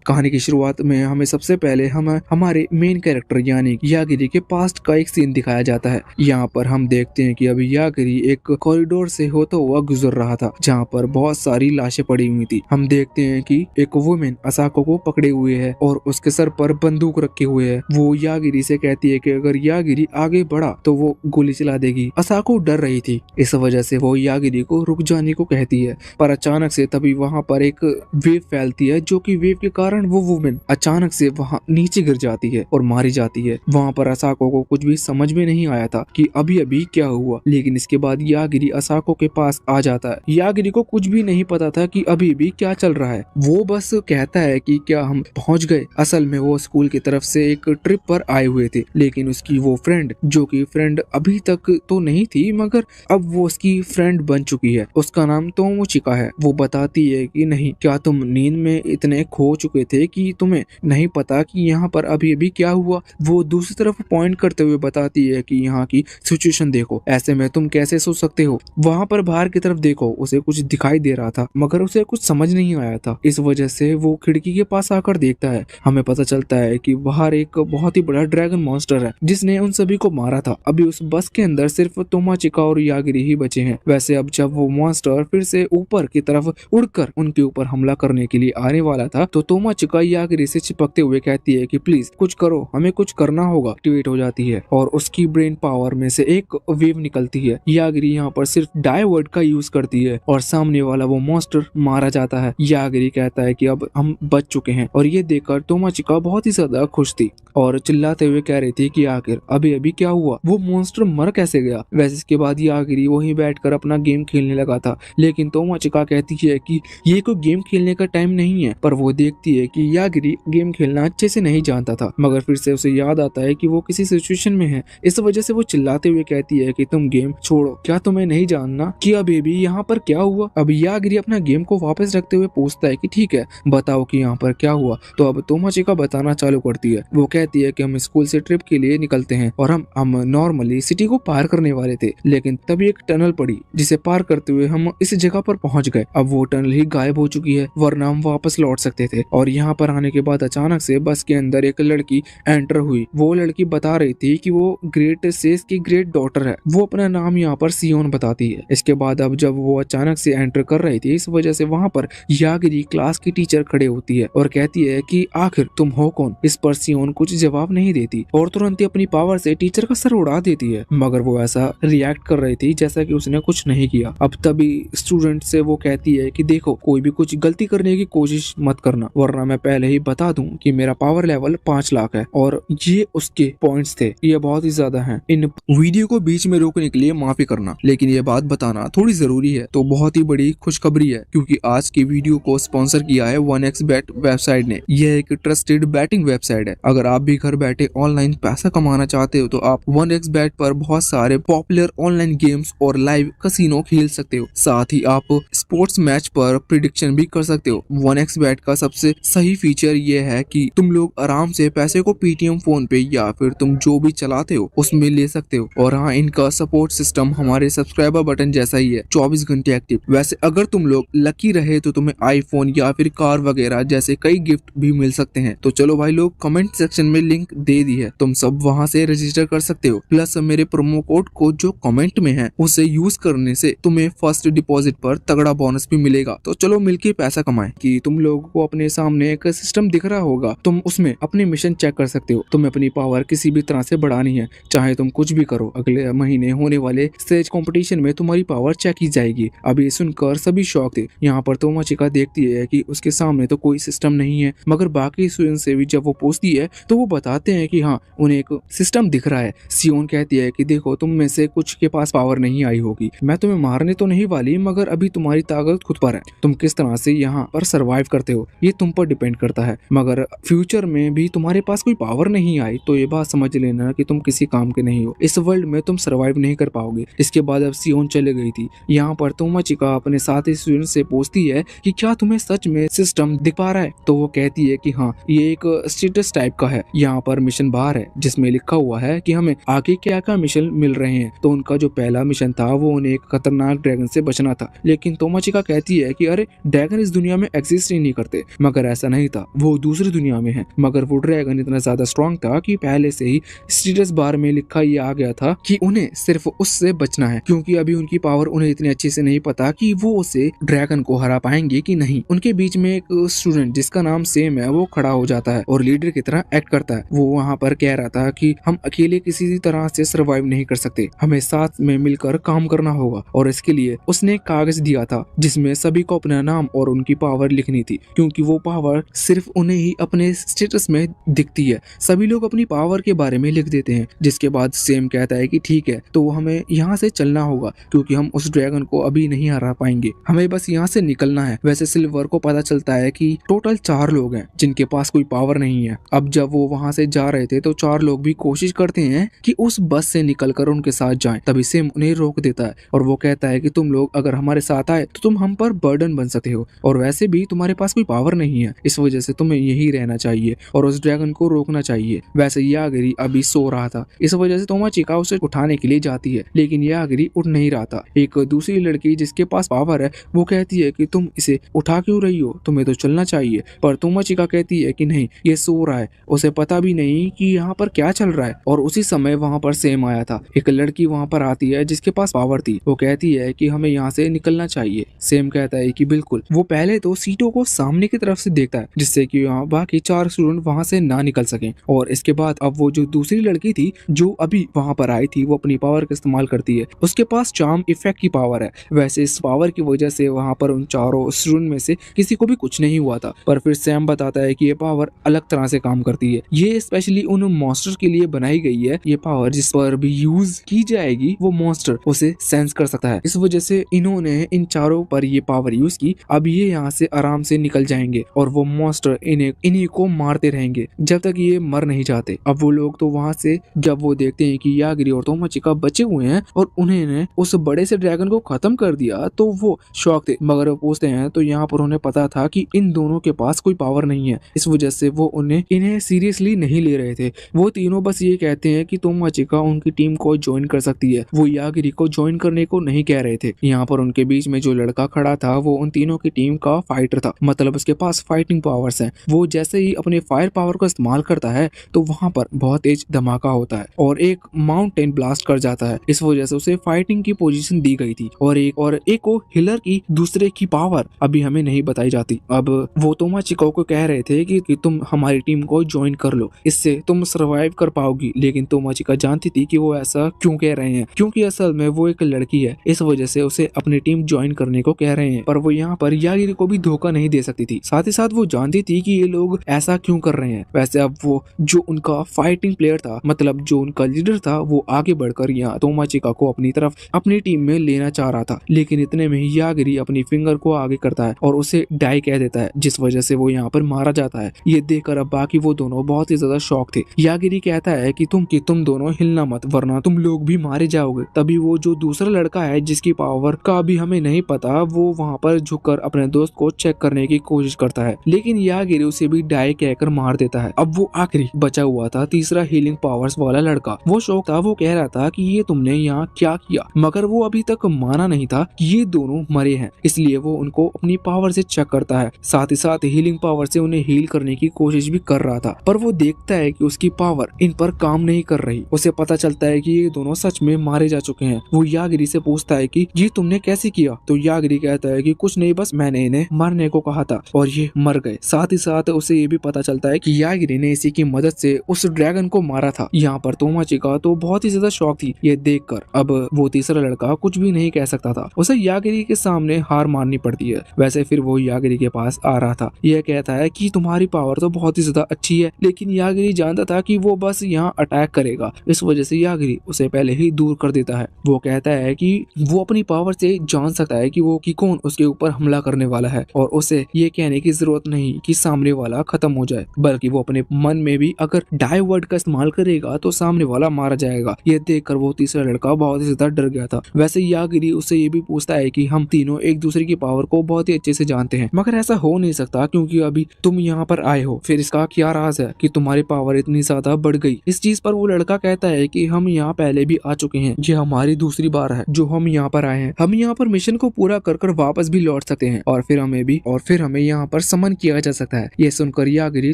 कहानी की शुरुआत में हमें सबसे पहले हम हमारे मेन कैरेक्टर यानी यागिरी के पास्ट का एक सीन दिखाया जाता है। यहाँ पर हम देखते हैं कि अभी यागिरी एक कॉरिडोर से होता हुआ गुजर रहा था जहाँ पर बहुत सारी लाशें पड़ी हुई थी। हम देखते हैं कि एक वुमेन असाको को पकड़े हुए है और उसके सर पर बंदूक रखे हुए है। वो यागिरी से कहती है कि अगर यागिरी आगे बढ़ा तो वो गोली चला देगी। असाको डर रही थी, इस वजह से वो यागिरी को रुक जाने को कहती है, पर अचानक से तभी वहाँ पर एक वेव फैलती है जो कि वेव के कारण वो वुमेन अचानक से वहाँ नीचे गिर जाती है और मारी जाती है। वहाँ पर असाको को कुछ भी समझ में नहीं आया था कि अभी अभी क्या हुआ, लेकिन इसके बाद यागिरी असाको के पास आ जाता है। यागिरी को कुछ भी नहीं पता था कि अभी भी क्या चल रहा है। वो बस कहता है कि क्या हम पहुंच गए। असल में वो स्कूल की तरफ से एक ट्रिप पर आए हुए थे, लेकिन उसकी वो फ्रेंड जो कि फ्रेंड अभी तक तो नहीं थी मगर अब वो उसकी फ्रेंड बन चुकी है, उसका नाम तोमोचिका है। वो बताती है कि नहीं, क्या तुम नींद में इतने खो चुके थे कि तुम्हें नहीं पता कि यहाँ पर अभी अभी क्या हुआ। वो दूसरी तरफ पॉइंट करते हुए बताती है कि यहाँ की सिचुएशन देखो, ऐसे में तुम कैसे सोच सकते हो। वहाँ पर बाहर की तरफ देखो, उसे कुछ दिखाई दे रहा था मगर उसे कुछ समझ नहीं आया था। इस वजह से वो खिड़की के पास आकर देखता है। हमें पता चलता है कि बाहर एक बहुत ही बड़ा ड्रैगन मॉन्स्टर है जिसने उन सभी को मारा था। अभी उस बस के अंदर सिर्फ तोमाचिका और यागिरी ही बचे हैं। वैसे अब जब वो मॉन्स्टर फिर से ऊपर की तरफ उड़कर उनके ऊपर हमला करने के लिए आने वाला था तो तोमाचिका यागिरी से चिपकते हुए कहती है कि प्लीज कुछ करो, हमें कुछ करना होगा। एक्टिवेट हो जाती है और उसकी ब्रेन पावर में से एक वेव निकलती है। यागिरी यहाँ पर सिर्फ डाइवर्ट का यूज करती है और सामने वाला वो मॉन्स्टर मारा जाता है। यागिरी कहता है कि अब हम बच चुके हैं और ये देखकर तोमाचिका बहुत ही ज्यादा खुश थी और चिल्लाते हुए कह रही थी कि आखिर अभी अभी क्या हुआ, वो मॉन्स्टर मर कैसे गया। वैसे इसके बाद यागिरी वहीं बैठकर अपना गेम खेलने लगा था, लेकिन तोमाचिका कहती है कि ये कोई गेम खेलने का टाइम नहीं है। पर वो देखती है कि यागिरी गेम खेलना अच्छे से नहीं जानता था, मगर फिर से उसे याद आता है कि वो किसी सिचुएशन में है। इस वजह से वो चिल्लाते हुए कहती है कि तुम गेम छोड़ो, क्या तुम्हें नहीं जानना कि अभी भी यहाँ पर क्या हुआ। अब यागिरी अपना गेम को वापस रखते हुए पूछता है कि ठीक है बताओ कि यहाँ पर क्या हुआ। तो अब तोमाचिका बताना चालू करती है। वो कहती है कि हम स्कूल से ट्रिप के लिए निकलते हैं और हम नॉर्मली सिटी को पार करने वाले थे, लेकिन तभी एक टनल पड़ी जिसे पार करते हुए हम इस जगह पर पहुंच गए। अब वो टनल ही गायब हो चुकी है, वरना हम वापस लौट सकते थे। और यहाँ पर आने के बाद अचानक से बस के अंदर एक लड़की एंटर हुई। वो लड़की बता रही थी कि वो ग्रेट सेस की ग्रेट डॉटर है। वो अपना नाम यहाँ पर सियोन बताती है। इसके बाद अब जब वो अचानक से एंटर कर रही थी, इस वजह से वहाँ पर यागिरी क्लास की टीचर खड़े होती है और कहती है कि आखिर तुम हो कौन। इस पर सियोन कुछ जवाब नहीं देती और तुरंत ही अपनी पावर से टीचर का सर उड़ा देती है, मगर वो ऐसा रिएक्ट कर रही थी जैसा कि उसने कुछ नहीं किया। अब तभी स्टूडेंट से वो कहती है कि देखो, कोई भी कुछ गलती करने की कोशिश मत करना, वरना मैं पहले ही बता दूं कि मेरा पावर लेवल 5 लाख है। और ये उसके पॉइंट्स थे, ये बहुत ही ज्यादा हैं। इन वीडियो को बीच में रोकने के लिए माफी करना, लेकिन ये बात बताना थोड़ी जरूरी है। तो बहुत ही बड़ी खुशखबरी है क्योंकि आज की वीडियो को स्पॉन्सर किया है 1xBet वेबसाइट ने। यह एक ट्रस्टेड बैटिंग वेबसाइट है। अगर आप भी घर बैठे ऑनलाइन पैसा कमाना चाहते हो तो आप 1xBet पर बहुत सारे पॉपुलर ऑनलाइन गेम्स और लाइव कसिनो खेल सकते हो। साथ ही आप स्पोर्ट्स मैच पर प्रिडिक्शन भी कर सकते हो। 1xBet का सबसे सही फीचर ये है कि तुम लोग आराम से पैसे को पेटीएम, फोन पे या फिर तुम जो भी चलाते हो उसमें ले सकते हो। और हाँ, इनका सपोर्ट सिस्टम हमारे सब्सक्राइबर बटन जैसा ही है, 24 घंटे एक्टिव। वैसे अगर तुम लोग लकी रहे तो तुम्हें आईफोन या फिर कार वगैरह जैसे कई गिफ्ट भी मिल सकते हैं। तो चलो भाई लोग, कमेंट सेक्शन में लिंक दे दी है, तुम सब वहां से रजिस्टर कर सकते हो। प्लस मेरे प्रोमो कोड को जो कमेंट में है उसे यूज करने से तुम्हें फर्स्ट डिपॉजिट पर तगड़ा बोनस भी मिलेगा। तो चलो मिलके पैसा कमाएं। कि तुम लोगों को अपने सामने एक सिस्टम दिख रहा होगा, तुम उसमें अपने मिशन चेक कर सकते हो। तुम्हें अपनी पावर किसी भी तरह से बढ़ानी है, चाहे तुम कुछ भी करो। अगले महीने होने वाले स्टेज कंपटीशन में तुम्हारी पावर चेक की जाएगी। अभी सुनकर सभी शॉक थे। यहाँ पर तोमाचिका देखती है कि उसके सामने तो कोई सिस्टम नहीं है, मगर बाकी स्टूडेंट से भी जब वो पूछती है तो वो बताते हैं कि हाँ, उन्हें एक सिस्टम दिख रहा है। सियोन कहती है कि देखो, तुम में से कुछ के पास पावर नहीं आई होगी, मैं तुम्हें मारने तो नहीं वाली, मगर अभी तुम्हारी ताकत खुद पर है। तुम किस तरह से यहाँ पर सरवाइव करते हो ये तुम पर डिपेंड करता है। मगर फ्यूचर में भी तुम्हारे पास कोई पावर नहीं आई तो ये बात समझ लेना कि तुम किसी काम के नहीं हो। इस वर्ल्ड में तुम सरवाइव नहीं कर पाओगे। इसके बाद अब सियोन चले गई थी। यहाँ पर तोमाचिका अपने साथी स्टूडेंट से पूछती है कि क्या तुम्हें सच में सिस्टम दिख पा रहा है। तो वो कहती है कि हाँ, ये एक स्टेटस टाइप का है। यहाँ पर मिशन बाहर है जिसमें लिखा हुआ है कि हमें आगे क्या क्या मिशन मिल रहे हैं। तो उनका जो पहला मिशन था वो उन्हें एक खतरनाक ड्रैगन से बचना था। लेकिन तोमाचिका कहती है कि अरे, ड्रैगन इस दुनिया में एग्जिस्ट ही नहीं करते। मगर ऐसा नहीं था, वो दूसरी दुनिया में है। मगर वो ड्रैगन इतना ज्यादा स्ट्रांग था कि पहले से ही स्टेटस बार में लिखा ये आ गया था कि उन्हें सिर्फ उससे बचना है, क्योंकि अभी उनकी पावर उन्हें इतनी अच्छे से नहीं पता कि वो उसे ड्रैगन को हरा पाएंगे कि नहीं। उनके बीच में एक स्टूडेंट जिसका नाम सेम है वो खड़ा हो जाता है और लीडर की तरह एक्ट करता है। वो वहाँ पर कह रहा था कि हम अकेले किसी तरह से सर्वाइव नहीं कर सकते, हमें साथ में मिलकर काम करना होगा। और इसके लिए उसने कागज दिया था जिसमें सभी को अपना नाम और उनकी पावर लिखनी थी, क्योंकि वो पावर सिर्फ उन्हें ही अपने स्टेटस में दिखती है। सभी लोग अपनी पावर के बारे में लिख देते हैं। जिसके बाद सेम कहता है कि ठीक है, तो हमें यहाँ से चलना होगा क्योंकि हम उस ड्रैगन को अभी नहीं हरा पाएंगे, हमें बस यहाँ से निकलना है। वैसे सिल्वर को पता चलता है कि टोटल 4 लोग हैं जिनके पास कोई पावर नहीं है। अब जब वो वहाँ से जा रहे थे तो 4 लोग भी कोशिश करते हैं कि उस बस से निकलकर उनके साथ जाएं। तभी सेम उन्हें रोक देता है और वो कहता है कि तुम लोग अगर हमारे साथ आए तो तुम हम पर बर्डन बन सकते हो, और वैसे भी तुम्हारे पास कोई पावर नहीं है, इस वजह से तुम्हें यही रहना चाहिए और उस ड्रैगन को रोकना चाहिए। वैसे यागिरी अभी सो रहा था, इस वजह से तोमाचिका उसे उठाने के लिए जाती है, लेकिन यागिरी उठ नहीं रहा था। एक दूसरी लड़की जिसके पास पावर है वो कहती है कि तुम इसे उठा क्यों रही हो, तुम्हें तो चलना चाहिए। पर तोमाचिका कहती है कि नहीं, ये सो रहा है, उसे पता भी नहीं कि यहाँ पर क्या चल रहा है। और उसी समय वहाँ पर सेम आया था। एक लड़की वहाँ पर आती है जिसके पास पावर थी, वो कहती है कि हमें यहाँ से निकलना चाहिए। सेम कहता है कि बिल्कुल। वो पहले तो सीटों को सामने की तरफ से देखता है जिससे कि यहाँ बाकी 4 स्टूडेंट वहाँ से ना निकल सकें। और इसके बाद अब वो जो दूसरी लड़की थी जो अभी वहाँ पर आई थी वो अपनी पावर का इस्तेमाल करती है। उसके पास चार्म इफेक्ट की पावर है। वैसे इस पावर की वजह से वहाँ पर उन 4 स्टूडेंट में से किसी को भी कुछ नहीं हुआ था, पर फिर सैम बताता है कि ये पावर अलग तरह से काम करती है। ये स्पेशली उन मॉन्स्टर के लिए बनाई गई है। ये पावर जिस पर भी यूज की जाएगी वो मॉन्स्टर उसे सेंस कर सकता है। इस वजह से इन्होंने इन 4 पर ये पावर यूज की। अब ये यहाँ से आराम से निकल जाएंगे और वो मॉन्स्टर इन्हीं को मारते रहेंगे जब तक ये मर नहीं जाते। अब वो लोग तो वहाँ से जब वो देखते हैं कि यागिरी और तोमाचिका बचे हुए हैं और उन्होंने उस बड़े से ड्रैगन को खत्म कर दिया तो वो शॉक थे। मगर वो पूछते हैं तो यहाँ पर उन्हें पता था कि इन दोनों के पास कोई पावर नहीं है, इस वजह से वो इन्हें सीरियसली नहीं ले रहे थे। वो तीनों बस ये कहते हैं कि तोमाचिका उनकी टीम को ज्वाइन कर सकती है, वो यागिरी को ज्वाइन करने को नहीं कह रहे थे। यहाँ पर उनके बीच में जो लड़का खड़ा था वो उन तीनों की टीम का फाइटर था, मतलब उसके पास फाइटिंग पावर्स हैं। वो जैसे ही अपने फायर पावर को इस्तेमाल करता है तो वहाँ पर बहुत तेज धमाका होता है और एक माउंटेन ब्लास्ट कर जाता है। इस वजह से उसे फाइटिंग की पोजीशन दी गई थी और एक को हिलर की दूसरे की पावर अभी हमें नहीं बताई जाती। अब वो तोमाचिका को कह रहे थे कि तुम हमारी टीम को ज्वाइन कर लो, इससे तुम सरवाइव कर पाओगी। लेकिन तोमाचिका जानती थी कि वो ऐसा क्यों कह रहे हैं, क्योंकि असल में वो एक लड़की है, इस वजह से उसे अपनी टीम ज्वाइन करने को कह रहे हैं। पर वो यहाँ पर यागिरी को भी धोखा नहीं दे सकती थी। साथ ही साथ वो जानती थी कि ये लोग ऐसा क्यों कर रहे हैं। वैसे अब वो जो उनका फाइटिंग प्लेयर था, मतलब जो उनका लीडर था, वो आगे बढ़कर यहाँ तोमाचिका को अपनी तरफ अपनी टीम में लेना चाह रहा था। लेकिन इतने में ही यागिरी अपनी फिंगर को आगे करता है और उसे डाई कह देता है, जिस वजह से वो यहाँ पर मारा जाता है। ये देखकर अब बाकी वो दोनों बहुत ही ज्यादा शॉक थे। यागिरी कहता है कि तुम दोनों हिलना मत वरना तुम लोग भी मारे जाओगे। तभी वो जो दूसरा लड़का है जिसकी पावर का भी हमें नहीं पता, वो वहाँ पर झुककर अपने दोस्त को चेक करने की कोशिश करता है, लेकिन यागिरी उसे भी डाई कहकर मार देता है। अब वो आखिरी बचा हुआ था तीसरा हीलिंग पावर्स वाला लड़का। वो शौक था, वो कह रहा था कि ये तुमने यहाँ क्या किया, मगर वो अभी तक माना नहीं था कि ये दोनों मरे हैं, इसलिए वो उनको अपनी पावर से चेक करता है। साथ ही साथ हीलिंग पावर से उन्हें हील करने की कोशिश भी कर रहा था, पर वो देखता है कि उसकी पावर इन पर काम नहीं कर रही। उसे पता चलता है कि ये दोनों सच में मारे जा चुके हैं। वो यागिरी से पूछता है कि ये तुमने कैसे किया, तो यागिरी कहता है कि कुछ नहीं, बस मैंने इन्हें मरने को कहा था और ये मर गए। साथ ही साथ उसे ये भी पता चलता है कि यागिरी ने इसी की मदद से उस ड्रैगन को मारा था। यहाँ पर तोमाचिका तो बहुत ही ज्यादा शॉक थी ये देखकर। अब वो तीसरा लड़का कुछ भी नहीं कह सकता था, उसे यागिरी के सामने हार माननी पड़ती है। वैसे फिर वो यागिरी के पास आ रहा था, यह कहता है कि तुम्हारी पावर तो बहुत ही ज्यादा अच्छी है, लेकिन यागिरी जानता था कि वो बस यहाँ अटैक करेगा, इस वजह से यागिरी उसे पहले ही दूर कर देता है। वो कहता है कि वो अपनी पावर से जान सकता है कि कौन उसके ऊपर हमला करने वाला है और उसे ये कहने की जरूरत नहीं कि सामने वाला खत्म हो जाए, बल्कि वो अपने मन में भी अगर डाई वर्ड का इस्तेमाल करेगा तो सामने वाला मारा जाएगा। ये देखकर वो तीसरा लड़का बहुत ही ज्यादा डर गया था। वैसे यागिरी उससे ये भी पूछता है कि हम तीनों एक दूसरे की पावर को बहुत ही अच्छे से जानते हैं, मगर ऐसा हो नहीं सकता क्योंकि अभी तुम यहाँ पर आए हो, फिर इसका क्या राज है कि तुम्हारी पावर इतनी ज्यादा बढ़ गई। इस चीज पर वो लड़का कहता है कि हम यहाँ पहले भी आ चुके हैं, ये हमारी दूसरी बार है जो हम यहाँ पर आए हैं। हम यहाँ पर मिशन को पूरा कर वापस भी लौट सकते हैं और फिर हमें यहाँ पर समझ समन किया जा सकता है। ये सुनकर यागिरी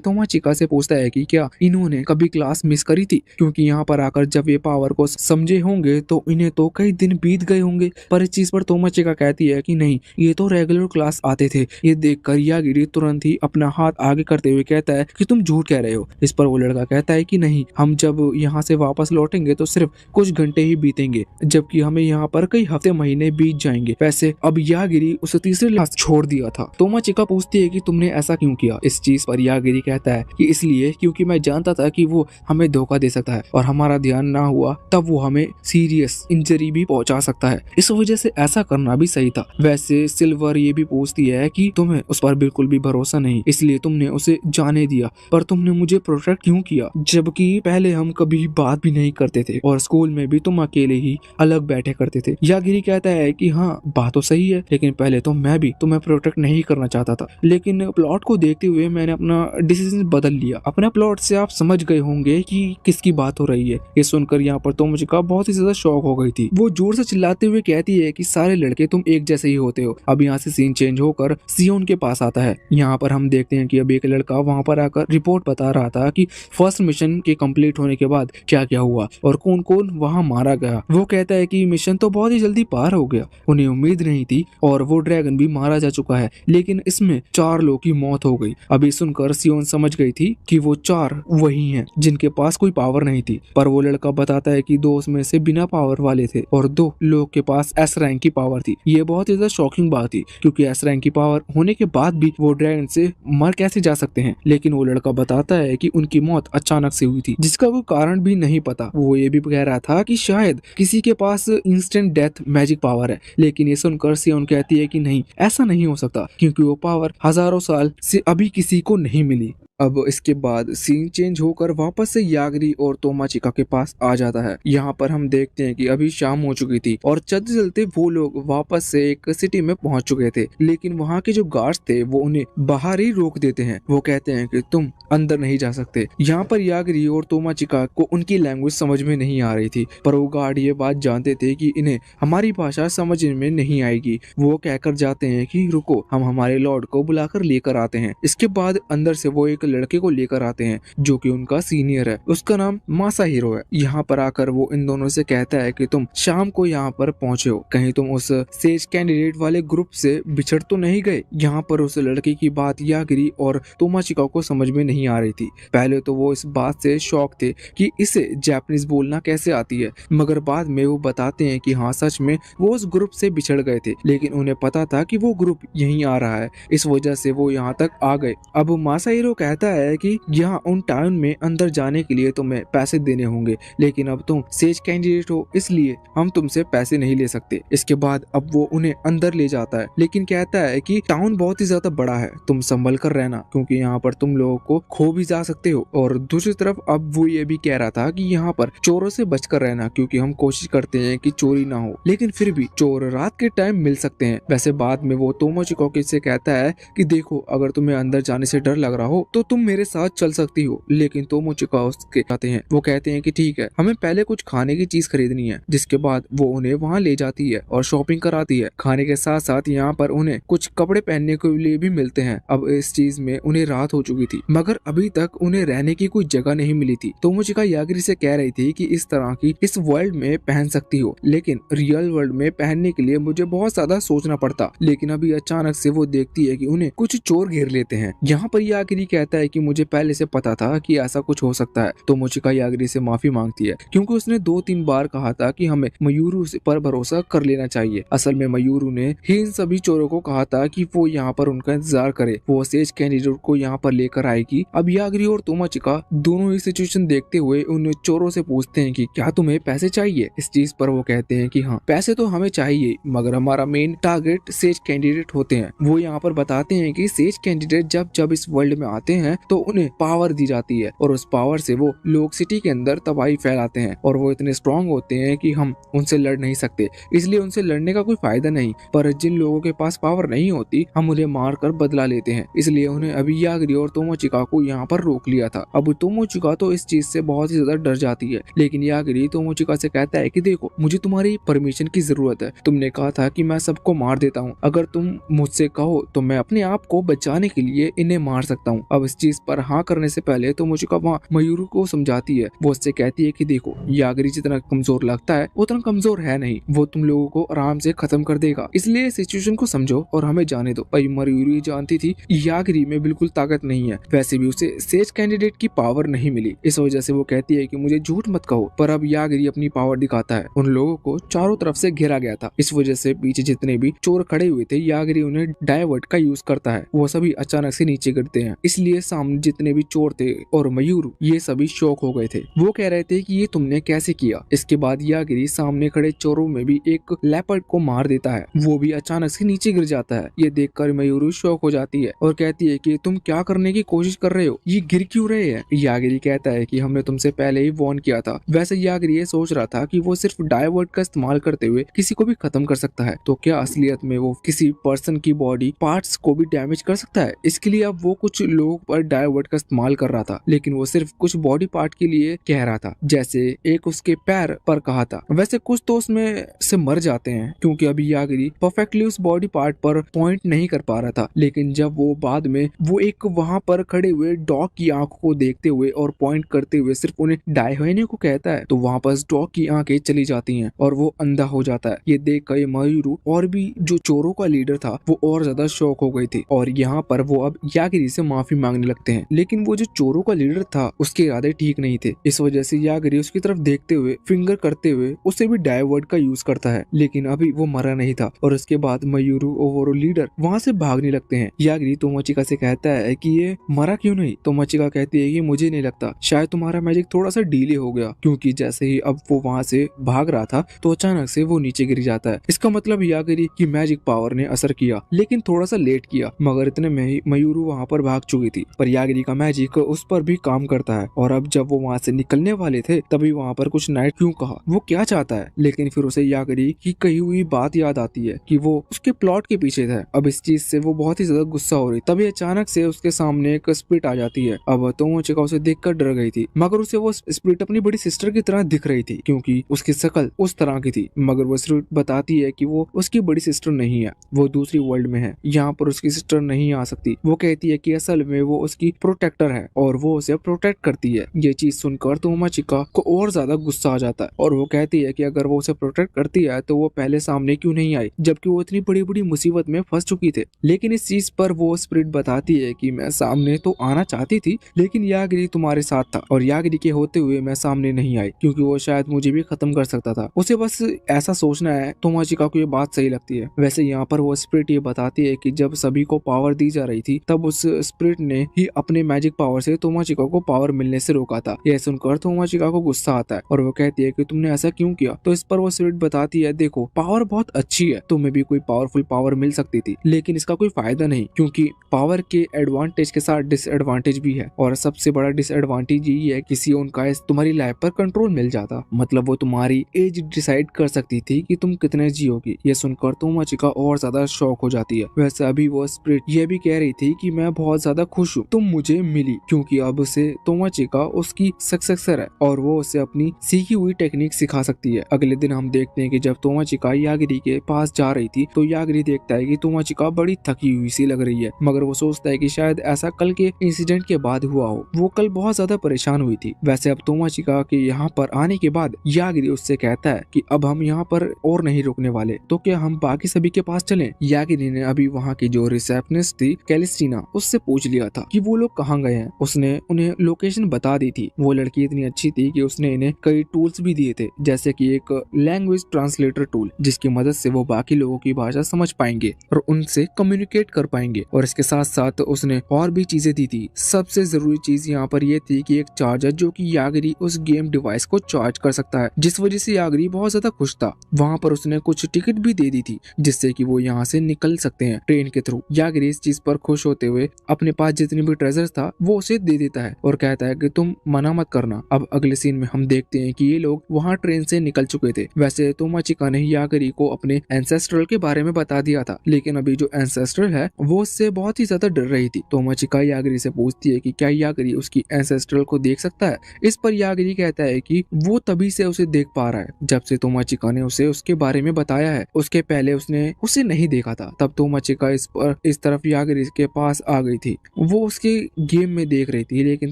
तोमाचिका से पूछता है कि क्या इन्होंने कभी क्लास मिस करी थी, क्योंकि यहाँ पर आकर जब ये पावर को समझे होंगे तो इन्हें तो कई दिन बीत गए होंगे। पर इस चीज पर तोमाचिका कहती है कि नहीं, ये तो रेगुलर क्लास आते थे। ये देखकर यागिरी तुरंत ही अपना हाथ आगे करते हुए कहता है कि तुम झूठ कह रहे हो। इस पर वो लड़का कहता है कि नहीं, हम जब यहाँ से वापस लौटेंगे तो सिर्फ कुछ घंटे ही बीतेंगे, जबकि हमें यहाँ पर कई हफ्ते महीने बीत जाएंगे। वैसे अब यागिरी उसे तीसरे क्लास छोड़ दिया था। तोमाचिका पूछती है कि तुमने ऐसा क्यों किया। इस चीज पर यागिरी कहता है कि इसलिए क्योंकि मैं जानता था कि वो हमें धोखा दे सकता है और हमारा ध्यान ना हुआ तब वो हमें सीरियस इंजरी भी पहुंचा सकता है। इस वजह से ऐसा करना भी सही था। वैसे सिल्वर ये भी पूछती है कि तुम्हें उस पर बिल्कुल भी भरोसा नहीं, इसलिए तुमने उसे जाने दिया, पर तुमने मुझे प्रोटेक्ट क्यों किया, जबकि पहले हम कभी बात भी नहीं करते थे और स्कूल में भी तुम अकेले ही अलग बैठे करते थे। यागिरी कहता है कि हाँ, बात तो सही है, लेकिन पहले तो मैं भी तुम्हें प्रोटेक्ट नहीं करना चाहता था, लेकिन प्लॉट को देखते हुए मैंने अपना डिसीजन बदल लिया। अपने प्लॉट से आप समझ गए होंगे कि किसकी बात हो रही है। ये सुनकर यहाँ पर तोमाचिका बहुत ही ज्यादा शॉक हो गई थी। वो जोर से चिल्लाते हुए कहती है कि सारे लड़के तुम एक जैसे ही होते हो। अब यहाँ से सीन चेंज होकर सियोन के पास आता है। यहाँ पर हम देखते हैं कि अब एक लड़का वहाँ पर आकर रिपोर्ट बता रहा था कि फर्स्ट मिशन के कंप्लीट होने के बाद क्या क्या हुआ और कौन कौन वहाँ मारा गया। वो कहता है कि मिशन तो बहुत ही जल्दी पार हो गया, उन्हें उम्मीद नहीं थी और वो ड्रैगन भी मारा जा चुका है, लेकिन इसमें 4 लोगों की मौत हो गई। अभी सुनकर सियोन समझ गई थी कि वो 4 वही हैं जिनके पास कोई पावर नहीं थी, पर वो लड़का बताता है कि 2 उसमें से बिना पावर वाले थे और 2 लोग के पास एस रैंक की पावर थी। ये बहुत ही ज्यादा शॉकिंग बात थी, क्योंकि एस रैंक की पावर होने के बाद भी वो ड्रैगन से मर कैसे जा सकते हैं। लेकिन वो लड़का बताता है कि उनकी मौत अचानक से हुई थी, जिसका कोई कारण भी नहीं पता। वो ये भी कह रहा था कि शायद किसी के पास इंस्टेंट डेथ मैजिक पावर है, लेकिन ये सुनकर सियोन कहती है कि नहीं, ऐसा नहीं हो सकता, क्योंकि वो पावर हजारों साल से अभी किसी को नहीं मिली। अब इसके बाद सीन चेंज होकर वापस से यागिरी और तोमाचिका के पास आ जाता है। यहाँ पर हम देखते हैं कि अभी शाम हो चुकी थी और चलते चलते वो लोग वापस से एक सिटी में पहुंच चुके थे, लेकिन वहाँ के जो गार्ड्स थे वो उन्हें बाहर ही रोक देते हैं। वो कहते हैं कि तुम अंदर नहीं जा सकते। यहाँ पर यागिरी और तोमाचिका को उनकी लैंग्वेज समझ में नहीं आ रही थी, पर वो गार्ड ये बात जानते थे कि इन्हें हमारी भाषा समझ में नहीं आएगी। वो कहकर जाते हैं कि रुको, हम हमारे लॉर्ड को बुलाकर लेकर आते हैं। इसके बाद अंदर से वो एक लड़के को लेकर आते हैं जो कि उनका सीनियर है। उसका नाम मासाहिरो है। यहाँ पर आकर वो इन दोनों से कहता है कि तुम शाम को यहाँ पर पहुंचे हो, कहीं तुम उस सेज कैंडिडेट वाले ग्रुप से बिछड़ तो नहीं गए। यहाँ पर उस लड़के की बात यागिरी और तोमाचिका को समझ में नहीं आ रही थी। पहले तो वो इस बात से शॉक थे कि इसे जापानीज बोलना कैसे आती है, मगर बाद में वो बताते हैं कि हाँ, सच में वो उस ग्रुप से बिछड़ गए थे, लेकिन उन्हें पता था कि वो ग्रुप यहीं आ रहा है, इस वजह से वो यहाँ तक आ गए। अब मासाहिरो कहता है कि यहाँ उन टाउन में अंदर जाने के लिए तुम्हें पैसे देने होंगे, लेकिन अब तुम सेज कैंडिडेट हो, इसलिए हम तुमसे पैसे नहीं ले सकते। इसके बाद अब वो उन्हें अंदर ले जाता है, लेकिन कहता है कि टाउन बहुत ही ज्यादा बड़ा है, तुम संभल कर रहना, क्योंकि यहाँ पर तुम लोगों को खो भी जा सकते हो। और दूसरी तरफ अब वो ये भी कह रहा था कि यहाँ पर चोरों से बचकर रहना, क्योंकि हम कोशिश करते हैं कि चोरी ना हो, लेकिन फिर भी चोर रात के टाइम मिल सकते हैं। वैसे बाद में वो तोमाचिका से कहता है कि देखो, अगर तुम्हें अंदर जाने से डर लग रहा हो तो तुम मेरे साथ चल सकती हो, लेकिन तोमाचिका उसके कहते हैं, वो कहते हैं कि ठीक है, हमें पहले कुछ खाने की चीज खरीदनी है। जिसके बाद वो उन्हें वहाँ ले जाती है और शॉपिंग कराती है। खाने के साथ साथ यहाँ पर उन्हें कुछ कपड़े पहनने के लिए भी मिलते हैं। अब इस चीज में उन्हें रात हो चुकी थी, मगर अभी तक उन्हें रहने की कोई जगह नहीं मिली थी। तोमाचिका यागिरी से कह रही थी कि इस तरह की इस वर्ल्ड में पहन सकती हो, लेकिन रियल वर्ल्ड में पहनने के लिए मुझे बहुत ज्यादा सोचना पड़ता। लेकिन अभी अचानक से वो देखती है कि उन्हें कुछ चोर घेर लेते हैं। यहाँ पर यागिरी कहता है कि मुझे पहले से पता था कि ऐसा कुछ हो सकता है। तोमाचिका यागिरी से माफी मांगती है, क्योंकि उसने 2-3 बार कहा था कि हमें मयूरू पर भरोसा कर लेना चाहिए। असल में मयूरू ने ही इन सभी चोरों को कहा था कि वो यहाँ पर उनका इंतजार करे, वो सेज कैंडिडेट को यहाँ पर लेकर आएगी। अब यागिरी और तोमाचिका दोनों ही सिचुएशन देखते हुए उन चोरों से पूछते हैं कि क्या तुम्हें पैसे चाहिए। इस चीज पर वो कहते हैं कि हाँ, पैसे तो हमें चाहिए, मगर हमारा मेन टारगेट सेज कैंडिडेट होते हैं। वो यहाँ पर बताते हैं कि सेज कैंडिडेट जब जब इस वर्ल्ड में आते हैं तो उन्हें पावर दी जाती है और उस पावर से वो लोग सिटी के अंदर तबाही फैलाते हैं और वो इतने स्ट्रांग होते हैं कि हम उनसे लड़ नहीं सकते, इसलिए उनसे लड़ने का कोई फायदा नहीं। पर जिन लोगों के पास पावर नहीं होती हम उन्हें मार कर बदला लेते हैं, इसलिए उन्हें अभी यागरी और तोमोचिका को यहाँ पर रोक लिया था। अब तोमोचिका तो इस चीज से बहुत ही ज्यादा डर जाती है, लेकिन यागरी तोमोचिका से कहता है कि देखो मुझे तुम्हारी परमिशन की जरूरत है, तुमने कहा था कि मैं सबको मार देता हूँ, अगर तुम मुझसे कहो तो मैं अपने आप को बचाने के लिए इन्हें मार सकता हूँ। अब इस चीज पर हाँ करने से पहले तोमोचिका वहाँ मयूरू को समझाती है, वो उससे कहती है कि देखो यागरी जितना कमजोर लगता है उतना कमजोर है नहीं, वो तुम लोगों को आराम से खत्म कर देगा, इसलिए सिचुएशन को समझो और हमें जाने दो। भाई मयूरू जानती थी यागरी में बिल्कुल ताकत नहीं है, वैसे भी उसे सेज कैंडिडेट की पावर नहीं मिली, इस वजह से वो कहती है कि मुझे झूठ मत कहो। पर अब यागरी अपनी पावर दिखाता है, उन लोगों को चारों तरफ से घेरा गया था, इस वजह से पीछे जितने भी चोर खड़े हुए थे यागरी उन्हें डायवर्ट का यूज करता है, वो सभी अचानक से नीचे गिरते हैं, इसलिए सामने जितने भी चोर थे और मयूरू ये सभी शॉक हो गए थे। वो कह रहे थे कि ये तुमने कैसे किया। इसके बाद यागरी सामने खड़े चोरों में भी एक लेपर्ड को मार देता है, वो भी अचानक से नीचे गिर जाता है। ये देखकर मयूरू शॉक हो जाती है और कहती है कि तुम क्या करने की कोशिश कर रहे हो, ये गिर क्यों रहे हैं। यागरी कहता है कि हमने तुमसे पहले ही वार्न किया था। वैसे यागरी ये सोच रहा था कि वो सिर्फ डायवर्ट का इस्तेमाल करते हुए किसी को भी खत्म कर सकता है, तो क्या असलियत में वो किसी पर्सन की बॉडी पार्ट्स को भी डैमेज कर सकता है। इसके लिए अब वो कुछ लोगों पर डायवर्ट का इस्तेमाल कर रहा था, लेकिन वो सिर्फ कुछ बॉडी पार्ट के लिए कह रहा था, जैसे एक उसके पैर पर कहा था। वैसे कुछ तो उसमें से मर जाते हैं क्योंकि अभी यागरी परफेक्टली उस बॉडी पार्ट पर पॉइंट नहीं कर पा रहा था, लेकिन जब वो बाद में वो एक वहां पर खड़े हुए डॉग की आंखों को देखते हुए और पॉइंट करते हुए सिर्फ उन्हें डाई होने को कहता है, तो वहां पर डॉग की आंखें चली जाती हैं और वो अंधा हो जाता है। ये देख कर मयूरू और भी जो चोरों का लीडर था वो और ज्यादा शॉक हो गए थे और यहाँ पर वो अब यागरी से माफी मांगने लगते हैं, लेकिन वो जो चोरों का लीडर था उसके इरादे ठीक नहीं थे, इस वजह से यागरी उसकी तरफ देखते हुए फिंगर करते हुए उसे भी डायवर्ट का यूज करता है, लेकिन अभी वो मरा नहीं था। और उसके बाद मयूरू और वो लीडर वहाँ से भागने लगते हैं। यागरी तोमोचिका से कहता है कि ये मरा क्यों नहीं। तोमोचिका कहती है कि मुझे नहीं लगता, शायद तुम्हारा मैजिक थोड़ा सा डिले हो गया, क्योंकि जैसे ही अब वो वहाँ से भाग रहा था तो अचानक से वो नीचे गिर जाता है। इसका मतलब यागरी की मैजिक पावर ने असर किया, लेकिन थोड़ा सा लेट किया, मगर इतने में ही मयूरू वहाँ पर भाग चुकी थी। पर यागरी का मैजिक उस पर भी काम करता है और अब जब वो वहाँ से निकलने वाले थे तभी वहाँ पर कुछ नाइट क्यों कहा, वो क्या चाहता है, लेकिन फिर उसे यागरी की कही हुई बात याद आती है कि वो उसके प्लॉट के पीछे था। अब इस चीज से वो बहुत ही ज्यादा गुस्सा हो रही, तभी अचानक से उसके सामने एक स्प्रिट आ जाती है। अब तोमोचिका उसे देखकर डर गई थी, मगर उसे वो स्प्रिट अपनी बड़ी सिस्टर की तरह दिख रही थी क्योंकि उसकी शक्ल उस तरह की थी, मगर वो स्प्रिट बताती है कि वो उसकी बड़ी सिस्टर नहीं है, वो दूसरी वर्ल्ड में है, यहाँ पर उसकी सिस्टर नहीं आ सकती। वो कहती है कि असल में वो उसकी प्रोटेक्टर है और वो उसे प्रोटेक्ट करती है। ये चीज सुनकर तोमोचिका को और ज्यादा गुस्सा आ जाता है और वो कहती है कि अगर वो उसे प्रोटेक्ट करती है तो वो पहले सामने क्यों नहीं आई, जबकि वो इतनी बड़ी बड़ी मुसीबत में फंस चुकी थे। लेकिन इस चीज पर वो स्प्रिट बताती है कि मैं सामने तो आना चाहती थी, लेकिन यागरी तुम्हारे साथ था और यागरी के होते हुए मैं सामने नहीं आई क्योंकि वो शायद मुझे भी खत्म कर सकता था, उसे बस ऐसा सोचना है। तोमोचिका को ये बात सही लगती है। वैसे यहाँ पर वो स्प्रिट ये बताती है कि जब सभी को पावर दी जा रही थी तब उस स्प्रिट ने ही अपने मैजिक पावर से तोमोचिका को पावर मिलने से रोका था। यह सुनकर तोमोचिका को गुस्सा आता है और वो कहती है कि तुमने ऐसा क्यों किया। तो इस पर वो स्प्रिट बताती है देखो पावर बहुत अच्छी है, तुम्हें भी कोई पावरफुल पावर मिल सकती थी, लेकिन इसका कोई फायदा नहीं क्योंकि पावर के एडवांटेज के साथ डिसएडवांटेज भी है और सबसे बड़ा डिसएडवांटेज यही है किसी उनका तुम्हारी लाइफ पर कंट्रोल मिल जाता, मतलब वो तुम्हारी एज डिसाइड कर सकती थी कि तुम कितने जियोगी। ये सुनकर तोमोचिका और ज्यादा शॉक हो जाती है। वैसे अभी वो स्प्रिट ये भी कह रही थी कि मैं बहुत ज्यादा खुश हूँ तुम मुझे मिली, क्योंकि अब उसे तोमोचिका उसकी सक्सेसर है और वो उसे अपनी सीखी हुई टेक्निक सिखा सकती है। अगले दिन हम देखते हैं कि जब तोमोचिका यागरी के पास जा रही थी तो यागरी देखता है कि तोमोचिका बड़ी थकी हुई सी लग रही है, मगर वो सोचता है कि शायद ऐसा कल के इंसिडेंट के बाद हुआ हो, वो कल बहुत ज्यादा परेशान हुई थी। वैसे अब तोमोचिका के यहाँ पर आने के बाद यागरी उससे कहता है कि अब हम यहाँ पर और नहीं रुकने वाले, तो क्या हम बाकी सभी के पास चलें। यागरी ने अभी वहाँ की जो रिसेप्शनिस्ट थी कैलिस्टीना उससे पूछ लिया था कि वो लोग कहाँ गए हैं। उसने उन्हें लोकेशन बता दी थी। वो लड़की इतनी अच्छी थी कि उसने इन्हें कई टूल्स भी दिए थे, जैसे कि एक लैंग्वेज ट्रांसलेटर टूल जिसकी मदद से वो बाकी लोगों की भाषा समझ पाएंगे और उनसे कम्युनिकेट कर पाएंगे, और इसके साथ साथ उसने और भी चीजें दी थी। सबसे जरूरी चीज यहाँ पर यह थी कि एक चार्जर जो कि यागरी उस गेम डिवाइस को चार्ज कर सकता है, जिस वजह से यागरी बहुत ज्यादा खुश था। वहाँ पर उसने कुछ टिकट भी दे दी थी जिससे कि वो यहाँ से निकल सकते हैं ट्रेन के थ्रू। यागरी इस चीज पर खुश होते हुए अपने पास जितने जितनी भी ट्रेजर्स था वो उसे दे देता है और कहता है कि तुम मना मत करना। अब अगले सीन में हम देखते हैं कि ये लोग वहाँ ट्रेन से निकल चुके थे। वैसे तोमाचिका ने यागिरी को अपने एंसेस्ट्रल के बारे में बता दिया था, लेकिन अभी जो एंसेस्ट्रल है वो उससे बहुत ही ज्यादा डर रही थी। तोमाचिका यागिरी से पूछती है कि क्या यागिरी उसकी एंसेस्ट्रल को देख सकता है। इस पर यागिरी कहता है कि वो तभी से उसे देख पा रहा है जब से तोमाचिका ने उसे उसके बारे में बताया है, उसके पहले उसने उसे नहीं देखा था। तब तोमाचिका इस तरफ यागिरी के पास आ गई थी। वो उसके गेम में देख रही थी, लेकिन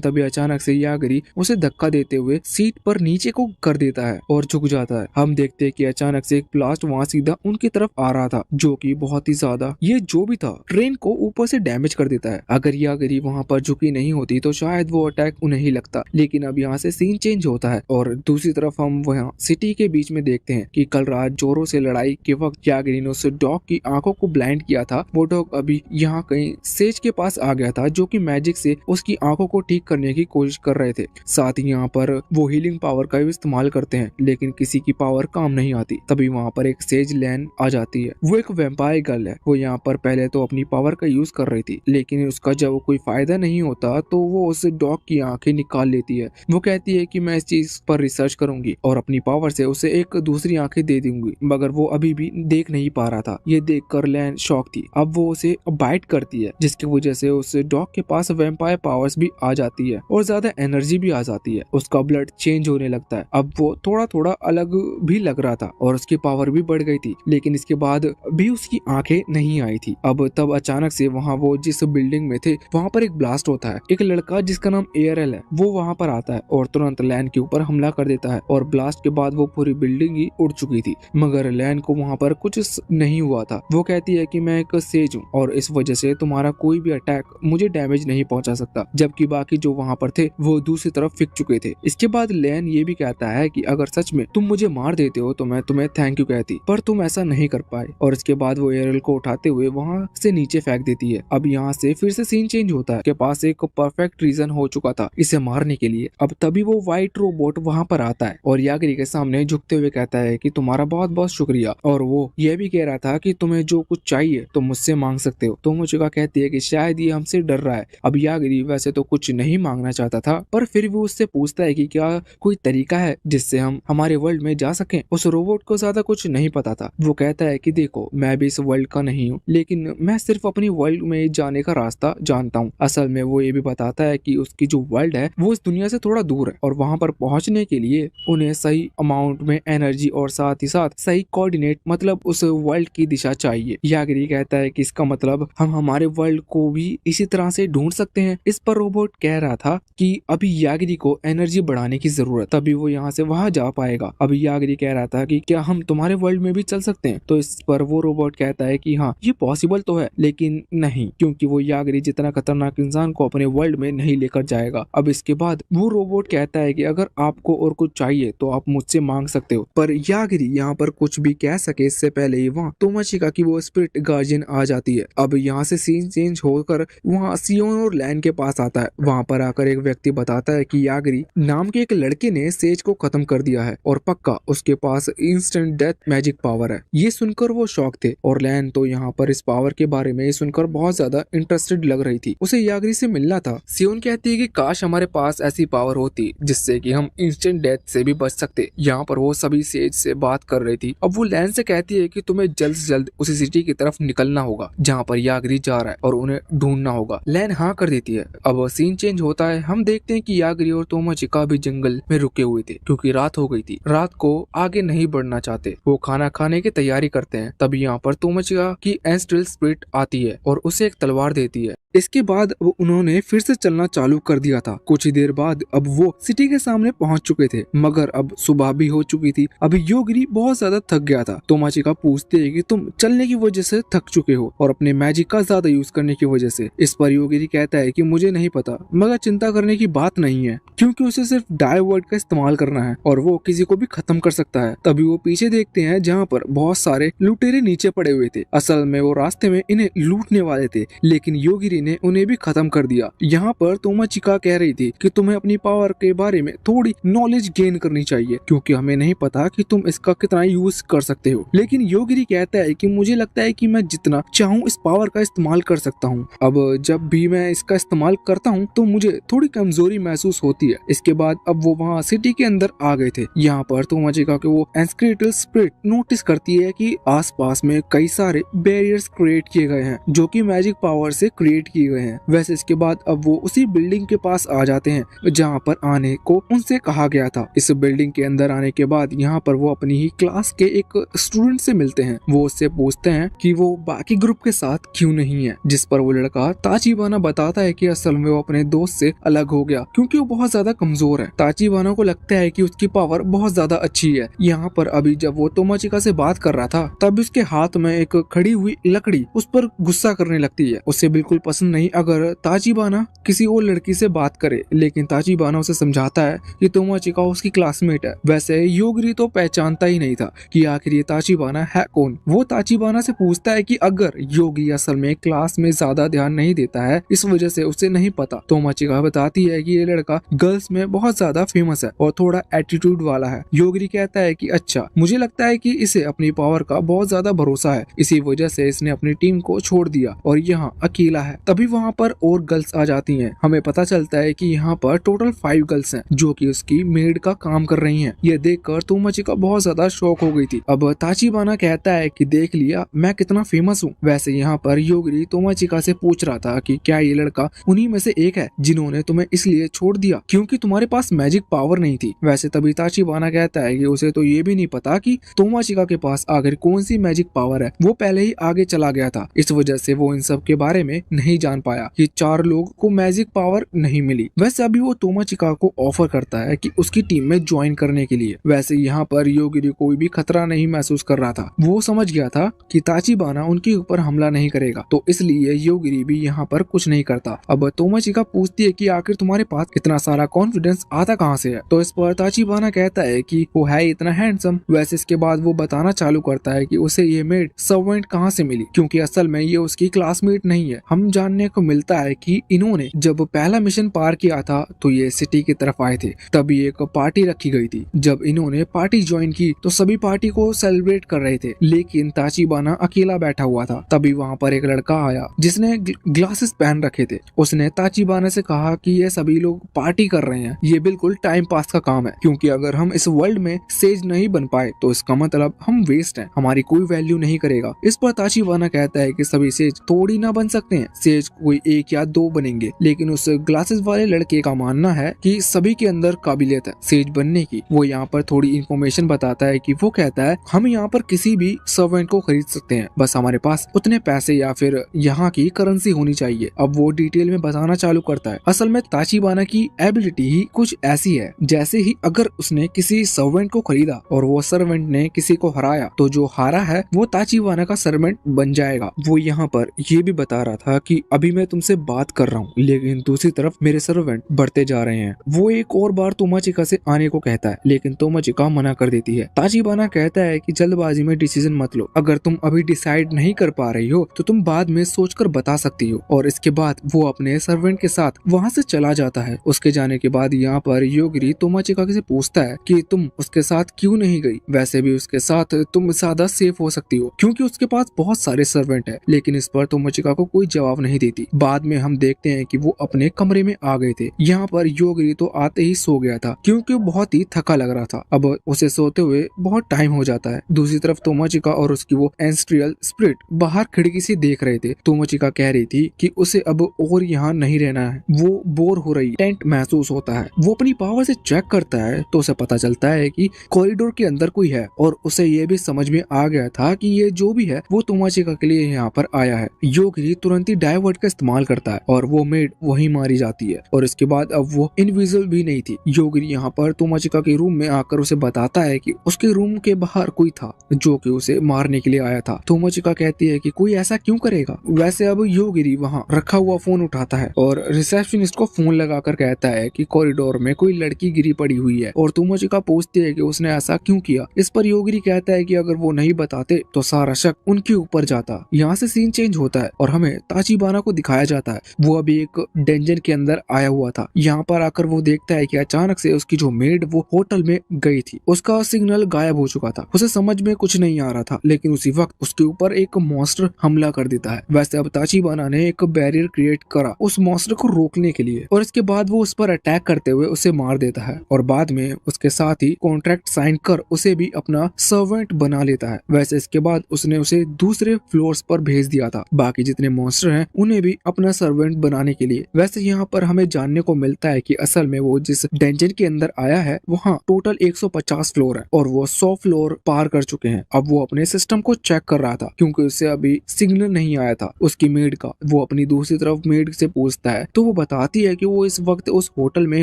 तभी अचानक से यागिरी उसे धक्का देते हुए सीट पर नीचे को कर देता है और झुक जाता है। हम देखते हैं कि अचानक से एक ब्लास्ट वहाँ सीधा उनकी तरफ आ रहा था, जो कि बहुत ही ज्यादा ये जो भी था ट्रेन को ऊपर से डैमेज कर देता है। अगर यागिरी वहाँ पर झुकी नहीं होती तो शायद वो अटैक उन्हें ही लगता, लेकिन अब यहाँ से सीन चेंज होता है और दूसरी तरफ हम वहाँ सिटी के बीच में देखते हैं कि कल रात जोरो से लड़ाई के वक्त यागिरी ने उस डॉग की आंखों को ब्लाइंड किया था। वो डॉग अभी यहाँ कहीं सेज के पास आ गया था, जो कि मैजिक से उसकी आंखों को ठीक करने की कोशिश कर रहे थे। साथ ही यहाँ पर वो हीलिंग पावर का भी इस्तेमाल करते हैं, लेकिन किसी की पावर काम नहीं आती। तभी वहाँ पर एक सेज लैन आ जाती है। वो एक वैम्पायर गर्ल है। वो यहाँ पर पहले तो अपनी पावर का यूज कर रही थी, लेकिन उसका जब कोई फायदा नहीं होता तो वो उस डॉग की आंखें निकाल लेती है। वो कहती है कि मैं इस चीज पर रिसर्च करूंगी और अपनी पावर से उसे एक दूसरी आंखें दे दूंगी, मगर वो अभी भी देख नहीं पा रहा था। ये देखकर लैन शॉक थी। अब वो उसे बाइट करती है, जिसकी वजह से उस डॉग के पास वैम्पायर पावर्स भी आ जाती है और ज्यादा एनर्जी भी आ जाती है। उसका ब्लड चेंज होने लगता है। अब वो थोड़ा थोड़ा अलग भी लग रहा था और उसकी पावर भी बढ़ गई थी, लेकिन इसके बाद भी उसकी आंखें नहीं आई थी। अब तब अचानक से वहाँ वो जिस बिल्डिंग में थे वहाँ पर एक ब्लास्ट होता है। एक लड़का जिसका नाम एयरएल है वो वहाँ पर आता है और तुरंत लैन के ऊपर हमला कर देता है और ब्लास्ट के बाद वो पूरी बिल्डिंग ही उड़ चुकी थी, मगर लैन को वहाँ पर कुछ नहीं हुआ था। वो कहती है कि मैं एक सेज हूँ और इस वजह से तुम्हारा कोई भी अटैक मुझे डैमेज नहीं पहुंचा सकता, जबकि बाकी जो वहाँ पर थे वो दूसरी तरफ फिक चुके थे। इसके बाद लैन ये भी कहता है कि अगर सच में तुम मुझे मार देते हो तो मैं तुम्हें थैंक यू कहती, पर तुम ऐसा नहीं कर पाए। और इसके बाद वो एयरल को उठाते हुए वहाँ से नीचे फेंक देती है। अब यहाँ से फिर से सीन चेंज होता है। के पास एक परफेक्ट रीजन हो चुका था इसे मारने के लिए। अब तभी वो व्हाइट रोबोट वहाँ पर आता है और यागिरी के सामने झुकते हुए कहता है कि तुम्हारा बहुत बहुत शुक्रिया, और वो ये भी कह रहा था कि तुम्हें जो कुछ चाहिए तुम मुझसे मांग सकते हो। तोमोचिका कहती है कि शायद ये हमसे डर रहा है। अब यागिरी वैसे तो कुछ नहीं मांगना चाहता था, पर फिर भी उससे पूछता है कि क्या कोई तरीका है जिससे हम हमारे वर्ल्ड में जा सकें। उस रोबोट को ज्यादा कुछ नहीं पता था। वो कहता है कि देखो मैं भी इस वर्ल्ड का नहीं हूँ, लेकिन मैं सिर्फ अपनी वर्ल्ड में जाने का रास्ता जानता हूँ। असल में वो ये भी बताता है कि उसकी जो वर्ल्ड है वो इस दुनिया से थोड़ा दूर है और वहाँ पर पहुँचने के लिए उन्हें सही अमाउंट में एनर्जी और साथ ही साथ सही कोऑर्डिनेट मतलब उस वर्ल्ड की दिशा चाहिए। यागिरी कहता है कि इसका मतलब हम हमारे वर्ल्ड को भी इसी तरह से ढूंढ सकते हैं। इस पर रोबोट कह रहा था कि अभी यागिरी को एनर्जी बढ़ाने की जरूरत, तभी वो यहाँ से वहाँ जा पाएगा। अभी यागिरी कह रहा था कि क्या हम तुम्हारे वर्ल्ड में भी चल सकते हैं, तो इस पर वो रोबोट कहता है कि हाँ ये पॉसिबल तो है, लेकिन नहीं, क्योंकि वो यागिरी जितना खतरनाक इंसान को अपने वर्ल्ड में नहीं लेकर जाएगा। अब इसके बाद वो रोबोट कहता है कि अगर आपको और कुछ चाहिए तो आप मुझसे मांग सकते हो, पर यागिरी यहाँ पर कुछ भी कह सके इससे पहले ही वहाँ तोमाचिका की वो स्पिरिट गार्जियन आ जाती है। अब यहाँ से सीन चेंज होकर वहाँ सियोन और लैन के पास आता है। वहाँ पर आकर एक व्यक्ति बताता है कि यागिरी नाम के एक लड़के ने सेज को खत्म कर दिया है और पक्का उसके पास इंस्टेंट डेथ मैजिक पावर है। ये सुनकर वो शॉक थे और लैन तो यहाँ पर इस पावर के बारे में सुनकर बहुत ज्यादा इंटरेस्टेड लग रही थी। उसे यागिरी से मिलना था। सियोन कहती है कि काश हमारे पास ऐसी पावर होती जिससे कि हम इंस्टेंट डेथ से भी बच सकते। यहाँ पर वो सभी सेज से बात कर रही थी। अब वो लैन से कहती है कि तुम्हें जल्द से जल्द उसी सिटी की तरफ निकलना होगा जहाँ पर यागिरी जा रहा है और उन्हें ढूंढना होगा। लैन हाँ कर देती है। अब सीन चेंज होता है। हम देखते हैं कि यागिरी और तोमाचिका भी जंगल में रुके हुए थे क्योंकि रात हो गई थी। रात को आगे नहीं बढ़ना चाहते। वो खाना खाने की तैयारी करते हैं। तभी यहाँ पर तोमाचिका की एंस्ट्रल स्पिरिट आती है और उसे एक तलवार देती है। इसके बाद उन्होंने फिर से चलना चालू कर दिया था। कुछ ही देर बाद अब वो सिटी के सामने पहुंच चुके थे, मगर अब सुबह भी हो चुकी थी। अभी योगिरी बहुत ज्यादा थक गया था। तोमाचिका पूछते है कि तुम चलने की वजह से थक चुके हो और अपने मैजिक का ज्यादा यूज करने की वजह से। इस पर योगिरी कहता है कि मुझे नहीं पता, मगर चिंता करने की बात नहीं है क्योंकि उसे सिर्फ डाई वर्ड का इस्तेमाल करना है और वो किसी को भी खत्म कर सकता है। तभी वो पीछे देखते हैं जहाँ पर बहुत सारे लुटेरे नीचे पड़े हुए थे। असल में वो रास्ते में इन्हें लूटने वाले थे, लेकिन योगिरी योगिरी ने उन्हें भी खत्म कर दिया। यहाँ पर तोमाचिका कह रही थी कि तुम्हें अपनी पावर के बारे में थोड़ी नॉलेज गेन करनी चाहिए, क्योंकि हमें नहीं पता कि तुम इसका कितना यूज कर सकते हो। लेकिन योगिरी कहता है कि मुझे लगता है कि मैं जितना चाहूँ इस पावर का इस्तेमाल कर सकता हूँ। अब जब भी मैं इसका इस्तेमाल करता हूँ तो मुझे थोड़ी कमजोरी महसूस होती है। इसके बाद अब वो वहाँ सिटी के अंदर आ गए थे। यहाँ पर तोमाचिका के वो एंस्क्रेटल स्पिरिट नोटिस करती है कि आसपास में कई सारे बैरियर्स क्रिएट किए गए हैं जो कि मैजिक पावर से क्रिएट किए गए हैं। वैसे इसके बाद अब वो उसी बिल्डिंग के पास आ जाते हैं जहाँ पर आने को उनसे कहा गया था। इस बिल्डिंग के अंदर आने के बाद यहाँ पर वो अपनी ही क्लास के एक स्टूडेंट से मिलते हैं। वो उससे पूछते हैं कि वो बाकी ग्रुप के साथ क्यों नहीं है, जिस पर वो लड़का ताचिबाना बताता है कि असल में वो अपने दोस्त से अलग हो गया क्योंकि वो बहुत ज्यादा कमजोर है। ताचिबाना को लगता है कि उसकी पावर बहुत ज्यादा अच्छी है। यहाँ पर अभी जब वो तोमाचिका से बात कर रहा था तब उसके हाथ में एक खड़ी हुई लकड़ी उस पर गुस्सा करने लगती है। उसे बिल्कुल पसंद नहीं अगर ताचिबाना किसी और लड़की से बात करे, लेकिन ताचिबाना उसे समझाता है कि तोमाचिका उसकी क्लासमेट है। वैसे योगिरी तो पहचानता ही नहीं था कि आखिर ये ताचिबाना है कौन। वो ताचिबाना से पूछता है कि अगर योगी असल में क्लास में ज्यादा ध्यान नहीं देता है इस वजह से उसे नहीं पता। तोमाचिका बताती है कि ये लड़का गर्ल्स में बहुत ज्यादा फेमस है और थोड़ा एटीट्यूड वाला है। योगिरी कहता है कि अच्छा, मुझे लगता है कि इसे अपनी पावर का बहुत ज्यादा भरोसा है, इसी वजह से इसने अपनी टीम को छोड़ दिया और यहाँ अकेला है। तभी वहाँ पर और गर्ल्स आ जाती हैं। हमें पता चलता है कि यहाँ पर टोटल 5 गर्ल्स हैं जो कि उसकी मेड का काम कर रही हैं। ये देखकर तोमाचिका बहुत ज्यादा शॉक हो गई थी। अब ताचिबाना कहता है कि देख लिया मैं कितना फेमस हूँ। वैसे यहाँ पर योगिरी तोमाचिका से पूछ रहा था कि क्या ये लड़का उन्हीं में से एक है जिन्होंने तुम्हें इसलिए छोड़ दिया क्योंकि तुम्हारे पास मैजिक पावर नहीं थी। वैसे तभी ताचिबाना कहता है कि उसे तो ये भी नहीं पता कि तोमाचिका के पास आखिर कौन सी मैजिक पावर है, वो पहले ही आगे चला गया था, इस वजह से वो इन सब के बारे में नहीं जान पाया कि 4 लोग को मैजिक पावर नहीं मिली। वैसे अभी वो तोमाचिका को ऑफर करता है कि उसकी टीम में ज्वाइन करने के लिए। वैसे यहाँ पर योगिरी कोई भी खतरा नहीं महसूस कर रहा था। वो समझ गया था कि ताचिबाना उनके ऊपर हमला नहीं करेगा, तो इसलिए योगिरी भी यहाँ पर कुछ नहीं करता। अब तोमाचिका पूछती है कि आखिर तुम्हारे पास इतना सारा कॉन्फिडेंस आता कहाँ से है, तो इस पर ताचिबाना कहता है कि वो है इतना हैंडसम। वैसे इसके बाद वो बताना चालू करता है कि उसे ये मेड सर्वेंट कहाँ से मिली, क्योंकि असल में ये उसकी क्लासमेट नहीं है। हम जानने को मिलता है कि इन्होंने जब पहला मिशन पार किया था तो ये सिटी की तरफ आए थे, तभी एक पार्टी रखी गई थी। जब इन्होंने पार्टी ज्वाइन की तो सभी पार्टी को सेलिब्रेट कर रहे थे, लेकिन ताचिबाना अकेला बैठा हुआ था। तभी वहाँ पर एक लड़का आया जिसने ग्लासेस पहन रखे थे। उसने ताचिबाना से कहा कि ये सभी लोग पार्टी कर रहे हैं, ये बिल्कुल टाइम पास का काम है, क्योंकि अगर हम इस वर्ल्ड में सेज नहीं बन पाए तो इसका मतलब हम वेस्ट हैं, हमारी कोई वैल्यू नहीं करेगा। इस पर ताचिबाना कहता है कि सभी सेज थोड़ी ना बन सकते हैं, सेज कोई 1 या 2 बनेंगे, लेकिन उस ग्लासेस वाले लड़के का मानना है कि सभी के अंदर काबिलियत है सेज बनने की। वो यहाँ पर थोड़ी इंफॉर्मेशन बताता है कि वो कहता है हम यहाँ पर किसी भी सर्वेंट को खरीद सकते हैं, बस हमारे पास उतने पैसे या फिर यहाँ की करेंसी होनी चाहिए। अब वो डिटेल में बताना चालू करता है। असल में ताचिबाना की एबिलिटी ही कुछ ऐसी है, जैसे ही अगर उसने किसी सर्वेंट को खरीदा और वो सर्वेंट ने किसी को हराया तो जो हारा है वो ताचिबाना का सर्वेंट बन जाएगा। वो यहाँ पर ये भी बता रहा था कि अभी मैं तुमसे बात कर रहा हूँ लेकिन दूसरी तरफ मेरे सर्वेंट बढ़ते जा रहे हैं। वो एक और बार तोमाचिका से आने को कहता है, लेकिन तोमाचिका मना कर देती है। ताचिबाना कहता है कि जल्दबाजी में डिसीजन मत लो, अगर तुम अभी डिसाइड नहीं कर पा रही हो तो तुम बाद में सोचकर बता सकती हो। और इसके बाद वो अपने सर्वेंट के साथ वहाँ से चला जाता है। उसके जाने के बाद यहाँ पर योगिरी तोमाचिका से पूछता है कि तुम उसके साथ क्यों नहीं गई, वैसे भी उसके साथ तुम ज्यादा सेफ हो सकती हो क्योंकि उसके पास बहुत सारे सर्वेंट है। लेकिन इस पर तोमाचिका को कोई जवाब नहीं देती। बाद में हम देखते हैं कि वो अपने कमरे में आ गए थे। यहाँ पर योगिरी तो आते ही सो गया था क्योंकि वो बहुत ही थका लग रहा था। अब उसे सोते हुए बहुत टाइम हो जाता है। दूसरी तरफ तोमाचिका और उसकी वो एंस्ट्रियल स्पिरिट बाहर खिड़की से देख रहे थे। तोमाचिका कह रही थी कि उसे अब और यहाँ नहीं रहना है, वो बोर हो रही टेंट महसूस होता है। वो अपनी पावर से चेक करता है तो उसे पता चलता है कि कॉरिडोर के अंदर कोई है और उसे ये भी समझ में आ गया था कि ये जो भी है वो तोमाचिका के लिए यहाँ पर आया है। योगिरी तुरंत ही डाइवर्ट का इस्तेमाल करता है और वो मेड वहीं मारी जाती है और इसके बाद अब वो इनविजिबल भी नहीं थी। योगिरी यहाँ पर तोमाचिका के रूम में आकर उसे बताता है कि उसके रूम के बाहर कोई था जो कि उसे मारने के लिए आया था। तोमाचिका कहती है कि कोई ऐसा क्यों करेगा। वैसे अब योगिरी वहाँ रखा हुआ फोन उठाता है और रिसेप्शनिस्ट को फोन लगाकर कहता है कि कॉरिडोर में कोई लड़की गिरी पड़ी हुई है और तोमाचिका पूछती है कि उसने ऐसा क्यों किया। इस पर योगिरी कहता है कि अगर वो नहीं बताते तो सारा शक उनके ऊपर जाता। यहाँ से सीन चेंज होता है और हमें ताचिबाना ताचिबाना को दिखाया जाता है वो अभी एक डेंजर के अंदर आया हुआ था। यहाँ पर आकर वो देखता है कि अचानक से उसकी जो मेड वो होटल में गई थी, उसका सिग्नल गायब हो चुका था। उसे समझ में कुछ नहीं आ रहा था, लेकिन उसी वक्त उसके ऊपर एक मॉन्स्टर हमला कर देता है। वैसे अब ताचिबाना ने एक बैरियर क्रिएट करा उस मॉन्स्टर को रोकने के लिए, और इसके बाद वो उस पर अटैक करते हुए उसे मार देता है और बाद में उसके साथ ही कॉन्ट्रैक्ट साइन कर उसे भी अपना सर्वेंट बना लेता है। वैसे इसके बाद उसने उसे दूसरे फ्लोर्स पर भेज दिया था बाकी जितने मॉन्स्टर हैं उन्हें भी अपना सर्वेंट बनाने के लिए। वैसे यहाँ पर हमें जानने को मिलता है कि असल में वो जिस डेंजन के अंदर आया है वहाँ टोटल 150 फ्लोर है और वो 100 फ्लोर पार कर चुके हैं। अब वो अपने सिस्टम को चेक कर रहा था क्योंकि उसे अभी सिग्नल नहीं आया था उसकी मेड का। वो अपनी दूसरी तरफ मेड से पूछता है तो वो बताती है कि वो इस वक्त उस होटल में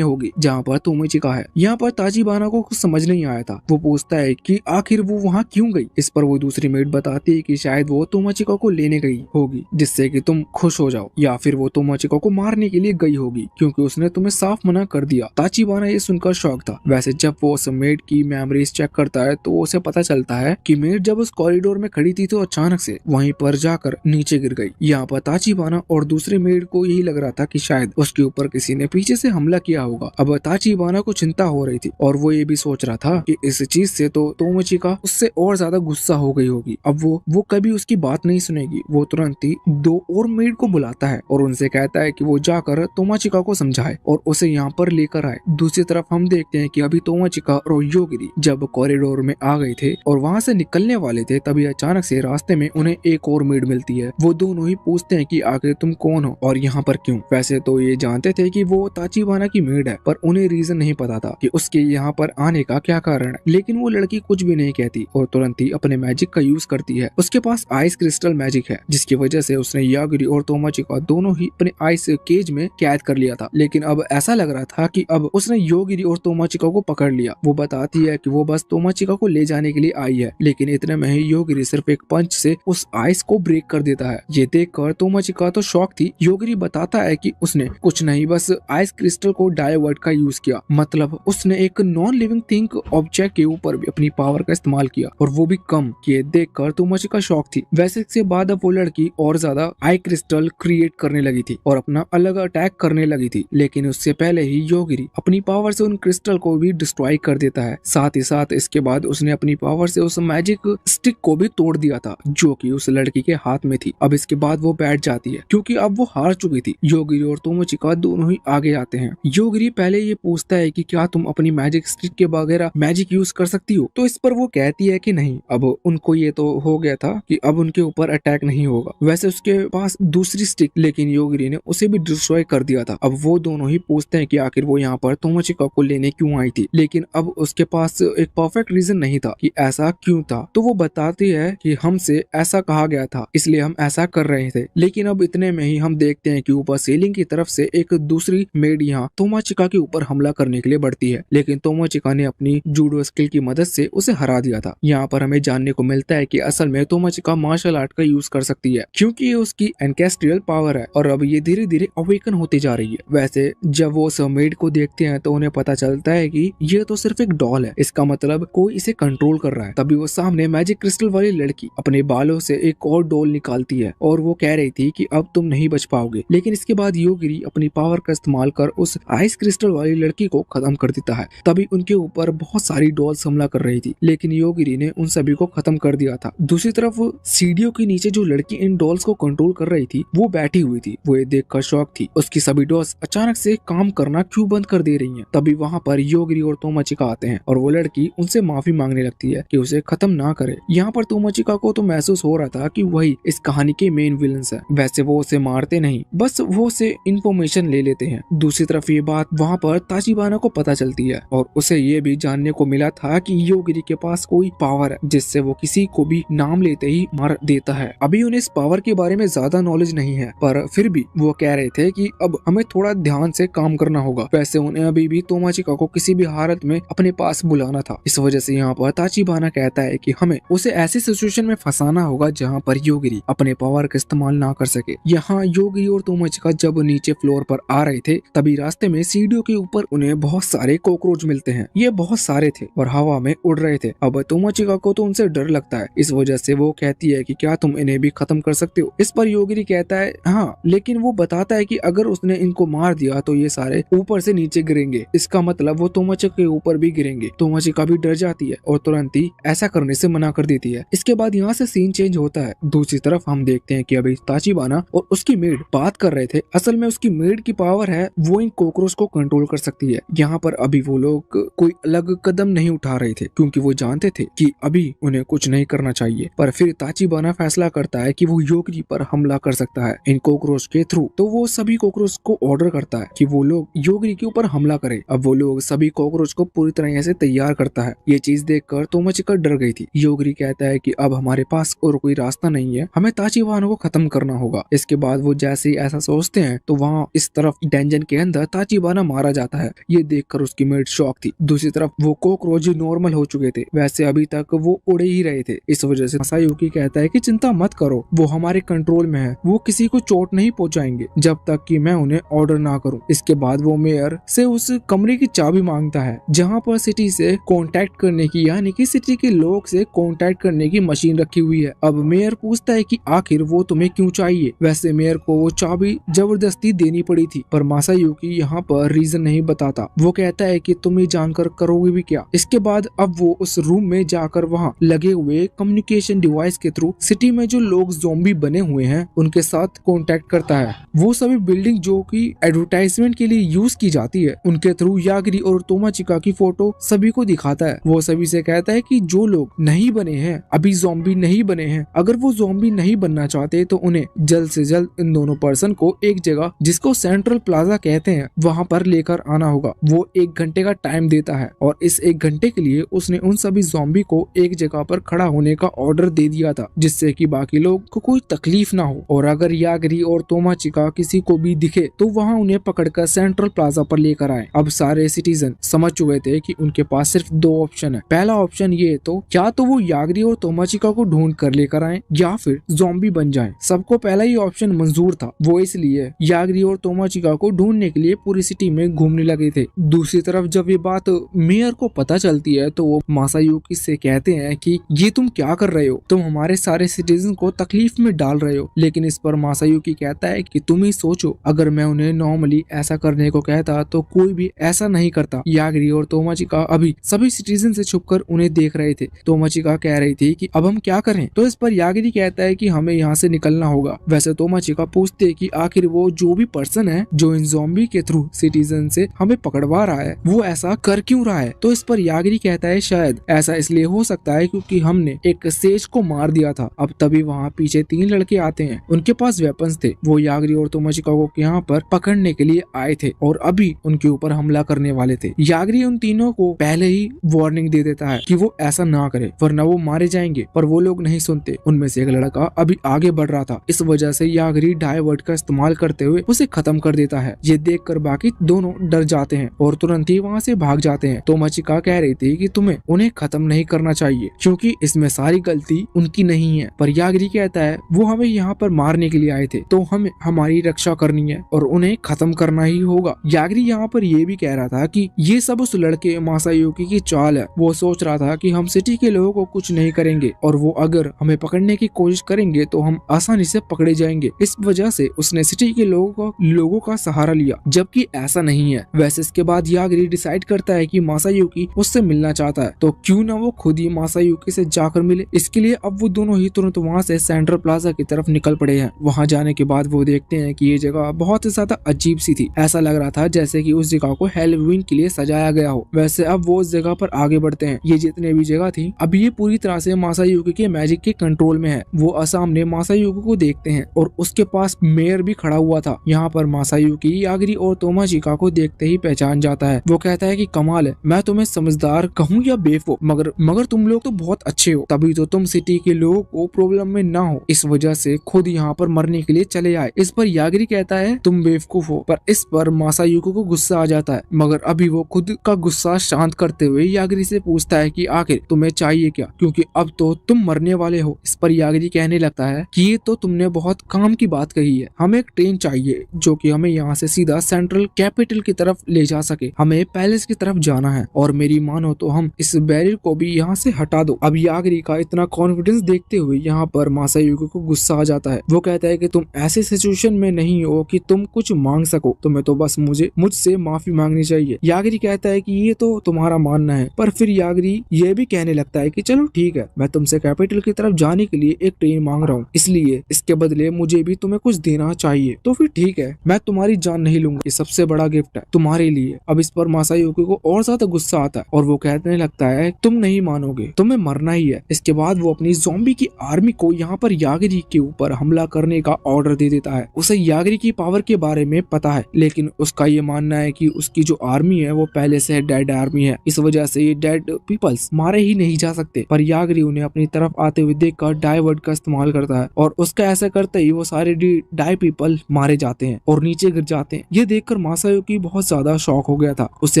होगी जहाँ पर तोमोचिका है। यहाँ पर ताचिबाना को कुछ समझ नहीं आया था। वो पूछता है कि आखिर वो वहाँ क्यों गई। इस पर वो दूसरी मेड बताती है कि शायद वो तोमोचिका को लेने गई होगी जिससे कि तुम खुश हो जाओ, या फिर वो तोमोचिका को मारने के लिए गई होगी क्योंकि उसने तुम्हें साफ मना कर दिया। ताचिबाना ये सुनकर शॉक था। वैसे जब वो उस मेड की मेमोरीज चेक करता है तो उसे पता चलता है कि मेड जब उस कॉरिडोर में खड़ी थी तो अचानक से वहीं पर जाकर नीचे गिर गई। यहाँ पर ताचिबाना और दूसरे मेड को यही लग रहा था कि शायद उसके ऊपर किसी ने पीछे से हमला किया होगा। अब ताचिबाना को चिंता हो रही थी और वो ये भी सोच रहा था कि इस चीज से तो तोमोचिका उससे और ज्यादा गुस्सा हो गई होगी। अब वो कभी उसकी बात नहीं सुनेगी। वो तुरंत ही 2 और मेड को बुलाता है और उनसे कहता है कि वो जाकर तोमोचिका को समझाए और उसे यहाँ पर लेकर आए। दूसरी तरफ हम देखते हैं कि अभी तोमोचिका और योगिरी जब कॉरिडोर में आ गए थे और वहाँ से निकलने वाले थे तभी अचानक से रास्ते में उन्हें एक और मेड मिलती है। वो दोनों ही पूछते हैं कि आखिर तुम कौन हो और यहाँ पर क्यों। वैसे तो ये जानते थे कि वो ताचिबाना की मेड है पर उन्हें रीजन नहीं पता था कि उसके यहाँ पर आने का क्या कारण है। लेकिन वो लड़की कुछ भी नहीं कहती और तुरंत ही अपने मैजिक का यूज करती है। उसके पास आइस क्रिस्टल मैजिक है जिसकी वजह से उसने यागिरी और तोमोचिका दोनों ही अपने आइस केज में कैद कर लिया था। लेकिन अब ऐसा लग रहा था कि अब उसने योगिरी और तोमोचिका को पकड़ लिया। वो बताती है कि वो बस तोमोचिका को ले जाने के लिए आई है, लेकिन इतने में ही योगिरी सिर्फ एक पंच से उस आइस को ब्रेक कर देता है। ये देखकर तोमोचिका तो शॉक थी। योगिरी बताता है कि उसने कुछ नहीं बस आइस क्रिस्टल को डायवर्ट का यूज किया, मतलब उसने एक नॉन लिविंग थिंग ऑब्जेक्ट के ऊपर भी अपनी पावर का इस्तेमाल किया और वो भी कम। ये देखकर तोमोचिका शॉक थी। वैसे इसके बाद अब वो लड़की और ज्यादा आई क्रिस्टल क्रिएट करने लगी थी और अपना अलग अटैक करने लगी थी, लेकिन उससे पहले ही योगिरी अपनी पावर से उन क्रिस्टल को भी डिस्ट्रॉय कर देता है। साथ ही साथ इसके बाद उसने अपनी पावर से उस मैजिक स्टिक को भी तोड़ दिया था जो कि उस लड़की के हाथ में थी। अब इसके बाद वो बैठ जाती है क्योंकि अब वो हार चुकी थी। योगिरी और तोमोचिका दोनों ही आगे आते हैं। योगिरी पहले ये पूछता है कि क्या तुम अपनी मैजिक स्टिक के वगैरह मैजिक यूज कर सकती हो, तो इस पर वो कहती है कि नहीं। अब उनको ये तो हो गया था कि अब उनके ऊपर अटैक नहीं होगा। वैसे उसके पास दूसरी स्टिक, लेकिन योगिरी ने उसे भी डिस्ट्रॉय कर दिया था। अब वो दोनों ही पूछते हैं कि आखिर वो यहाँ पर तोमोचिका को लेने क्यों आई थी, लेकिन अब उसके पास एक परफेक्ट रीजन नहीं था कि ऐसा क्यों था। तो वो बताती है कि हमसे ऐसा कहा गया था इसलिए हम ऐसा कर रहे थे। लेकिन अब इतने में ही हम देखते हैं कि ऊपर सीलिंग की तरफ से एक दूसरी मेड यहाँ तोमोचिका के ऊपर हमला करने के लिए बढ़ती है, लेकिन तोमोचिका ने अपनी जूडो स्किल की मदद से उसे हरा दिया था। यहाँ पर हमें जानने को मिलता है कि असल में तोमोचिका मार्शल आर्ट का यूज कर सकती है क्योंकि ये उसकी एनकेस्ट्रियल पावर है और अब ये धीरे धीरे अवेकन होती जा रही है। वैसे जब वो उस मेड को देखते हैं तो उन्हें पता चलता है कि ये तो सिर्फ एक डॉल है, इसका मतलब कोई इसे कंट्रोल कर रहा है। तभी वो सामने मैजिक क्रिस्टल वाली लड़की अपने बालों से एक और डॉल निकालती है और वो कह रही थी कि अब तुम नहीं बच पाओगे। लेकिन इसके बाद योगिरी अपनी पावर का इस्तेमाल कर उस आइस क्रिस्टल वाली लड़की को खत्म कर देता है। तभी उनके ऊपर बहुत सारी डॉल्स हमला कर रही थी, लेकिन योगिरी ने उन सभी को खत्म कर दिया था। दूसरी तरफ सीढ़ियों के नीचे जो लड़की इन डॉल्स को कंट्रोल कर रही थी वो बैठी हुई थी। वो ये देखकर शॉक थी। उसकी सभी डॉल्स अचानक से काम करना क्यों बंद कर दे रही हैं। तभी वहाँ पर योगिरी और तोमोचिका आते हैं और वो लड़की उनसे माफी मांगने लगती है कि उसे खत्म ना करे। यहाँ पर तोमोचिका को तो महसूस हो रहा था कि वही इस कहानी के मेन विलन्स है। वैसे वो उसे मारते नहीं, बस वो उसे इंफॉर्मेशन ले लेते हैं। दूसरी तरफ ये बात वहाँ पर ताचिबाना को पता चलती है और उसे ये भी जानने को मिला था कि योगिरी के पास कोई पावर है जिससे वो किसी को भी नाम लेते ही मार देता है। अभी उन्हें इस पावर के बारे में ज्यादा नॉलेज नहीं है, पर फिर भी वो कह रहे थे कि अब हमें थोड़ा ध्यान से काम करना होगा। वैसे उन्हें अभी भी तोमोचिका को किसी भी हालत में अपने पास बुलाना था। इस वजह से यहाँ पर ताचिबाना कहता है कि हमें उसे ऐसी सिचुएशन में फंसाना होगा जहाँ पर योगिरी अपने पावर का इस्तेमाल ना कर सके। यहाँ योगिरी और तोमोचिका जब नीचे फ्लोर पर आ रहे थे तभी रास्ते में सीढ़ियों के ऊपर उन्हें बहुत सारे कॉकरोच मिलते हैं। ये बहुत सारे थे और हवा में उड़ रहे थे। अब तोमोचिका को तो उनसे डर लगता है, इस वजह से वो कहती है कि क्या तुम इन्हें भी खत्म कर सकते हो। इस पर योगिरी कहता है हाँ, लेकिन वो बताता है कि अगर उसने इनको मार दिया तो ये सारे ऊपर से नीचे गिरेंगे, इसका मतलब वो तोमाचिका के ऊपर भी गिरेंगे। तोमाचिका भी डर जाती है और तुरंत ही ऐसा करने से मना कर देती है। इसके बाद यहाँ से सीन चेंज होता है। दूसरी तरफ हम देखते हैं कि अभी ताचिबाना और उसकी मेड बात कर रहे थे। असल में उसकी मेड की पावर है, वो इन कॉकरोच को कंट्रोल कर सकती है। यहाँ पर अभी वो लोग कोई अलग कदम नहीं उठा रहे थे क्योंकि वो जानते थे कि अभी उन्हें कुछ नहीं करना चाहिए। पर फिर ताचिबाना फैसला करता है कि वो योगरी पर हमला कर सकता है इन कॉकरोच के थ्रू। तो वो सभी कॉकरोच को ऑर्डर करता है कि वो लोग योगरी के ऊपर हमला करें। अब वो लोग सभी कॉकरोच को पूरी तरह से तैयार करता है। ये चीज देखकर तोमाचिका डर गई थी। योगरी कहता है कि अब हमारे पास और कोई रास्ता नहीं है, हमें ताचिबाना को खत्म करना होगा। इसके बाद वो जैसे ही ऐसा सोचते हैं तो वहाँ इस तरफ डेंजन के अंदर ताचिबाना मारा जाता है। ये देखकर उसकी मेड शॉक थी। दूसरी तरफ वो कॉकरोच नॉर्मल हो चुके थे, वैसे अभी तक वो उड़े ही रहे थे। इस वजह से मासायुकी कहता है कि चिंता मत करो, वो हमारे कंट्रोल में है, वो किसी को चोट नहीं पहुंचाएंगे जब तक कि मैं उन्हें ऑर्डर ना करूं। इसके बाद वो मेयर से उस कमरे की चाबी मांगता है जहां पर सिटी से कांटेक्ट करने की, यानी कि सिटी के लोग से कांटेक्ट करने की मशीन रखी हुई है। अब मेयर पूछता है कि आखिर वो तुम्हें क्यों चाहिए। वैसे मेयर को वो चाबी जबरदस्ती देनी पड़ी थी, पर मासायुकी यहाँ पर रीजन नहीं बताता। वो कहता है कि तुम ये जानकर करोगे भी क्या। इसके बाद अब वो उस रूम में जाकर वहाँ लगे हुए कम्युनिकेशन डिवाइस के थ्रू सिटी में जो लोग ज़ॉम्बी बने हुए हैं उनके साथ कांटेक्ट करता है। वो सभी बिल्डिंग जो कि एडवर्टाइजमेंट के लिए यूज की जाती है उनके थ्रू यागिरी और तोमाचिका की फोटो सभी को दिखाता है। वो सभी से कहता है कि जो लोग नहीं बने हैं, अभी ज़ॉम्बी नहीं बने हैं, अगर वो ज़ॉम्बी नहीं बनना चाहते तो उन्हें जल्द से जल्द इन दोनों पर्सन को एक जगह जिसको सेंट्रल प्लाजा कहते हैं वहाँ पर लेकर आना होगा। वो 1 घंटे का टाइम देता है और इस 1 घंटे के लिए उसने उन सभी ज़ॉम्बी को एक जगह पर खड़ा होने का ऑर्डर दे दिया था जिससे कि बाकी लोग को कोई तकलीफ ना हो, और अगर यागिरी और तोमाचिका किसी को भी दिखे तो वहाँ उन्हें पकड़कर सेंट्रल प्लाजा पर लेकर आए। अब सारे सिटीजन समझ चुके थे कि उनके पास सिर्फ 2 ऑप्शन है। पहला ऑप्शन ये तो क्या तो वो यागिरी और तोमाचिका को ढूंढ कर लेकर आए या फिर ज़ॉम्बी बन जाएं। सबको पहला ही ऑप्शन मंजूर था, वो इसलिए यागिरी और तोमाचिका को ढूंढने के लिए पूरी सिटी में घूमने लगे थे। दूसरी तरफ जब ये बात मेयर को पता चलती है तो वो मासायुकी से कहते हैं कि ये तुम क्या कर रहे हो, तुम हमारे सारे सिटीजन को तकलीफ में डाल रहे हो। लेकिन इस पर मासायुकी कहता है कि तुम ही सोचो, अगर मैं उन्हें नॉर्मली ऐसा करने को कहता तो कोई भी ऐसा नहीं करता। यागिरी और तोमाचिका अभी सभी सिटीजन से छुपकर उन्हें देख रहे थे। तोमाचिका कह रही थी कि अब हम क्या करें, तो इस पर यागिरी कहता है कि हमें यहाँ से निकलना होगा। वैसे तोमाचिका पूछते है कि आखिर वो जो भी पर्सन है जो इन ज़ॉम्बी के थ्रू सिटीजन से हमें पकड़वा रहा है वो ऐसा कर क्यों रहा है। तो इस पर यागिरी कहता है शायद ऐसा इसलिए हो सकता है क्योंकि हमने एक सेज को मार दिया था। अब तभी वहाँ पीछे 3 लड़के आते हैं, उनके पास वेपन्स थे। वो यागिरी और तोमाचिका को यहाँ पर पकड़ने के लिए आए थे और अभी उनके ऊपर हमला करने वाले थे। यागिरी उन तीनों को पहले ही वार्निंग दे देता है कि वो ऐसा ना करे वरना वो मारे जाएंगे, पर वो लोग नहीं सुनते। उनमें से एक लड़का अभी आगे बढ़ रहा था, इस वजह से यागिरी डायवर्ट का इस्तेमाल करते हुए उसे खत्म कर देता है। ये देखकर बाकी दोनों डर जाते हैं और तुरंत ही वहाँ से भाग जाते हैं। तोमाचिका कह रही थी कि तुम्हें उन्हें खत्म नहीं करना चाहिए क्योंकि इसमें सारी गलती उनकी नहीं है, पर यागिरी कहता है वो हमें यहाँ पर मारने के लिए आए थे तो हमें हमारी रक्षा करनी है और उन्हें खत्म करना ही होगा। यागिरी यहाँ पर ये भी कह रहा था कि ये सब उस लड़के मासायुकी की चाल है। वो सोच रहा था कि हम सिटी के लोगों को कुछ नहीं करेंगे और वो अगर हमें पकड़ने की कोशिश करेंगे तो हम आसानी से पकड़े जाएंगे। इस वजह से उसने सिटी के लोगों का सहारा लिया, जबकि ऐसा नहीं है। वैसे इसके बाद यागिरी डिसाइड करता है कि मासायुकी उससे मिलना चाहता है तो क्यों ना वो खुद ही मासायुकी से जाकर मिले। इसके लिए अब वो दोनों ही तुरंत वहाँ से सेंट्रल प्लाजा की तरफ निकल पड़े हैं। वहाँ जाने के बाद वो देखते हैं कि ये जगह बहुत ज्यादा अजीब सी थी। ऐसा लग रहा था जैसे कि उस जगह को हैलोवीन के लिए सजाया गया हो। वैसे अब वो उस जगह पर आगे बढ़ते हैं। ये जितने भी जगह थी अब ये पूरी तरह से मासायुकी के मैजिक के कंट्रोल में है। वो सामने मासायुकी को देखते हैं और उसके पास मेयर भी खड़ा हुआ था। यहाँ पर मासायुकी यागिरी और तोमाचिका को देखते ही पहचान जाता है। वो कहता है कि कमाल है, मैं तुम्हें समझदार कहूँ या बेवकूफ, मगर तुम लोग तो बहुत अच्छे हो, तभी तो तुम सिटी के लोगों को प्रॉब्लम में ना हो, इस वजह से खुद यहाँ पर मरने के लिए चले आए। इस पर यागिरी कहता है तुम बेवकूफ हो, पर इस पर मासायुकी को गुस्सा आ जाता है। मगर अभी वो खुद का गुस्सा शांत करते हुए यागिरी से पूछता है कि आखिर तुम्हें चाहिए क्या, क्योंकि अब तो तुम मरने वाले हो। इस पर यागिरी कहने लगता है कि ये तो तुमने बहुत काम की बात कही है, हमें एक ट्रेन चाहिए जो कि हमें यहाँ से सीधा सेंट्रल कैपिटल की तरफ ले जा सके। हमें पैलेस की तरफ जाना है और मेरी मानो तो हम इस बैरियर को भी यहाँ से हटा दो। अब यागिरी का इतना कॉन्फिडेंस देखते हुए यहाँ पर मासायुकी को गुस्सा आ जाता है। वो कहता है कि तुम ऐसे सिचुएशन में नहीं हो कि तुम कुछ मांग सको, तुम्हें तो बस मुझसे माफी मांगनी चाहिए। यागिरी कहता है कि ये तो तुम्हारा मानना है, पर फिर यागिरी ये भी कहने लगता है कि चलो ठीक है, मैं तुमसे कैपिटल की तरफ जाने के लिए एक ट्रेन मांग रहा हूँ, इसलिए इसके बदले मुझे भी तुम्हें कुछ देना चाहिए। तो फिर ठीक है, मैं तुम्हारी जान नहीं लूंगा, ये सबसे बड़ा गिफ्ट है तुम्हारे लिए। अब इस पर मासायोकी को और ज्यादा गुस्सा आता है और वो कहने लगता है तुम नहीं मानोगे, तुम्हें मरना ही है। इसके बाद वो अपनी ज़ॉम्बी की आर्मी को यहाँ पर यागिरी के ऊपर हमला करने का ऑर्डर दे देता है। उसे यागिरी की पावर के बारे में पता है, लेकिन उसका ये मानना है कि उसकी जो आर्मी है वो पहले से डेड आर्मी है, इस वजह से ये डेड पीपल्स मारे ही नहीं जा सकते। पर यागिरी उन्हें अपनी तरफ आते हुए देखकर डाई वर्ड का इस्तेमाल करता है और उसका ऐसा करते ही वो सारे डाई पीपल मारे जाते हैं और नीचे गिर जाते हैं। ये देखकर मासायोकी बहुत ज्यादा शॉक हो गया था, उसे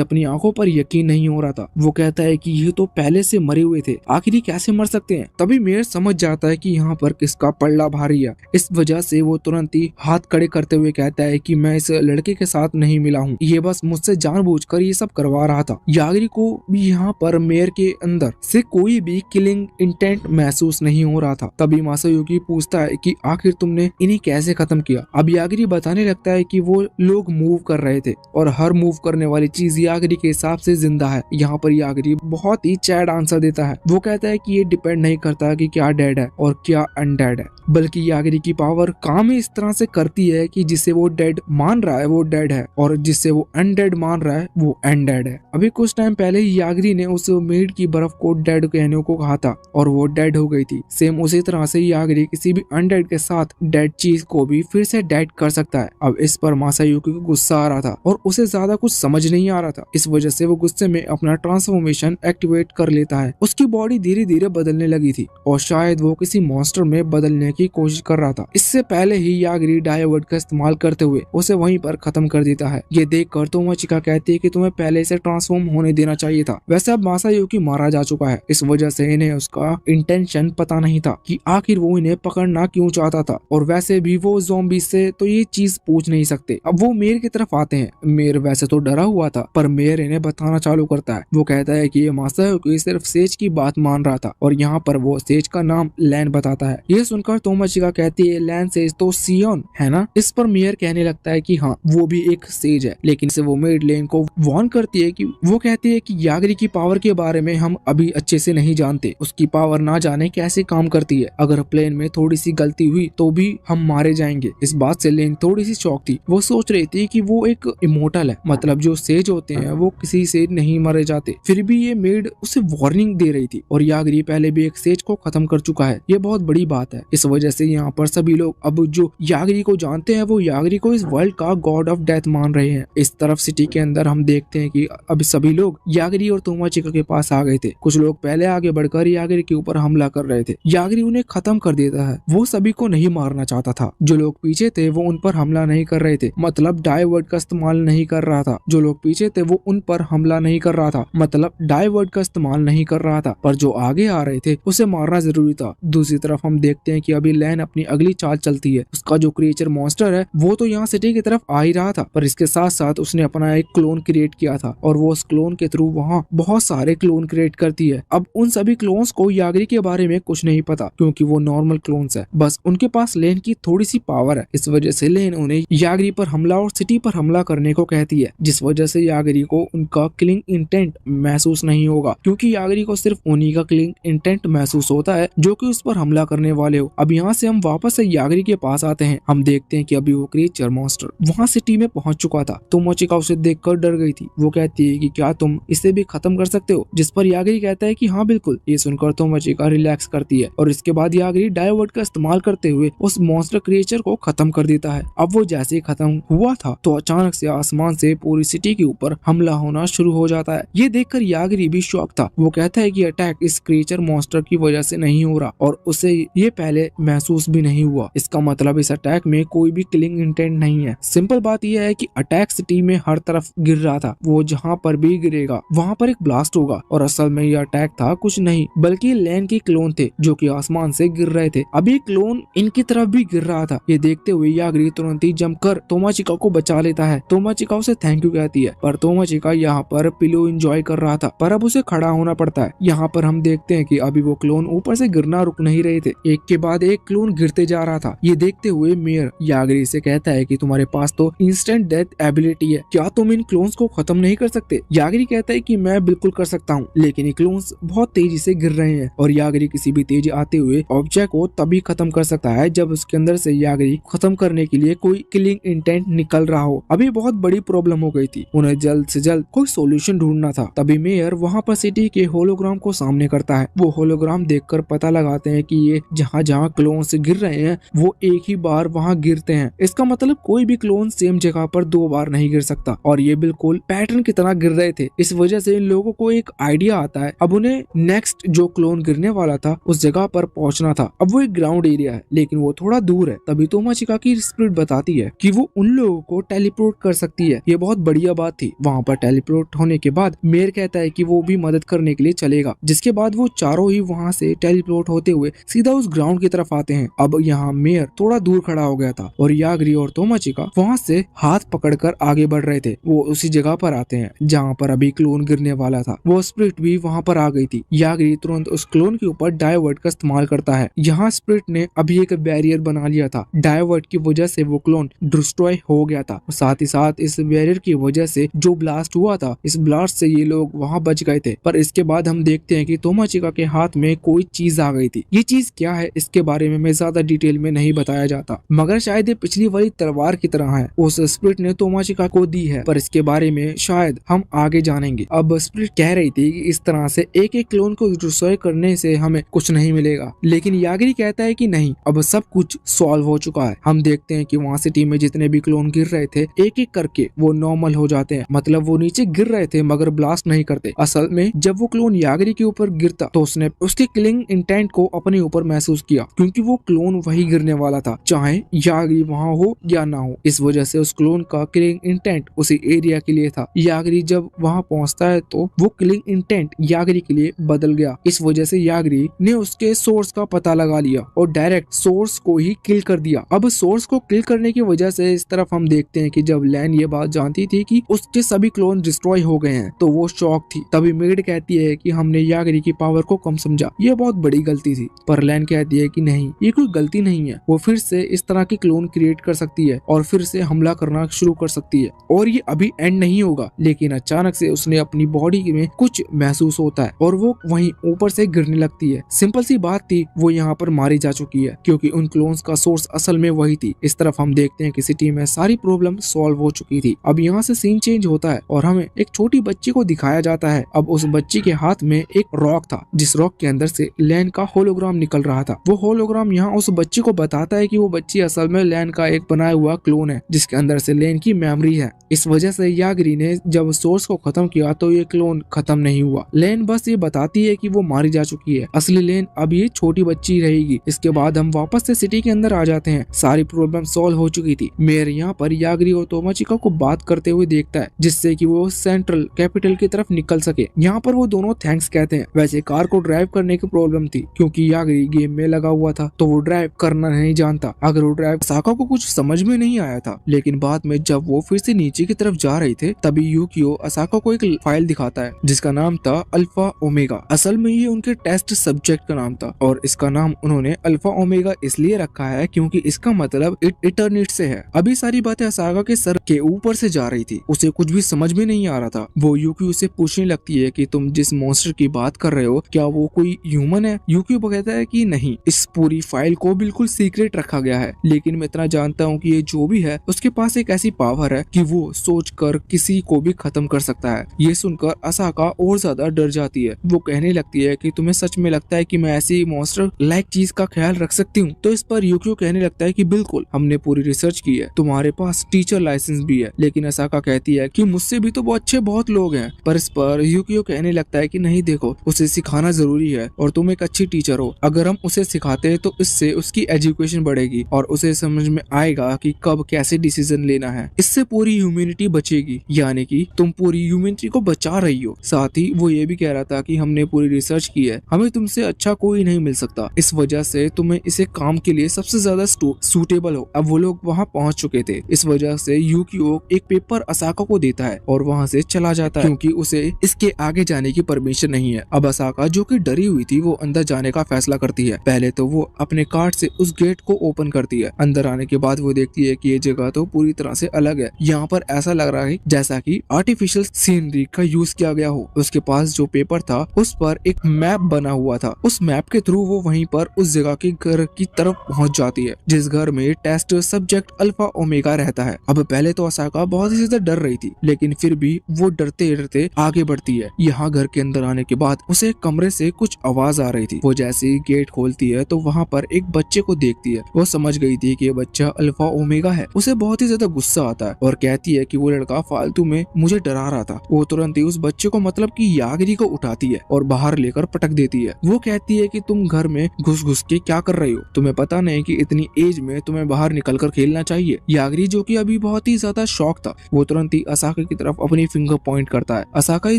अपनी आंखों पर यकीन नहीं हो रहा था। वो कहता है कि ये तो पहले से मरे हुए थे, आखिर ये कैसे मर सकते हैं। तभी मेयर समझ जाता है कि यहाँ पर किसका पल्ला भारी है, इस वजह से वो तुरंत ही हाथ खड़े करते हुए कहता है कि मैं इस लड़के के साथ नहीं मिला हूँ, ये बस मुझसे जानबूझकर ये सब करवा रहा था। यागिरी को भी यहाँ पर मेयर के अंदर से कोई भी किलिंग इंटेंट महसूस नहीं हो रहा था। तभी मासायोकी पूछता है कि आखिर तुमने इन्हें कैसे खत्म किया। अब यागिरी बताने लगता है कि वो लोग मूव कर रहे थे और हर मूव करने वाली चीज यागिरी के हिसाब से जिंदा है। यहाँ पर यागिरी बहुत ही चैड आंसर देता है। वो कहता है कि ये डिपेंड नहीं करता कि क्या डेड है और क्या अनडेड है, बल्कि यागिरी की पावर काम ही इस तरह से करती है कि जिसे वो डेड मान रहा है वो डेड है और जिसे वो अनडेड मान रहा है वो अनडेड है। अभी कुछ टाइम पहले ही यागिरी ने उस मेड की बर्फ को डेड कहने को कहा था और वो डेड हो गई थी। सेम उसी तरह से यागिरी किसी भी अनडेड के साथ डेड चीज को भी फिर से डेड कर सकता है। अब इस पर मासायोकी को गुस्सा आ रहा था और उसे ज्यादा कुछ समझ नहीं आ रहा था, इस वजह से वो गुस्से में अपना ट्रांसफॉर्मेशन एक्टिवेट कर लेता है। उसकी बॉडी धीरे धीरे बदलने लगी थी और शायद वो किसी मॉन्स्टर में बदलने की कोशिश कर रहा था। इससे पहले ही यागिरी डायवर्ड का इस्तेमाल करते हुए उसे वहीं पर खत्म कर देता है। ये देखकर तोमोचिका कहती है कि तुम्हें पहले से ट्रांसफॉर्म होने देना चाहिए था। वैसे अब मासायोकी मारा जा चुका है, इस वजह से इन्हें उसका इंटेंशन पता नहीं था कि आखिर वो इन्हें पकड़ना क्यों चाहता था। और वैसे भी वो ज़ॉम्बी से तो ये चीज पूछ नहीं सकते। अब वो मेयर की तरफ आते हैं। मेयर वैसे तो डरा हुआ था, पर मेयर इन्हें बताना चालू करता है। वो कहता है कि ये मासायोकी सिर्फ सेज की बात मान रहा था और यहाँ पर वो सेज का नाम लैन बताता है। ये सुनकर तोमोचिका कहती है लैन सेज तो सियोन है ना। इस पर मेयर कहने लगता है कि हाँ वो भी एक सेज है, लेकिन से वो मेड लैन को वार्न करती है कि वो कहती है कि यागिरी की पावर के बारे में हम अभी अच्छे से नहीं जानते, उसकी पावर ना जाने कैसे काम करती है, अगर प्लेन में थोड़ी सी गलती हुई तो भी हम मारे जाएंगे। इस बात से लेन थोड़ी सी शॉक थी। वो सोच रही थी कि वो एक इमोर्टल है, मतलब जो सेज होते हैं वो किसी से नहीं मरे जाते, फिर भी ये मेड उसे वार्निंग दे रही थी और यागिरी पहले भी एक सेज को खत्म कर चुका है। ये बहुत बड़ी बात है। इस वजह से यहाँ पर सभी लोग अब जो यागिरी को जानते हैं वो यागिरी को इस वर्ल्ड का गॉड ऑफ डेथ मान रहे हैं। इस तरफ सिटी के अंदर हम देखते हैं कि अब सभी लोग यागिरी और तोमोचिका के पास आ गए थे। कुछ लोग पहले आगे बढ़कर यागिरी के ऊपर हमला कर रहे थे। यागिरी उन्हें खत्म कर देता है। वो सभी को नहीं मारना चाहता था। जो लोग पीछे थे वो उन पर हमला नहीं कर रहे थे, मतलब डाई वर्ड का इस्तेमाल नहीं कर रहा था। जो लोग पीछे थे वो उन पर हमला नहीं कर रहा था, मतलब डाई वर्ड का इस्तेमाल नहीं कर रहा था। पर जो आगे आ रहे थे उसे मारना जरूरी था। दूसरी तरफ हम देखते हैं कि अभी लैन अपनी अगली चाल चलती है। उसका जो क्रिएचर मॉन्स्टर है वो तो यहाँ सिटी की तरफ आ ही रहा था, पर इसके साथ साथ उसने अपना एक क्लोन क्रिएट किया था और वो उस क्लोन के थ्रू वहाँ बहुत सारे क्लोन क्रिएट करती है। अब उन सभी क्लोन्स को यागिरी के बारे में कुछ नहीं पता, क्योंकि वो नॉर्मल क्लोन्स है, बस उनके पास लेन की थोड़ी सी पावर है। इस वजह से लेन उन्हें यागिरी पर हमला और सिटी पर हमला करने को कहती है, जिस वजह से यागिरी को उनका किलिंग इंटेंट महसूस नहीं होगा, क्योंकि यागिरी को सिर्फ उन्हीं का किलिंग इंटेंट महसूस होता है जो कि उस पर हमला करने वाले हो। अब यहाँ से हम वापस से यागिरी के पास आते हैं। हम देखते हैं कि अभी वो क्रिएचर मॉन्स्टर वहाँ सिटी में पहुंच चुका था। तोमोचिका उसे देखकर डर गई थी। वो कहती है कि क्या तुम इसे भी खत्म कर सकते हो, जिस पर यागिरी कहता है कि हाँ बिल्कुल। ये सुनकर तोमोचिका रिलैक्स करती है और इसके बाद यागिरी डायवर्ट का इस्तेमाल करते हुए उस मॉन्स्टर क्रिएचर को खत्म कर देता है। अब वो जैसे ही खत्म हुआ था तो अचानक से आसमान से पूरी सिटी के ऊपर हमला होना शुरू हो जाता है। ये देखकर यागिरी भी शॉक था। वो कहता है कि अटैक इस क्रिएचर मॉन्स्टर की वजह से नहीं हो रहा और उसे ये पहले महसूस भी नहीं हुआ। इसका मतलब इस अटैक में कोई भी किलिंग इंटेंट नहीं है। सिंपल बात यह है कि अटैक सिटी में हर तरफ गिर रहा था, वो जहाँ पर भी गिरेगा वहाँ पर एक ब्लास्ट होगा और असल में यह अटैक था कुछ नहीं बल्कि लैन के क्लोन थे जो कि आसमान से गिर रहे थे। अभी क्लोन इनकी तरफ भी गिर रहा था। ये देखते हुए यागिरी तुरंत ही जमकर तोमोचिका को बचा लेता है। तोमोचिका उसे थैंक यू कहती है, पर तोमोचिका यहाँ पर पिलो एंजॉय कर रहा था, पर अब उसे खड़ा होना पड़ता है। यहाँ पर हम देखते हैं कि अभी वो क्लोन ऊपर से गिरना रुक नहीं रहे थे। एक के बाद एक क्लोन गिरते जा जा रहा था। ये देखते हुए मेयर यागिरी से कहता है कि तुम्हारे पास तो इंस्टेंट डेथ एबिलिटी है, क्या तुम इन क्लोन्स को खत्म नहीं कर सकते? यागिरी कहता है कि मैं बिल्कुल कर सकता हूँ, लेकिन ये क्लोन्स बहुत तेजी से गिर रहे हैं और यागिरी किसी भी तेज आते हुए ऑब्जेक्ट को तभी खत्म कर सकता है जब उसके अंदर से यागिरी खत्म करने के लिए कोई किलिंग इंटेंट निकल रहा हो। अभी बहुत बड़ी प्रॉब्लम हो गई थी, उन्हें जल्द से जल्द कोई सॉल्यूशन ढूंढना था। तभी मेयर वहाँ पर सिटी के होलोग्राम को सामने करता है। वो होलोग्राम देखकर पता लगाते हैं कि ये जहाँ जहाँ क्लोन से गिर रहे हैं वो एक ही बार वहाँ गिरते हैं। इसका मतलब कोई भी क्लोन सेम जगह पर 2 बार नहीं गिर सकता और ये बिल्कुल पैटर्न की तरह गिर रहे थे। इस वजह से इन लोगों को एक आइडिया आता है। अब उन्हें नेक्स्ट जो क्लोन गिरने वाला था उस जगह पर पहुंचना था। अब वो एक ग्राउंड एरिया है लेकिन वो थोड़ा दूर है। तभी तोमाचिका की स्पिरिट बताती है कि वो उन लोगों को टेलीपोर्ट कर सकती है। ये बहुत बढ़िया बात थी। वहाँ पर टेलीपोर्ट होने के बाद मेयर कहता है कि वो भी मदद करने के लिए चलेगा, जिसके बाद वो चारों ही वहाँ से टेलीपोर्ट होते हुए सीधा उस ग्राउंड की तरफ आते हैं। अब यहाँ मेयर थोड़ा दूर खड़ा हो गया था और यागिरी और तोमाचिका वहाँ से हाथ पकड़कर आगे बढ़ रहे थे। वो उसी जगह पर आते हैं जहाँ पर अभी क्लोन गिरने वाला था। वो स्पिरिट भी वहाँ पर आ गई थी। यागिरी तुरंत उस क्लोन के ऊपर डायवर्ट का इस्तेमाल करता है। यहाँ स्पिरिट ने अभी एक बैरियर बना लिया था। डायवर्ट की वजह से वो क्लोन डिस्ट्रॉय हो गया था। साथ ही साथ इस बैरियर की वजह से जो ब्लास्ट हुआ था, इस ब्लास्ट से ये लोग वहाँ बच गए थे। पर इसके बाद हम देखते हैं कि तोमाचिका के हाथ में कोई चीज आ गई थी। ये चीज क्या है इसके बारे में मैं ज्यादा डिटेल में नहीं बताया जाता, मगर शायद ये पिछली वाली तलवार की तरह है। उस स्पिरिट ने तोमाचिका को दी है, पर इसके बारे में शायद हम आगे जानेंगे। अब स्पिरिट कह रही थी कि इस तरह से एक एक क्लोन को डिस्ट्रॉय करने से हमें कुछ नहीं मिलेगा, लेकिन यागिरी कहता है कि नहीं, अब सब कुछ सॉल्व हो चुका है। हम देखते हैं कि वहाँ सिटी में जितने भी क्लोन गिर रहे थे एक एक करके वो नॉर्मल हो जाते हैं। मतलब वो नीचे गिर रहे थे मगर ब्लास्ट नहीं करते। असल में जब वो क्लोन यागिरी के ऊपर गिरता तो उसने उसके किलिंग इंटेंट को अपने ऊपर महसूस किया, क्योंकि वो क्लोन वही गिरने वाला था, चाहे यागिरी वहाँ हो या ना हो। इस वजह से उस क्लोन का किलिंग इंटेंट उसी एरिया के लिए था। यागिरी जब वहाँ पहुँचता है तो वो किलिंग इंटेंट यागिरी के लिए बदल गया। इस वजह से यागिरी ने उसके सोर्स का पता लगा लिया और डायरेक्ट सोर्स को ही किल कर दिया। अब सोर्स को किल करने की वजह से इस तरफ हम देखते हैं कि जब लैन ये बात जानती थी कि उसके सभी क्लोन डिस्ट्रॉय हो गए हैं तो वो शॉक थी। तभी मेड कहती है कि हमने यागिरी की पावर को कम समझा, ये बहुत बड़ी गलती थी। पर लैन कहती है कि नहीं, ये कोई गलती नहीं है। वो फिर से इस तरह की क्लोन क्रिएट कर सकती है और फिर से हमला करना शुरू कर सकती है और ये अभी एंड नहीं होगा। लेकिन अचानक से उसने अपनी बॉडी में कुछ महसूस होता है और वो वहीं ऊपर से गिरने लगती है। सिंपल सी बात थी, वो यहाँ पर मारी जा चुकी है क्योंकि उन क्लोन्स का सोर्स असल में वही थी। इस तरफ हम देखते हैं कि सिटी में सारी प्रॉब्लम सॉल्व हो चुकी थी। अब यहाँ से सीन चेंज होता है और हमें एक छोटी बच्ची को दिखाया जाता है। अब उस बच्ची के हाथ में एक रॉक था, जिस रॉक के अंदर से लैन का होलोग्राम निकल रहा था। वो होलोग्राम यहाँ उस बच्ची को बताता है कि वो बच्ची असल में लैन का एक बनाया हुआ क्लोन है, जिसके अंदर से लैन की मेमोरी है। इस वजह से यागिरी ने जब सोर्स को खत्म किया तो ये क्लोन खत्म नहीं हुआ। लैन बस ये बताती है कि वो मारी जा चुकी है। असली लैन अब ये छोटी बच्ची रहेगी। इसके बाद हम वापस से सिटी के अंदर आ जाते हैं। सारी प्रॉब्लम सॉल्व हो चुकी थी। मेयर यहाँ पर यागिरी और तोमाचिका को बात करते हुए देखता है, जिससे कि वो सेंट्रल कैपिटल की तरफ निकल सके। यहाँ पर वो दोनों थैंक्स कहते हैं। वैसे कार को ड्राइव करने की प्रॉब्लम थी क्योंकि यागिरी गेम में लगा हुआ था तो वो ड्राइव करना नहीं जानता। अगर वो ड्राइव साका को कुछ समझ में नहीं आया था, लेकिन बाद में जब वो फिर से नीचे की तरफ जा रहे थे तभी यूकियो असाका को एक फाइल दिखाता है जिसका नाम था अल्फा ओमेगा। असल में ये उनके टेस्ट सब्जेक्ट का नाम था और इसका नाम उन्होंने अल्फा ओमेगा इसलिए रखा है क्योंकि इसका मतलब इटर्निट से है। अभी सारी बातें असाका के सर के ऊपर से जा रही थी, उसे कुछ भी समझ में नहीं आ रहा था। वो यूकियो से पूछने लगती है कि तुम जिस मॉन्स्टर की बात कर रहे हो क्या वो कोई ह्यूमन है? यूकियो कहता है कि नहीं, इस पूरी फाइल को बिल्कुल सीक्रेट रखा गया है, लेकिन मैं इतना जानता हूँ कि ये जो भी है उसके पास एक ऐसी पावर है कि वो सोचकर किसी को भी खत्म कर सकता है। ये सुनकर असाका और ज्यादा डर जाती है। वो कहने लगती है कि तुम्हें सच में लगता है कि मैं ऐसी मॉन्स्टर लाइक चीज का ख्याल रख सकती हूँ? तो इस पर यूकियो कहने लगता है कि बिल्कुल, हमने पूरी रिसर्च की है, तुम्हारे पास टीचर लाइसेंस भी है। लेकिन असाका कहती है कि मुझसे भी तो बहुत अच्छे बहुत लोग हैं। पर इस पर यूकियो कहने लगता है कि नहीं देखो, उसे सिखाना जरूरी है और तुम एक अच्छी टीचर हो। अगर हम उसे सिखाते हैं तो इससे उसकी एजुकेशन बढ़ेगी और उसे समझ में आएगा कि कब कैसे डिसीजन लेना है। इससे पूरी ह्यूमैनिटी बचेगी, यानी कि तुम पूरी ह्यूमैनिटी को बचा रही हो। साथ ही वो ये भी कह रहा था कि हमने पूरी रिसर्च की है, हमें तुमसे अच्छा कोई नहीं मिल सकता, इस वजह से तुम्हें इसे काम के लिए सबसे ज्यादा सूटेबल हो। अब वो लोग वहाँ पहुँच चुके थे। इस वजह से यूकियो एक पेपर असाका को देता है और वहाँ से चला जाता है क्योंकि उसे इसके आगे जाने की परमिशन नहीं है। अब असाका जो कि डरी हुई थी वो अंदर जाने का फैसला करती है। पहले तो वो अपने कार्ड से उस गेट को ओपन करती है। अंदर आने के बाद वो देखती है कि ये जगह तो पूरी तरह से अलग है। यहाँ पर ऐसा लग रहा है जैसा कि आर्टिफिशियल सीनरी का यूज किया गया हो। उसके पास जो पेपर था उस पर एक मैप बना हुआ था। उस मैप के थ्रू वो वहीं पर उस जगह के घर की तरफ पहुंच जाती है जिस घर में टेस्ट सब्जेक्ट अल्फा ओमेगा रहता है। अब पहले तो असाका बहुत ही ज्यादा डर रही थी, लेकिन फिर भी वो डरते डरते आगे बढ़ती है। यहाँ घर के अंदर आने के बाद उसे कमरे से कुछ आवाज आ रही थी। वो जैसे ही गेट खोलती है तो वहाँ पर एक बच्चे को देखती है। वो समझ गई थी कि ये बच्चा अल्फा ओमेगा है। उसे बहुत ही ज्यादा गुस्सा आता है और कहती है कि वो लड़का फालतू में मुझे डरा रहा था। वो तुरंत ही उस बच्चे को मतलब कि यागिरी को उठाती है और बाहर लेकर पटक देती है। वो कहती है कि तुम घर में घुस घुस के क्या कर रही हो, तुम्हें पता नहीं कि इतनी एज में तुम्हें बाहर निकलकर खेलना चाहिए। यागिरी जो कि अभी बहुत ही ज्यादा शॉक था, वो तुरंत ही असाका की तरफ अपनी फिंगर पॉइंट करता है। असाका ये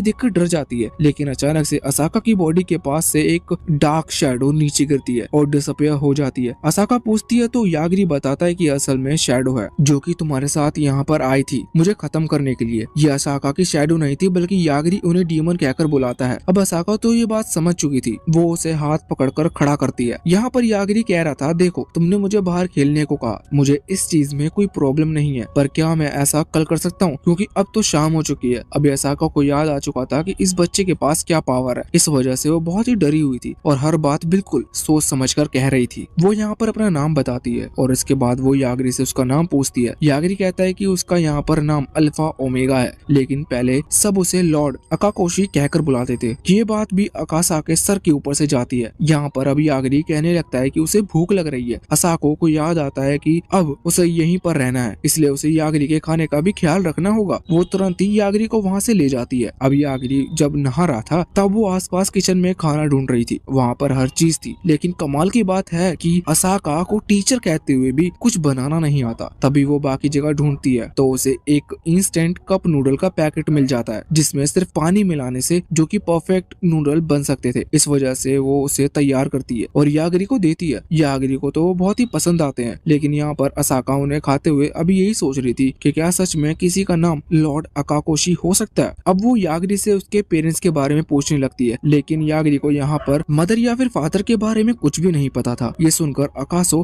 देखकर डर जाती है, लेकिन अचानक से असाका की बॉडी के पास से एक डार्क शैडो नीचे गिरती है और डिसअपियर हो जाती है। असाका पूछती है तो यागिरी बताता है कि असल में शैडो है जो कि तुम्हारे साथ यहाँ पर आई थी मुझे खत्म करने के लिए। ये असाका की शैडो नहीं थी बल्कि यागिरी उन्हें डीमन कहकर बुलाता है। अब असाका तो ये बात समझ चुकी थी। वो उसे हाथ पकड़कर खड़ा करती है। यहाँ पर यागिरी कह रहा था, देखो तुमने मुझे बाहर खेलने को कहा, मुझे इस चीज में कोई प्रॉब्लम नहीं है, पर क्या मैं ऐसा कल कर सकता हूँ क्योंकि अब तो शाम हो चुकी है। अब असाका को याद आ चुका था कि इस बच्चे के पास क्या पावर है। इस वजह से वो बहुत ही डरी हुई थी और हर बात बिल्कुल सोच समझकर कह रही थी। वो यहाँ पर अपना नाम बताती है और इसके बाद वो यागिरी से उसका नाम पूछती है। यागिरी कहता है कि उसका यहाँ पर नाम अल्फा ओमेगा है, लेकिन पहले सब उसे लॉर्ड अकाकोशी कहकर बुलाते थे। ये बात भी अकासा के सर के ऊपर से जाती है। यहाँ पर अब यागिरी कहने लगता है कि उसे भूख लग रही है। असाको को याद आता है कि अब उसे यहीं पर रहना है, इसलिए उसे यागिरी के खाने का भी ख्याल रखना होगा। वो तुरंत ही यागिरी को वहाँ से ले जाती है। अब यागिरी जब नहा रहा था तब वो आसपास किचन में खाना ढूंढ रही थी। वहाँ पर हर चीज थी, लेकिन कमाल की बात है कि असाका को टीचर कहते हुए भी कुछ बनाना नहीं आता। तभी वो बाकी जगह ढूंढती है तो उसे एक इंस्टेंट कप नूडल का पैकेट मिल जाता है जिसमें सिर्फ पानी मिलाने से जो कि परफेक्ट नूडल बन सकते थे। इस वजह से वो उसे तैयार करती है और यागिरी को देती है। यागिरी को तो बहुत ही पसंद आते हैं, लेकिन यहाँ पर असाका उन्हें खाते हुए अभी यही सोच रही थी कि क्या सच में किसी का नाम लॉर्ड अकाकोशी हो सकता है। अब वो यागिरी से उसके पेरेंट्स के बारे में पूछने लगती है, लेकिन यागिरी को यहाँ पर मदर या फिर फादर के बारे में कुछ भी नहीं पता था। ये सुनकर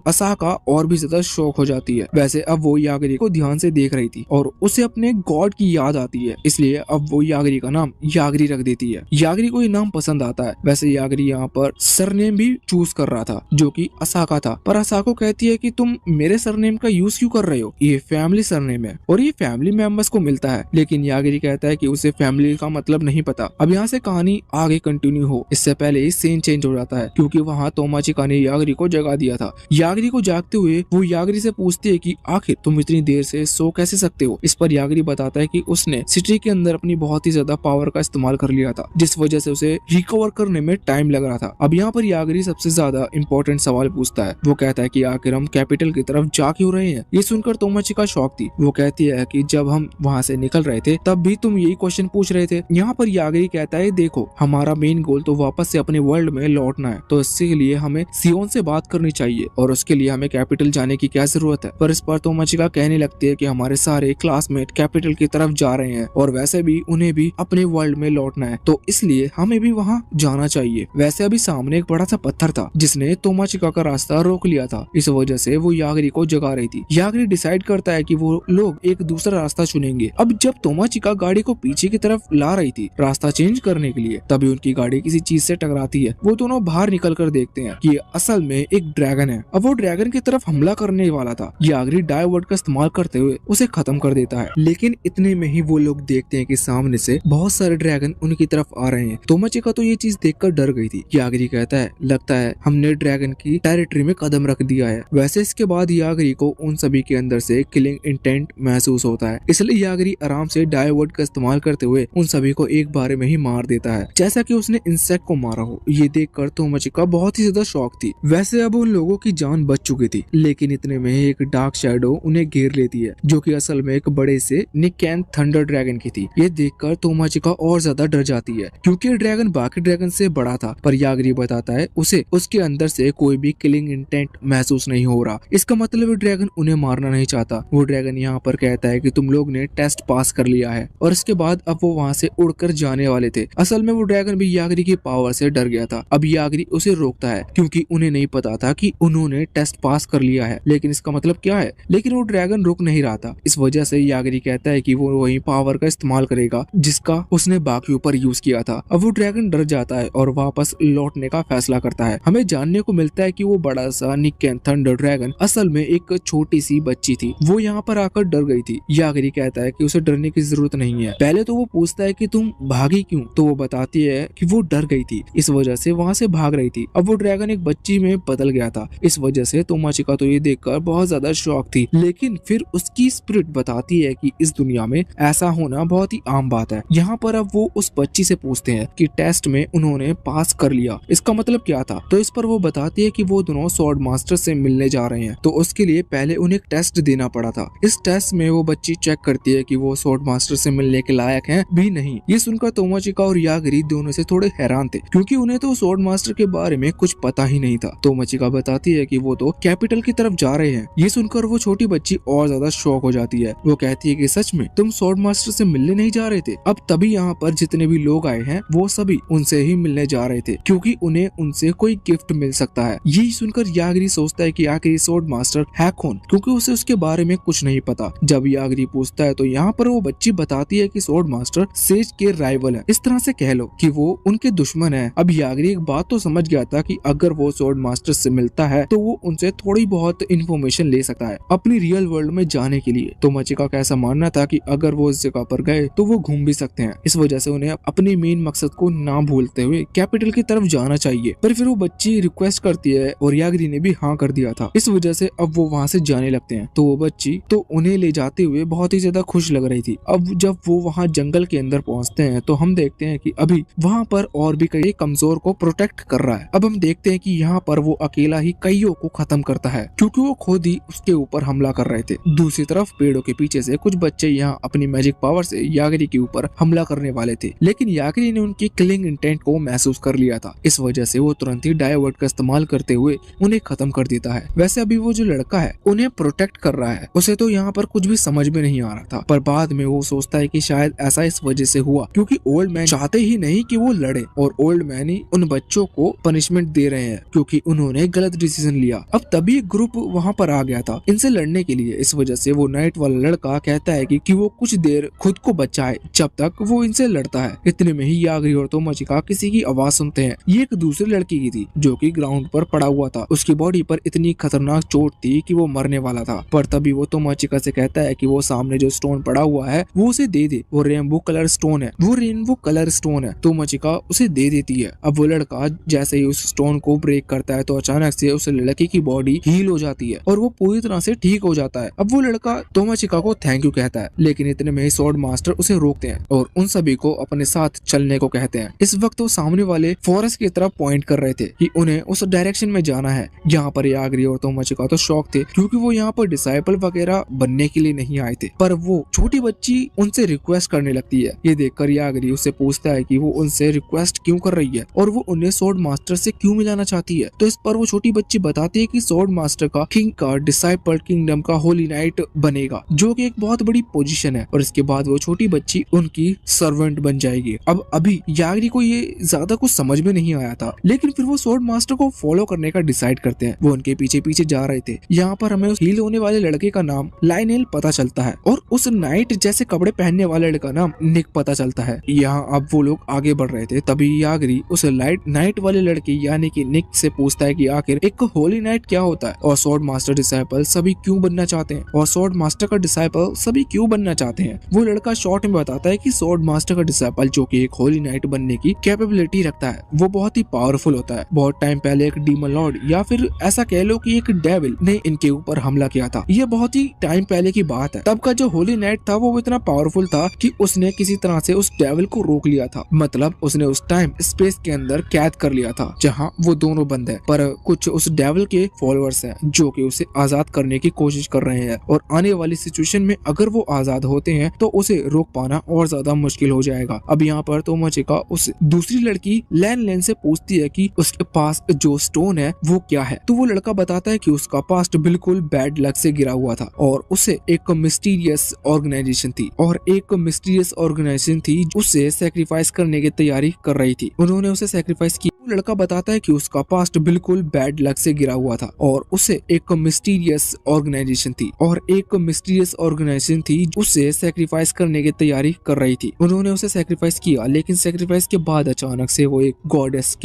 असाका और भी ज्यादा शॉक हो जाती है। वैसे अब वो यागिरी को ध्यान से देख रही थी और उसे अपने गॉड की याद आती है, इसलिए अब वो यागिरी का नाम यागिरी रख देती है। यागिरी को ये नाम पसंद आता है। वैसे यागिरी यहाँ पर सरनेम भी चूज कर रहा था जो कि असाका था, पर असाको कहती है कि तुम मेरे सरनेम का यूज क्यों कर रहे हो, ये फैमिली सरनेम है और ये फैमिली मेंबर्स को मिलता है। लेकिन यागिरी कहता है कि उसे फैमिली का मतलब नहीं पता। अब यहाँ से कहानी आगे कंटिन्यू हो इससे पहले ही सीन चेंज हो जाता है क्योंकि वहाँ तोमाचिका ने यागिरी को जगा दिया था। यागिरी को जागते हुए वो यागिरी से पूछती है कि आखिर तुम इतनी देर से सो कैसे सकते हो। इस पर यागिरी बताता है कि उसने सिटी के अंदर अपनी बहुत ही ज्यादा पावर का इस्तेमाल कर लिया था जिस वजह से उसे रिकवर करने में टाइम लग रहा था। अब यहाँ पर यागिरी सबसे ज्यादा इंपॉर्टेंट सवाल पूछता है। वो कहता है कि आखिर हम कैपिटल की तरफ जा क्यों रहे हैं। ये सुनकर तोमाचिका शॉक थी। वो कहती है कि जब हम वहाँ से निकल रहे थे तब भी तुम यही क्वेश्चन पूछ रहे थे। यहाँ पर यागिरी कहता है, देखो हमारा मेन गोल तो वापस से अपने वर्ल्ड में लौटना है, तो इसके लिए हमें सियोन से बात करनी चाहिए और उसके लिए हमें कैपिटल जाने की क्या जरूरत है। पर इस पर तोमाचिका कहने लगती है कि हमारे सारे क्लासमेट कैपिटल की तरफ जा रहे हैं और वैसे भी उन्हें भी अपने वर्ल्ड में लौटना है, तो इसलिए हमें भी वहाँ जाना चाहिए। वैसे अभी सामने एक बड़ा सा पत्थर था जिसने तोमाचिका का रास्ता रोक लिया था। इस वजह से वो यागिरी को जगा रही थी। यागिरी डिसाइड करता है कि वो लोग एक दूसरा रास्ता चुनेंगे। अब जब तोमाचिका गाड़ी को पीछे की तरफ ला रही थी रास्ता चेंज करने के लिए, तभी उनकी गाड़ी किसी चीज से टकराती है। वो दोनों बाहर निकल कर देखते हैं कि असल में एक ड्रैगन है। अब वो ड्रैगन की तरफ हमला करने वाला था। यागिरी डाइवर्ट का इस्तेमाल करते हुए उसे खत्म कर देता है, लेकिन इतने में ही वो लोग देखते हैं कि सामने से बहुत सारे ड्रैगन उनकी तरफ आ रहे हैं। तोमाचिका तो ये चीज देखकर डर गई थी। यागिरी कहता है, लगता है हमने ड्रैगन की टेरिटरी में कदम रख दिया है। वैसे इसके बाद यागिरी को उन सभी के अंदर से किलिंग इंटेंट महसूस होता है, इसलिए यागिरी आराम से डाइवर्ट का इस्तेमाल करते हुए उन सभी को एक बारे में ही मार देता है, जैसा कि उसने इंसेक्ट को मारा हो। ये देखकर तोमाचिका बहुत ही ज्यादा शॉक थी। वैसे अब उन लोगों की जान बच चुकी थी, लेकिन इतने में एक डार्क शैडो उन्हें घेर लेती है जो कि असल में एक बड़े से निकैन थंडर ड्रैगन की थी। ये देखकर तोमाचिका और ज्यादा डर जाती है क्योंकि ड्रैगन बाकी ड्रैगन से बड़ा था, पर यागिरी बताता है उसे उसके अंदर से कोई भी किलिंग इंटेंट महसूस नहीं हो रहा। इसका मतलब ड्रैगन उन्हें मारना नहीं चाहता। वो ड्रैगन यहाँ पर कहता है कि तुम लोग ने टेस्ट पास कर लिया है और इसके बाद अब वो वहाँ से उड़कर जाने वाले थे। असल में वो ड्रैगन भी यागिरी की पावर से डर गया था। अब यागिरी उसे रोकता है क्योंकि उन्हें नहीं पता था था कि उन्होंने टेस्ट पास कर लिया है, लेकिन इसका मतलब क्या है। लेकिन वो ड्रैगन रुक नहीं रहा था। इस वजह से यागिरी कहता है कि वो वही पावर का इस्तेमाल करेगा जिसका उसने बाकियों पर यूज किया था। अब वो ड्रैगन डर जाता है और वापस लौटने का फैसला करता है। हमें जानने को मिलता है कि वो बड़ा सा निक्केन थंडर ड्रैगन असल में एक छोटी सी बच्ची थी। वो यहाँ पर आकर डर गई थी। यागिरी कहता है कि उसे डरने की जरूरत नहीं है। पहले तो वो पूछता है कि तुम भागी क्यों, तो वो बताती है कि वो डर गई थी, इस वजह से वहाँ से भाग रही थी। अब वो ड्रैगन एक बच्ची में बदल गया था। इस वजह से तोमाचिका तो ये देखकर बहुत ज्यादा शॉक थी, लेकिन फिर उसकी स्पिरिट बताती है कि इस दुनिया में ऐसा होना बहुत ही आम बात है। यहाँ पर अब वो उस बच्ची से पूछते हैं कि टेस्ट में उन्होंने पास कर लिया, इसका मतलब क्या था। तो इस पर वो बताती है कि वो दोनों स्वॉर्ड मास्टर से मिलने जा रहे हैं, तो उसके लिए पहले उन्हें एक टेस्ट देना पड़ा था। इस टेस्ट में वो बच्ची चेक करती है कि वो स्वॉर्ड मास्टर से मिलने के लायक हैं भी नहीं। ये सुनकर तोमाचिका और यागिरी दोनों से थोड़े हैरान थे, क्योंकि उन्हें तो स्वॉर्ड मास्टर के बारे में कुछ पता ही नहीं था। तोमाचिका बताती है कि वो तो कैपिटल की तरफ जा रहे हैं। ये सुनकर वो छोटी बच्ची और ज्यादा शॉक हो जाती है। वो कहती है कि सच में तुम स्वॉर्ड मास्टर से मिलने नहीं जा रहे थे। अब तभी यहाँ पर जितने भी लोग आए हैं वो सभी उनसे ही मिलने जा रहे थे, क्योंकि उन्हें उनसे कोई गिफ्ट मिल सकता है। यही सुनकर यागिरी सोचता है कि आखिर स्वॉर्ड मास्टर है कौन, क्योंकि उसे उसके बारे में कुछ नहीं पता। जब यागिरी पूछता है तो यहाँ पर वो बच्ची बताती है कि स्वॉर्ड मास्टर सेज के राइवल है, इस तरह से कह लो कि वो उनके दुश्मन है। अब यागिरी एक बात तो समझ गया था कि अगर वो स्वॉर्ड मास्टर से मिलता है तो वो उनसे थोड़ी बहुत इन्फॉर्मेशन ले सकता है अपनी रियल वर्ल्ड में जाने के लिए। तो मचिका का ऐसा मानना था कि अगर वो इस जगह पर गए तो वो घूम भी सकते हैं। इस वजह से उन्हें अपने मेन मकसद को ना भूलते हुए कैपिटल की तरफ जाना चाहिए। पर फिर वो बच्ची रिक्वेस्ट करती है और यागिरी ने भी हाँ कर दिया था। इस वजह से अब वो वहाँ से जाने लगते हैं। तो वो बच्ची तो उन्हें ले जाते हुए बहुत ही ज्यादा खुश लग रही थी। अब जब वो वहाँ जंगल के अंदर पहुँचते हैं तो हम देखते हैं कि अभी वहाँ पर और भी कई कमजोर को प्रोटेक्ट कर रहा है। अब हम देखते हैं कि यहाँ पर वो अकेला ही कईयों को खत्म करता है, क्योंकि वो खुद ही उसके ऊपर हमला कर रहे थे। दूसरी तरफ पेड़ों के पीछे से कुछ बच्चे यहाँ अपनी मैजिक पावर से यागिरी के ऊपर हमला करने वाले थे, लेकिन यागिरी ने उनकी किलिंग इंटेंट को महसूस कर लिया था। इस वजह से वो तुरंत ही डायवर्ट का इस्तेमाल करते हुए उन्हें खत्म कर देता है। वैसे अभी वो जो लड़का है उन्हें प्रोटेक्ट कर रहा है, उसे तो यहाँ पर कुछ भी समझ में नहीं आ रहा था, पर बाद में वो सोचता है कि शायद ऐसा इस वजह से हुआ क्योंकि ओल्ड मैन चाहते ही नहीं कि वो लड़े, और ओल्ड मैन ही उन बच्चों को पनिशमेंट दे रहे हैं क्योंकि उन्होंने गलत डिसीजन लिया। अब तभी एक ग्रुप वहाँ पर आ गया था इनसे लड़ने के लिए। इस वजह से वो नाइट वाला लड़का कहता है कि वो कुछ देर खुद को बचाए जब तक वो इनसे लड़ता है। इतने में ही यागिरी और तोमाचिका किसी की आवाज सुनते हैं। ये एक दूसरे लड़की की थी जो कि ग्राउंड पर पड़ा हुआ था। उसकी बॉडी पर इतनी खतरनाक चोट थी कि वो मरने वाला था। पर तभी वो तोमाचिका से कहता है कि वो सामने जो स्टोन पड़ा हुआ है वो उसे दे दे, वो रेनबो कलर स्टोन है, वो रेनबो कलर स्टोन है। तोमाचिका उसे दे देती है। अब वो लड़का जैसे ही उस स्टोन को ब्रेक करता है तो अचानक से उस लड़के की बॉडी हील हो जाती है और वो पूरी तरह से ठीक हो जाता है। अब वो लड़का तोमाचिका को थैंक यू कहता है, लेकिन इतने में ही स्वॉर्ड मास्टर उसे रोकते हैं और उन सभी को अपने साथ चलने को कहते हैं। इस वक्त वो सामने वाले फॉरेस्ट की तरफ पॉइंट कर रहे थे कि उन्हें उस डायरेक्शन में जाना है। यहाँ पर यागिरी और तोमाचिका तो शॉक थे क्योंकि वो यहाँ पर डिसाइपल वगैरह बनने के लिए नहीं आए थे, पर वो छोटी बच्ची उनसे रिक्वेस्ट करने लगती है। ये देखकर यागिरी उससे पूछता है कि वो उनसे रिक्वेस्ट क्यों कर रही है और वो उन्हें स्वॉर्ड मास्टर से क्यों मिलाना चाहती है। तो इस पर वो छोटी बच्ची बताती है कि स्वॉर्ड मास्टर का किंग का डिसाइपल किंगडम का होली नाइट बनेगा, जो कि एक बहुत बड़ी पोजीशन है, और इसके बाद वो छोटी बच्ची उनकी सर्वेंट बन जाएगी। अब अभी यागिरी को ये ज्यादा कुछ समझ में नहीं आया था, लेकिन फिर वो स्वॉर्ड मास्टर को फॉलो करने का डिसाइड करते हैं। वो उनके पीछे पीछे जा रहे थे। यहाँ पर हमें उस हील होने वाले लड़के का नाम लाइनेल पता चलता है और उस नाइट जैसे कपड़े पहनने वाले लड़का नाम निक पता चलता है। यहाँ अब वो लोग आगे बढ़ रहे थे, तभी यागिरी उस नाइट वाले लड़के यानी कि निक से पूछता है कि आखिर एक होली नाइट क्या होता है और स्वॉर्ड मास्टर डिसाइपल सभी क्यों बनना चाहते हैं और स्वॉर्ड मास्टर का डिसाइपल सभी क्यों बनना चाहते हैं। वो लड़का शॉर्ट में बताता है कि स्वॉर्ड मास्टर का डिसाइपल जो कि एक होली नाइट बनने की कैपेबिलिटी रखता है, वो बहुत ही पावरफुल होता है। बहुत टाइम पहले एक डीमन लॉर्ड या फिर ऐसा कह लो कि एक डेविल ने इनके ऊपर हमला किया था। ये बहुत ही टाइम पहले की बात है। तब का जो होली नाइट था वो इतना पावरफुल था कि उसने किसी तरह से उस डेविल को रोक लिया था, मतलब उसने उस टाइम स्पेस के अंदर कैद कर लिया था जहाँ वो दोनों बंद है। पर कुछ उस डेविल के फॉलोअर्स हैं जो कि उसे आजाद करने की कोशिश कर रहे हैं और आने वाली सिचुएशन में अगर वो आजाद होते हैं तो उसे रोक पाना और ज्यादा मुश्किल हो जाएगा। अब यहाँ पर तोमाचिका उस दूसरी लड़की लैन से पूछती है कि उसके पास जो स्टोन है वो क्या है। तो वो लड़का बताता है कि उसका पास्ट बिल्कुल बैड लक से गिरा हुआ था और उसे एक मिस्टीरियस ऑर्गेनाइजेशन थी उसे सेक्रीफाइस करने की तैयारी कर रही थी। उन्होंने उसे सेक्रीफाइस की लड़का बताता है कि उसका पास्ट बिल्कुल बैड लक से गिरा हुआ था और उसे एक मिस्टीरियस ऑर्गेनाइजेशन थी उसे सेक्रीफाइस करने की तैयारी कर रही थी। उन्होंने उसे सेक्रीफाइस किया, लेकिन सेक्रीफाइस के बाद अचानक से वो एक गॉडेस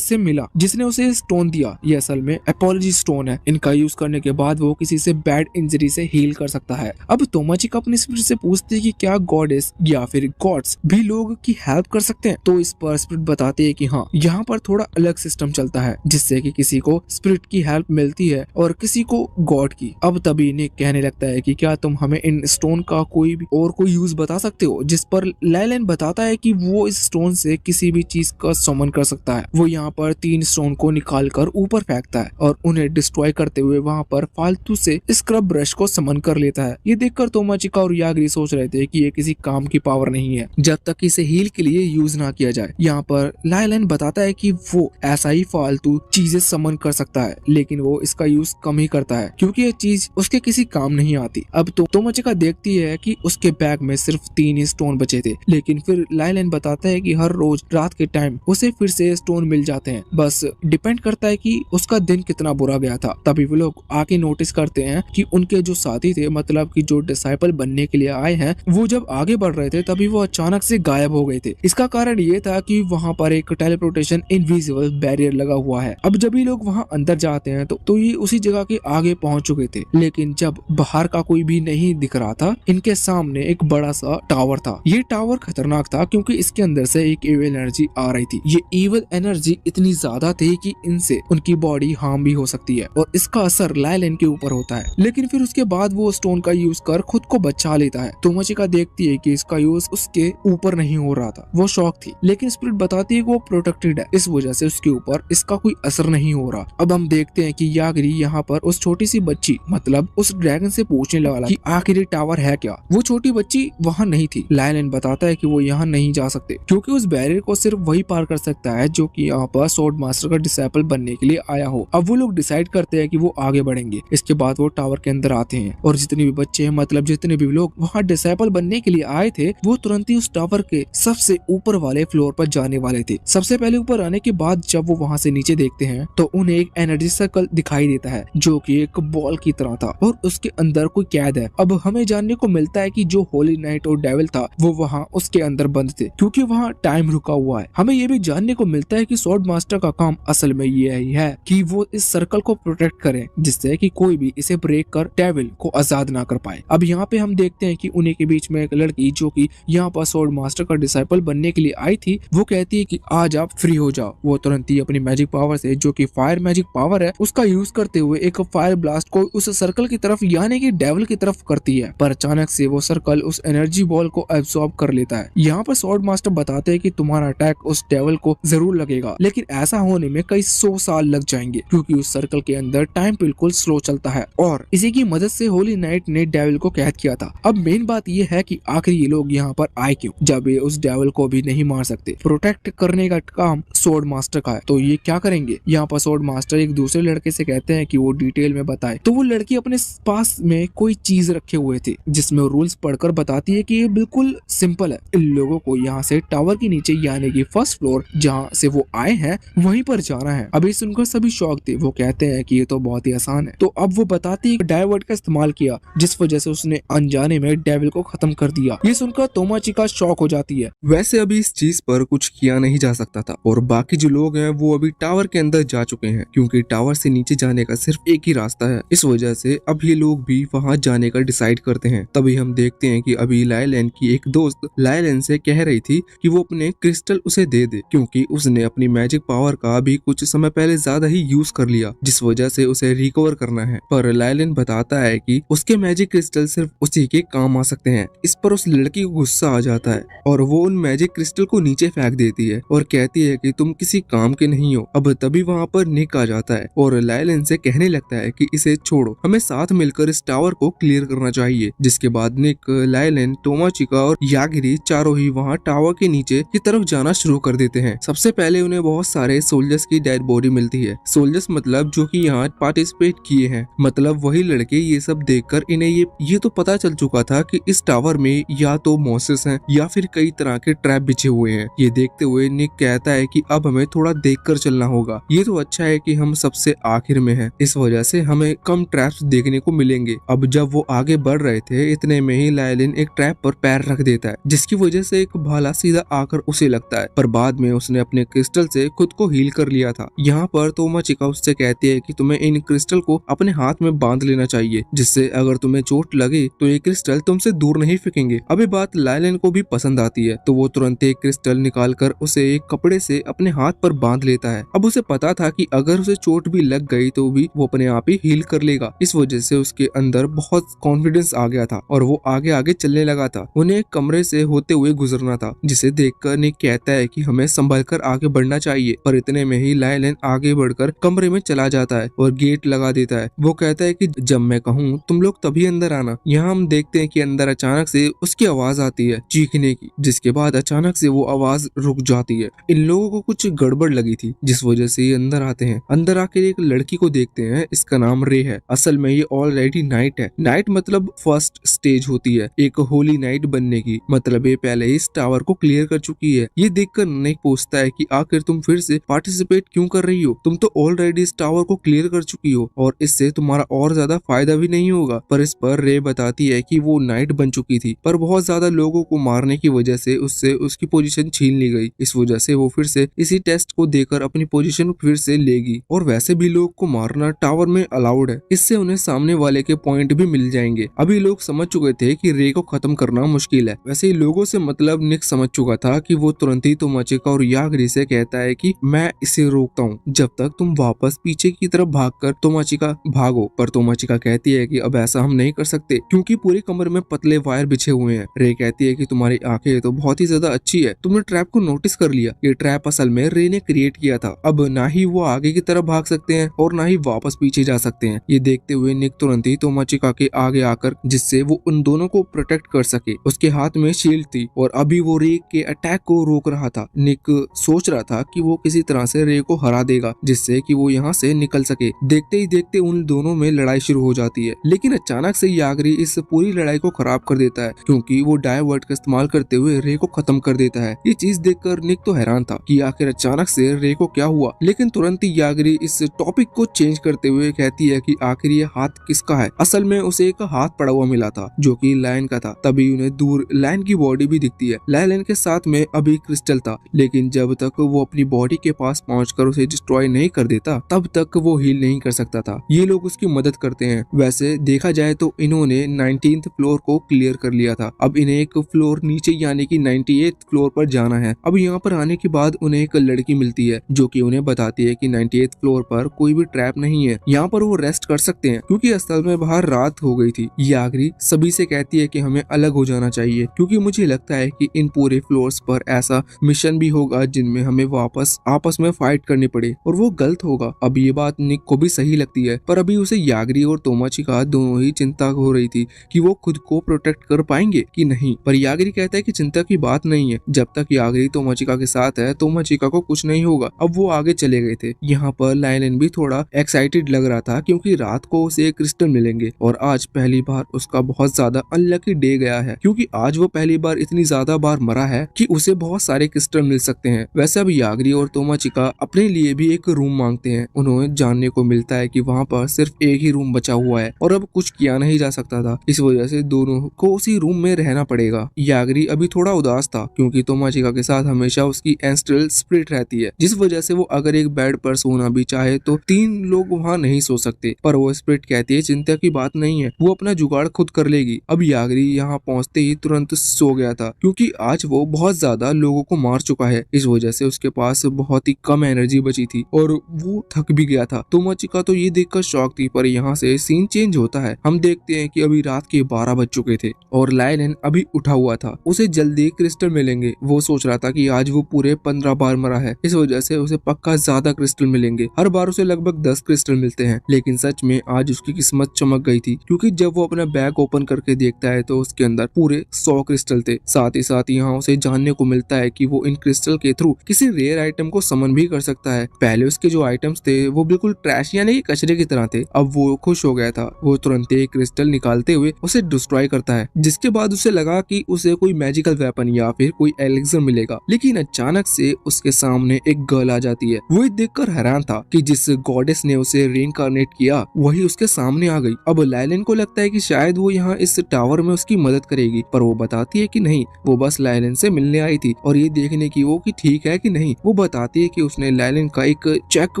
से मिला जिसने उसे स्टोन दिया। ये असल में एपोलॉजी स्टोन है। इनका यूज करने के बाद वो किसी से बैड इंजरी से हील कर सकता है। अब तोमाचिका अपने स्पिरिट से पूछती है कि क्या गॉडेस या फिर गॉड्स भी लोग की हेल्प कर सकते हैं। तो इस पर स्पिरिट बताते हैं कि हाँ, यहाँ पर थोड़ा अलग सिस्टम चलता है जिससे कि किसी को स्पिरिट की हेल्प मिलती है और किसी को गॉड की। अब तभी निक कहने लगता है कि क्या तुम हमें इन स्टोन का कोई यूज बता सकते हो, जिस पर लाइलैंड बताता है कि वो इस स्टोन से किसी भी चीज का समन कर सकता है। वो यहाँ पर 3 स्टोन को निकाल कर ऊपर फेंकता है और उन्हें डिस्ट्रॉय करते हुए वहाँ पर फालतू से स्क्रब ब्रश को समन कर लेता है। ये देखकर तोमाचिका और यागिरी सोच रहे थे कि ये किसी काम की पावर नहीं है जब तक इसे हील के लिए यूज ना किया जाए। यहाँ पर लाइलैंड बताता है कि वो ऐसा ही फालतू चीजें समन कर सकता है, लेकिन वो इसका यूज कम ही करता है क्योंकि ये चीज उसके किसी काम नहीं आती। अब तोमाचिका देखती है कि उसके बैग में सिर्फ 3 ही स्टोन बचे थे, लेकिन फिर लाइलैंड बताता है कि हर रोज रात के टाइम उसे फिर से स्टोन मिल जाते हैं, बस डिपेंड करता है कि उसका दिन कितना बुरा गया था। तभी वो लोग आके नोटिस करते हैं कि उनके जो साथी थे, मतलब कि जो डिसाइपल बनने के लिए आए हैं, वो जब आगे बढ़ रहे थे तभी वो अचानक से गायब हो गए थे। इसका कारण ये था कि वहाँ पर एक टेलीपोर्टेशन इनविजिबल बैरियर लगा हुआ है। अब जब ये लोग वहाँ अंदर जाते हैं तो ये उसी जगह के आगे पहुंच चुके थे, लेकिन जब बाहर का कोई भी नहीं दिख रहा था, इनके सामने एक बड़ा सा टावर था। ये टावर खतरनाक था क्योंकि इसके अंदर से एक इविल एनर्जी आ रही थी। ये इविल एनर्जी इतनी ज्यादा थी कि इनसे उनकी बॉडी हार्म भी हो सकती है और इसका असर लाइलैंड के ऊपर होता है। लेकिन फिर उसके बाद वो स्टोन का यूज कर खुद को बचा लेता है। तोमाचिका देखती है कि इसका यूज उसके ऊपर नहीं हो रहा था। वो शॉक थी, लेकिन स्पिरिट बताती है कि वो प्रोटेक्टेड है, इस वजह से उसके ऊपर इसका कोई असर नहीं हो रहा। अब हम देखते हैं कि यागिरी यहाँ पर उस छोटी सी बच्ची, मतलब उस ड्रैगन से पूछने लगा कि आखिर ये टावर है क्या। वो छोटी बच्ची वहाँ नहीं थी। लाइलैंड बताता है कि वो यहाँ नहीं जा सकते क्योंकि उस बैरियर को सिर्फ वही पार कर सकता है जो कि यहाँ पर स्वॉर्ड मास्टर का डिसाइपल बनने के लिए आया हो। अब वो लोग डिसाइड करते हैं कि वो आगे बढ़ेंगे। इसके बाद वो टावर के अंदर आते हैं और जितने भी बच्चे हैं, मतलब जितने भी लोग वहाँ डिसाइपल बनने के लिए आए थे, वो तुरंत ही उस टावर के सबसे ऊपर वाले फ्लोर पर जाने वाले थे। सबसे पहले ऊपर आने के बाद जब वो वहाँ से नीचे देखते हैं तो उन्हें एक एनर्जी सर्कल दिखाई देता है जो कि एक बॉल की तरह था और उसके अंदर कोई कैद है। अब हमें जानने को मिलता है कि जो होली नाइट और डेविल था वो वहाँ उसके अंदर बंद थे क्योंकि वहाँ टाइम रुका हुआ है। हमें ये भी जानने को मिलता है कि स्वॉर्ड मास्टर का काम असल में ये ही है कि वो इस सर्कल को प्रोटेक्ट करे जिससे कि कोई भी इसे ब्रेक कर डेविल को आजाद ना कर पाए। अब यहाँ पे हम देखते हैं कि उन्हीं के बीच में एक लड़की जो कि यहाँ पर स्वॉर्ड मास्टर का डिसाइपल बनने के लिए आई थी, वो कहती है कि आज आप फ्री हो जाओ। वो तुरंत ही अपनी मैजिक पावर से, जो कि फायर मैजिक पावर है, उसका यूज करते हुए एक फायर ब्लास्ट को उस सर्कल की तरफ यानी कि डेविल की तरफ करती है, पर अचानक से वो सर्कल उस एनर्जी बॉल को एब्सॉर्ब कर लेता है। यहाँ पर स्वॉर्ड मास्टर बताते हैं कि तुम्हारा अटैक उस डेविल को जरूर लगेगा, लेकिन ऐसा होने में कई 100 साल लग जाएंगे क्योंकि उस सर्कल के अंदर टाइम बिल्कुल स्लो चलता है और इसी की मदद से होली नाइट ने डेविल को कैद किया था। अब मेन बात ये है कि आखिर ये लोग यहाँ पर आए क्यों, जब ये उस डेविल को भी नहीं मार सकते। प्रोटेक्ट करने का काम स्वॉर्ड मास्टर का है, तो ये क्या करेंगे। यहाँ पर स्वॉर्ड मास्टर एक दूसरे लड़के से कहते हैं कि वो डिटेल में बताए, तो वो लड़की अपने पास में कोई चीज रखे हुए थे जिसमें रूल्स पढ़कर बताती है कि ये बिल्कुल सिंपल है। इन लोगों को यहाँ से टावर के नीचे यानी कि फर्स्ट फ्लोर जहाँ से वो आए हैं वहीं पर जाना है। अभी सुनकर सभी शॉक थे। वो कहते हैं कि ये तो बहुत ही आसान है। तो अब वो बताती है डाइवर्ट का इस्तेमाल किया जिस वजह से उसने अनजाने में डेविल को खत्म कर दिया। ये सुनकर तोमाचिका शॉक हो जाती है। वैसे अभी इस चीज पर कुछ किया नहीं जा सकता था और बाकी जो लोग हैं वो अभी टावर के अंदर जा चुके हैं क्योंकि टावर से नीचे जाने का सिर्फ एक ही रास्ता है। इस वजह से अब ये लोग भी वहां जाने का डिसाइड करते हैं। तभी हम देखते हैं कि अभी लाइलैंड की एक दोस्त लाइलैंड से कह रही थी कि वो अपने क्रिस्टल उसे दे दे क्योंकि उसने अपनी मैजिक पावर का भी कुछ समय पहले ज्यादा ही यूज कर लिया जिस वजह से उसे रिकवर करना है। पर लाइलैंड बताता है कि उसके मैजिक क्रिस्टल सिर्फ उसी के काम आ सकते हैं। इस पर उस लड़की को गुस्सा आ जाता है और वो उन मैजिक क्रिस्टल को नीचे फेंक देती है और कहती है कि तुम किसी काम के नहीं हो। अब तभी वहाँ पर निक आ जाता है और लाइलैंड से कहने लगता है कि इसे छोड़ो, हमें साथ मिलकर इस टावर को क्लियर करना चाहिए। जिसके बाद निक, लाइलैंड, तोमाचिका और यागिरी चारों ही वहाँ टावर के नीचे की तरफ जाना शुरू कर देते हैं। सबसे पहले उन्हें बहुत सारे सोल्जर्स की डेड बॉडी मिलती है। सोल्जर्स मतलब जो कि यहाँ पार्टिसिपेट किए हैं, मतलब वही लड़के। ये सब देखकर इन्हें ये तो पता चल चुका था कि इस टावर में या तो मॉन्स्टर्स हैं या फिर कई तरह के ट्रैप बिछे हुए हैं। ये देखते हुए निक कहता है कि कि अब हमें थोड़ा देखकर चलना होगा। ये तो अच्छा है कि हम सबसे आखिर में हैं, इस वजह से हमें कम ट्रैप्स देखने को मिलेंगे। अब जब वो आगे बढ़ रहे थे इतने में ही लायलिन एक ट्रैप पर पैर रख देता है, जिसकी वजह से एक भाला सीधा आकर उसे लगता है, पर बाद में उसने अपने क्रिस्टल से खुद को हील कर लिया था। यहाँ पर तोमाचिका उससे कहती है कि तुम्हें इन क्रिस्टल को अपने हाथ में बांध लेना चाहिए, जिससे अगर तुम्हें चोट लगे तो ये क्रिस्टल तुमसे दूर नहीं फेंकेंगे। अब ये बात लायलिन को भी पसंद आती है, तो वो तुरंत एक क्रिस्टल निकालकर उसे एक कपड़े से अपने हाथ पर बांध लेता है। अब उसे पता था कि अगर उसे चोट भी लग गई तो भी वो अपने आप ही हील कर लेगा। इस वजह से उसके अंदर बहुत कॉन्फिडेंस आ गया था और वो आगे आगे चलने लगा था। उन्हें एक कमरे से होते हुए गुजरना था, जिसे देखकर निक कहता है कि हमें संभल कर आगे बढ़ना चाहिए, पर इतने में ही लायलिन आगे बढ़कर कमरे में चला जाता है और गेट लगा देता है। वो कहता है कि जब मैं कहूँ तुम लोग तभी अंदर आना। यहाँ हम देखते हैं कि अंदर अचानक से उसकी आवाज आती है चीखने की, जिसके बाद अचानक से वो आवाज रुक जाती है। इन लोगों को कुछ गड़बड़ लगी थी, जिस वजह से ये अंदर आते हैं। अंदर आकर एक लड़की को देखते हैं, इसका नाम रे है। असल में ये ऑलरेडी नाइट है। नाइट मतलब फर्स्ट स्टेज होती है एक होली नाइट बनने की, मतलब ये पहले ही इस टावर को क्लियर कर चुकी है। ये देखकर निक पूछता है कि आखिर तुम फिर से पार्टिसिपेट क्यों कर रही हो? तुम तो ऑलरेडी इस टावर को क्लियर कर चुकी हो और इससे तुम्हारा और ज्यादा फायदा भी नहीं होगा। पर इस पर रे बताती है कि वो नाइट बन चुकी थी, पर बहुत ज्यादा लोगों को मारने की वजह से उससे उसकी पोजीशन छीन ली गई। इस वजह से वो फिर से इसी टेस्ट को देकर अपनी पोजीशन फिर से लेगी। और वैसे भी लोग को मारना टावर में अलाउड है, इससे उन्हें सामने वाले के पॉइंट भी मिल जाएंगे। अभी लोग समझ चुके थे कि रे को खत्म करना मुश्किल है। वैसे ही लोगों से मतलब निक समझ चुका था कि वो तुरंत ही तोमाचिका और यागरी से कहता है कि मैं इसे रोकता हूँ जब तक तुम वापस पीछे की तरफ भागकर तोमाचिका भागो। पर तोमाचिका कहती है कि अब ऐसा हम नहीं कर सकते क्योंकि पूरे कमरे में पतले वायर बिछे हुए हैं। रे कहती है कि तुम्हारी आंखें तो बहुत ही ज्यादा अच्छी है, तुमने ट्रैप को नोटिस कर लिया। ये ट्रैप असल में रे ने क्रिएट किया था। अब ना ही वो आगे की तरफ भाग सकते हैं और ना ही वापस पीछे जा सकते हैं। ये देखते हुए निक तुरंत ही तोमाचिका के आगे आकर, जिससे वो उन दोनों को प्रोटेक्ट कर सके, उसके हाथ में शील्ड थी और अभी वो रे के अटैक को रोक रहा था। निक सोच रहा था कि वो किसी तरह से रे को हरा देगा, जिससे कि वो यहाँ से निकल सके। देखते ही देखते उन दोनों में लड़ाई शुरू हो जाती है, लेकिन अचानक से यागरी इस पूरी लड़ाई को खराब कर देता है क्योंकि वो डायवर्ट का इस्तेमाल करते हुए रे को खत्म कर देता है। ये चीज देखकर निक तो हैरान था कि आखिर अचानक से रे को क्या हुआ, लेकिन तुरंत ही यागरी इस टॉपिक को चेंज करते हुए कहती है कि आखिर ये हाथ किसका है। असल में उसे एक हाथ पड़ा हुआ मिला था जो कि लायन का था। तभी उन्हें दूर लायन की बॉडी भी दिखती है। लायन के साथ में अभी क्रिस्टल था, लेकिन जब तक वो अपनी बॉडी के पास पहुंचकर उसे डिस्ट्रॉय नहीं कर देता तब तक वो हील नहीं कर सकता था। ये लोग उसकी मदद करते हैं। वैसे देखा जाए तो इन्होंने 19th फ्लोर को क्लियर कर लिया था। अब इन्हें एक फ्लोर नीचे यानी कि 98th फ्लोर पर जाना है। अब यहाँ पर आने के बाद उन्हें एक लड़की मिलती है जो कि उन्हें बताती है कि 98th फ्लोर पर कोई भी ट्रैप नहीं है, यहाँ पर वो रेस्ट कर सकते हैं क्योंकि असल में बाहर रात हो गई थी। यागरी सभी से कहती है कि हमें अलग हो जाना चाहिए क्योंकि मुझे लगता है कि इन पूरे फ्लोर्स पर ऐसा मिशन भी होगा जिनमें हमें वापस आपस में फाइट करनी पड़े और वो गलत होगा। अब ये बात निक को भी सही लगती है, पर अभी उसे यागरी और तोमाचिका दोनों ही चिंता हो रही थी कि वो खुद को प्रोटेक्ट कर पाएंगे कि नहीं। पर यागरी कहता है कि चिंता की बात नहीं है, जब तक यागरी तोमाचिका के साथ है तोमाचिका को कुछ नहीं होगा। अब वो आगे चले गए थे। यहाँ पर लायन भी थोड़ा एक्साइटेड लग रहा था क्योंकि रात को उसे क्रिस्टल मिलेंगे और आज पहली बार उसका बहुत ज्यादा अनलकी डे गया है क्योंकि आज वो पहली बार इतनी ज्यादा बार मरा है कि उसे बहुत सारे क्रिस्टल मिल सकते हैं। वैसे अब यागरी और तोमाचिका अपने लिए भी एक रूम मांगते हैं। उन्हें जानने को मिलता है कि वहाँ पर सिर्फ एक ही रूम बचा हुआ है और अब कुछ किया नहीं जा सकता था, इस वजह से दोनों को उसी रूम में रहना पड़ेगा। यागरी अभी थोड़ा उदास था क्योंकि तोमाचिका के साथ हमेशा उसकी एंस्ट्रल स्पिरिट रहती है, जिस वजह से वो अगर एक बेड पर सोना भी चाहे तो 3 लोग वहाँ नहीं सो सकते। पर वो स्पिरिट कहती है चिंता की बात नहीं है, वो अपना जुगाड़ खुद कर लेगी। अब यागरी यहाँ पहुँचते ही तुरंत सो गया था क्योंकि आज वो बहुत ज्यादा लोगों को मार चुका है, इस वजह से उसके पास बहुत ही कम एनर्जी बची थी और वो थक भी गया था। तोमाचिका तो ये देखकर शॉक थी। पर यहाँ से सीन चेंज होता है। हम देखते हैं कि अभी रात के 12 बज चुके थे और लायन अभी उठा हुआ था। उसे जल्दी क्रिस्टल मिलेंगे। वो सोच रहा था कि आज वो पूरे 15 बार मरा है, इस वजह से उसे पक्का ज्यादा क्रिस्टल मिलेंगे। हर बार उसे लगभग 10 क्रिस्टल मिलते हैं, लेकिन सच में आज उसकी किस्मत चमक गई थी क्योंकि जब वो अपना बैग ओपन करके देखता है तो उसके अंदर पूरे 100 क्रिस्टल थे। साथ ही साथ यहाँ उसे जानने को मिलता है कि वो इन क्रिस्टल के थ्रू किसी रेयर आइटम को समन भी कर सकता है। पहले उसके जो आइटम्स थे वो बिल्कुल ट्रैश यानी कि कचरे की तरह थे। अब वो खुश हो गया था। वो तुरंत एक क्रिस्टल निकालते हुए उसे डिस्ट्रॉय करता है, जिसके बाद उसे लगा कि उसे कोई मैजिकल वेपन या फिर कोई एलिक्सर मिलेगा, लेकिन अचानक से उसके सामने एक गर्ल आ जाती है। वो देखकर हैरान था कि जिस गॉडेस ने उसे रीइंकार्नेट किया वही उसके सामने आ गई। अब लाइलन को लगता है कि शायद वो यहाँ इस टावर में उसकी मदद करेगी, पर वो बताती है कि नहीं, वो बस लाइलन से मिलने आई थी और ये देखने की वो कि ठीक है कि नहीं। वो बताती है कि उसने लाइलन का एक चेक